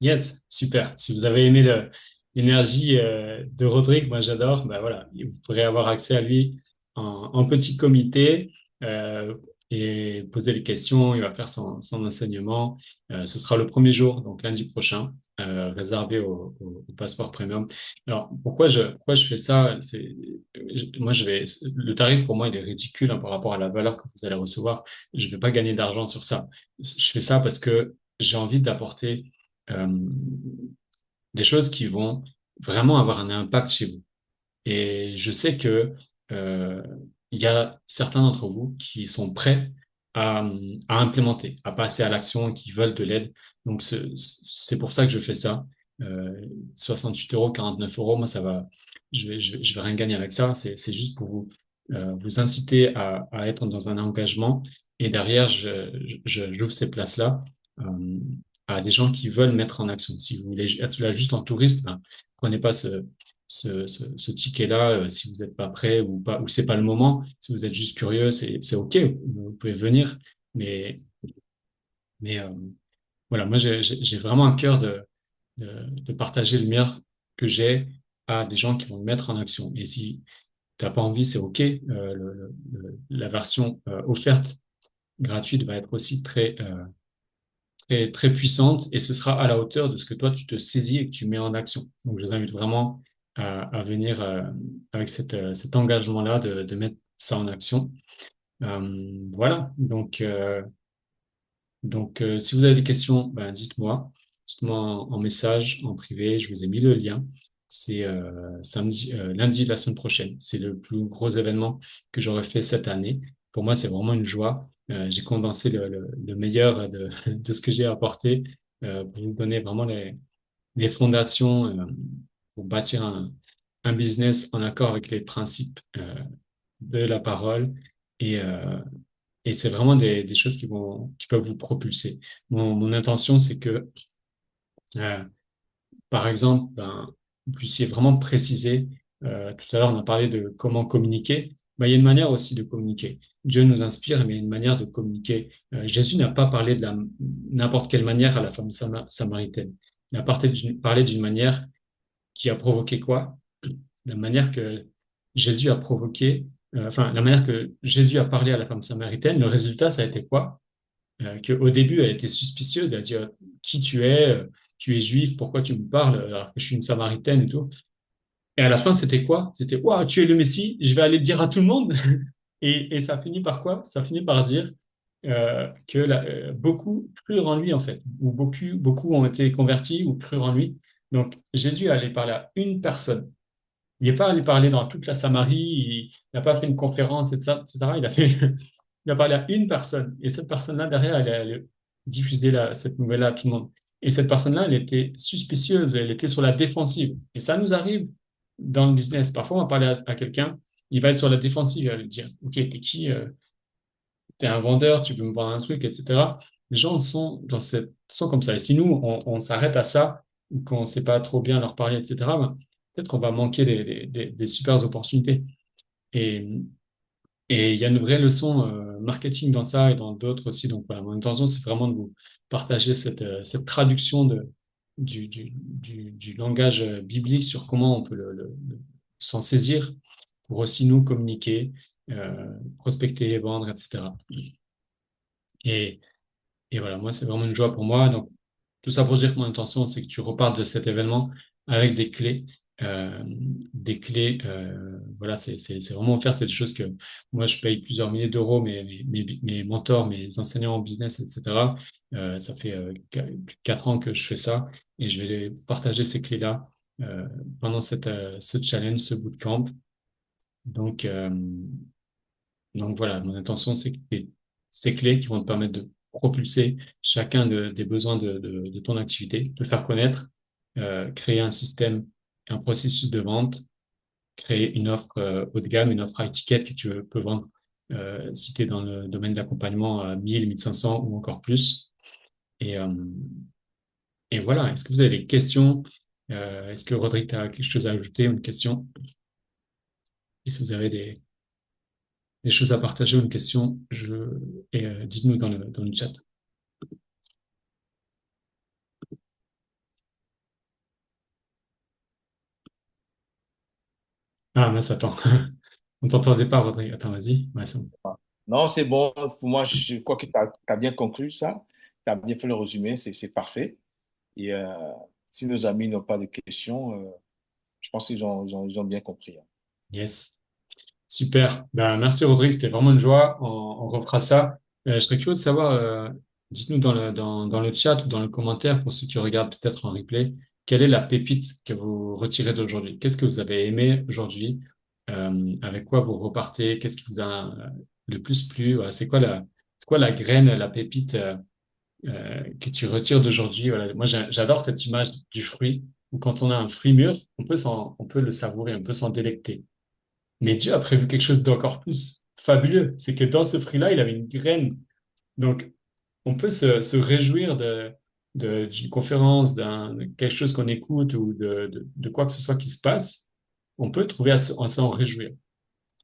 Yes, super. Si vous avez aimé l'énergie de Rodrigue, moi j'adore, bah voilà, vous pourrez avoir accès à lui en petit comité euh, et poser les questions. Il va faire son enseignement. Ce sera le premier jour, donc lundi prochain, réservé au passeport premium. Alors pourquoi je fais ça? Moi le tarif pour moi il est ridicule hein, par rapport à la valeur que vous allez recevoir. Je ne vais pas gagner d'argent sur ça. Je fais ça parce que j'ai envie d'apporter euh, des choses qui vont vraiment avoir un impact chez vous. Et je sais que euh, il y a certains d'entre vous qui sont prêts à implémenter, à passer à l'action, et qui veulent de l'aide. Donc c'est pour ça que je fais ça. Euh, 68 euros, 49 euros, moi ça va. Je vais rien gagner avec ça. C'est juste pour vous inciter à être dans un engagement. Et derrière, j'ouvre ces places-là euh, à des gens qui veulent mettre en action. Si vous voulez être là juste en touriste, ben, prenez pas ce ticket-là, si vous n'êtes pas prêt ou pas, ou c'est pas le moment, si vous êtes juste curieux, c'est OK, vous pouvez venir, mais, mais voilà, moi j'ai vraiment un cœur de partager le meilleur que j'ai à des gens qui vont le mettre en action. Et si t'as pas envie, c'est OK. La version offerte gratuite va être aussi très puissante et ce sera à la hauteur de ce que toi, tu te saisis et que tu mets en action. Donc, je vous invite vraiment à venir avec cet engagement-là de mettre ça en action. Voilà. Donc, si vous avez des questions, ben, dites-moi. Dites-moi en message, en privé. Je vous ai mis le lien. C'est lundi de la semaine prochaine. C'est le plus gros événement que j'aurais fait cette année. Pour moi, c'est vraiment une joie. J'ai condensé le meilleur de ce que j'ai apporté pour vous donner vraiment les fondations pour bâtir un business en accord avec les principes de la parole. Et, euh, et c'est vraiment des choses qui peuvent vous propulser. Mon intention, c'est que, euh, par exemple, ben, vous puissiez vraiment préciser, tout à l'heure, on a parlé de comment communiquer. Ben, il y a une manière aussi de communiquer. Dieu nous inspire, mais il y a une manière de communiquer. Jésus n'a pas parlé de n'importe quelle manière à la femme samaritaine. Il a parlé d'une manière qui a provoqué quoi? La manière que Jésus a provoqué, enfin, la manière que Jésus a parlé à la femme samaritaine, le résultat, ça a été quoi? Qu'au début, elle était suspicieuse, elle a dit qui tu es, tu es juif, pourquoi tu me parles alors que je suis une samaritaine et tout. Et à la fin, c'était quoi? C'était waouh, tu es le Messie, je vais aller le dire à tout le monde. Et ça finit par quoi? Ça finit par dire que beaucoup crurent en lui en fait, ou beaucoup ont été convertis ou crurent en lui. Donc Jésus allait parler à une personne. Il n'est pas allé parler dans toute la Samarie, il n'a pas fait une conférence, etc., etc. Il a parlé à une personne. Et cette personne-là, derrière, elle allait diffuser cette nouvelle-là à tout le monde. Et cette personne-là, elle était suspicieuse, elle était sur la défensive. Et ça nous arrive dans le business. Parfois, on va parler à quelqu'un, il va être sur la défensive, il va dire, OK, t'es qui? T'es un vendeur, tu peux me vendre un truc, etc. Les gens sont comme ça. Et si nous, on s'arrête à ça, ou qu'on ne sait pas trop bien leur parler, etc., ben, peut-être qu'on va manquer des super opportunités. Et, et il y a une vraie leçon marketing dans ça et dans d'autres aussi. Donc voilà, mon intention, c'est vraiment de vous partager cette traduction du langage biblique sur comment on peut s'en saisir pour aussi nous communiquer, prospecter, vendre, etc. Et, et voilà, moi, c'est vraiment une joie pour moi. Donc, tout ça pour dire que mon intention, c'est que tu repartes de cet événement avec des clés. Voilà, c'est vraiment faire cette chose que moi, je paye plusieurs milliers d'euros, mes mentors, mes enseignants en business, etc. Ça fait plus de 4 ans que je fais ça et je vais partager ces clés-là pendant ce challenge, ce bootcamp. Donc, donc voilà, mon intention, c'est que ces clés qui vont te permettre de propulser chacun des besoins de ton activité, de faire connaître, créer un système, un processus de vente, créer une offre haut de gamme, une offre à étiquette que tu peux vendre si tu es dans le domaine d'accompagnement à 1000, 1500 ou encore plus. Et, euh, et voilà, est-ce que vous avez des questions? Est-ce que Rodrigue, tu as quelque chose à ajouter, une question? Et si vous avez des choses à partager ou une question, dites-nous dans le chat. Ah, mince, attends. On t'entendait pas, Rodrigue. Attends, vas-y. Ouais, c'est bon. Non, c'est bon. Pour moi, je crois que tu as, bien conclu ça. Tu as bien fait le résumé. C'est parfait. Et si nos amis n'ont pas de questions, je pense qu'ils ont bien compris, hein. Yes. Super. Ben, merci, Rodrigue. C'était vraiment une joie. On refera ça. Je serais curieux de savoir, dites-nous dans le chat ou dans le commentaire, pour ceux qui regardent peut-être en replay, quelle est la pépite que vous retirez d'aujourd'hui? Qu'est-ce que vous avez aimé aujourd'hui? Avec quoi vous repartez? Qu'est-ce qui vous a le plus plu? Voilà, c'est quoi la graine, la pépite? Que tu retires d'aujourd'hui. Voilà. Moi, j'adore cette image du fruit, où quand on a un fruit mûr, on peut le savourer, on peut s'en délecter. Mais Dieu a prévu quelque chose d'encore plus fabuleux. C'est que dans ce fruit-là, il avait une graine. Donc, on peut se réjouir d'une conférence, de quelque chose qu'on écoute ou de quoi que ce soit qui se passe. On peut trouver à s'en réjouir.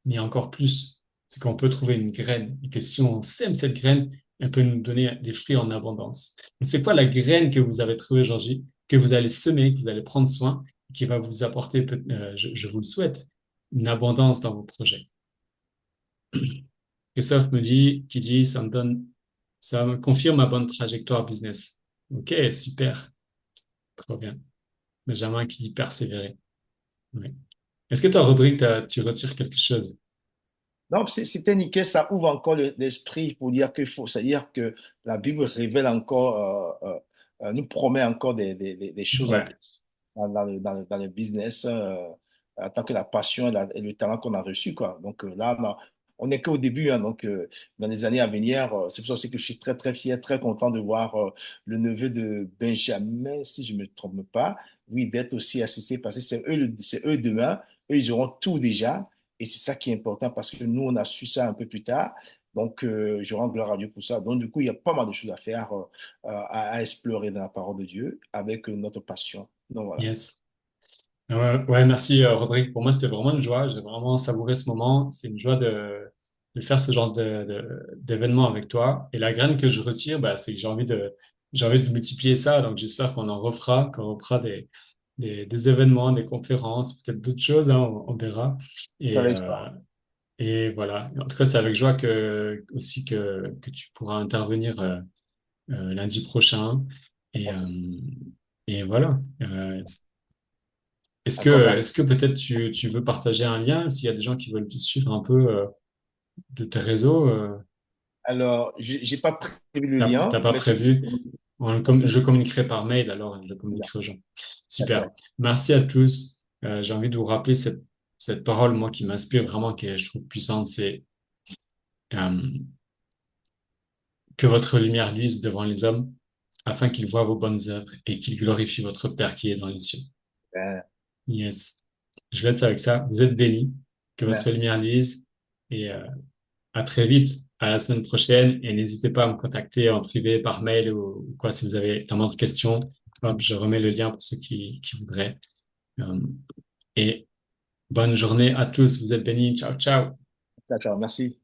Mais encore plus, c'est qu'on peut trouver une graine et que si on sème cette graine, elle peut nous donner des fruits en abondance. Donc, c'est quoi la graine que vous avez trouvée aujourd'hui, que vous allez semer, que vous allez prendre soin, qui va vous apporter, je vous le souhaite, une abondance dans vos projets. Christophe qui dit, ça me confirme ma bonne trajectoire business. Ok, super, trop bien. Benjamin qui dit persévérer. Oui. Est-ce que toi, Rodrigue, tu retires quelque chose? Donc, c'était nickel. Ça ouvre encore l'esprit pour dire c'est-à-dire que la Bible révèle encore, nous promet encore des choses Ouais, dans le business, en tant que la passion et le talent qu'on a reçu, quoi. Donc là, on n'est qu'au début, hein. Donc, dans les années à venir, c'est pour ça aussi que je suis très, très fier, très content de voir le neveu de Benjamin, si je ne me trompe pas, oui, d'être aussi assisté, parce que c'est eux demain, eux, ils auront tout déjà. Et c'est ça qui est important parce que nous, on a su ça un peu plus tard. Donc, je rends gloire à Dieu pour ça. Donc, du coup, il y a pas mal de choses à faire, à explorer dans la parole de Dieu avec notre passion. Donc, voilà. yes. Ouais, ouais, merci Rodrigue. Pour moi, c'était vraiment une joie. J'ai vraiment savouré ce moment. C'est une joie de faire ce genre d'événement avec toi. Et la graine que je retire, bah, c'est que j'ai envie de multiplier ça. Donc, j'espère qu'on refera des événements, des conférences, peut-être d'autres choses, hein, on verra. Ça Et, va être et voilà. En tout cas, c'est avec joie aussi que tu pourras intervenir lundi prochain. Et, et voilà. un grand merci. Est-ce que peut-être tu veux partager un lien s'il y a des gens qui veulent te suivre un peu de tes réseaux, Alors, j'ai pas prévu le lien, t'as pas mais tu prévu? peux. Je communiquerai par mail alors, je le communiquerai aux gens. Super. D'accord. Merci à tous. J'ai envie de vous rappeler cette parole, moi, qui m'inspire vraiment, qui est, je trouve puissante, c'est euh, que votre lumière luise devant les hommes, afin qu'ils voient vos bonnes œuvres et qu'ils glorifient votre Père qui est dans les cieux. Euh, Yes. Je laisse avec ça. Vous êtes bénis. que votre Amen. lumière lise. Et à très vite, à la semaine prochaine. Et n'hésitez pas à me contacter en privé, par mail ou quoi si vous avez la moindre question. Hop, je remets le lien pour ceux qui voudraient. Euh, et bonne journée à tous. Vous êtes bénis. Ciao, ciao. Ciao, ciao. Merci.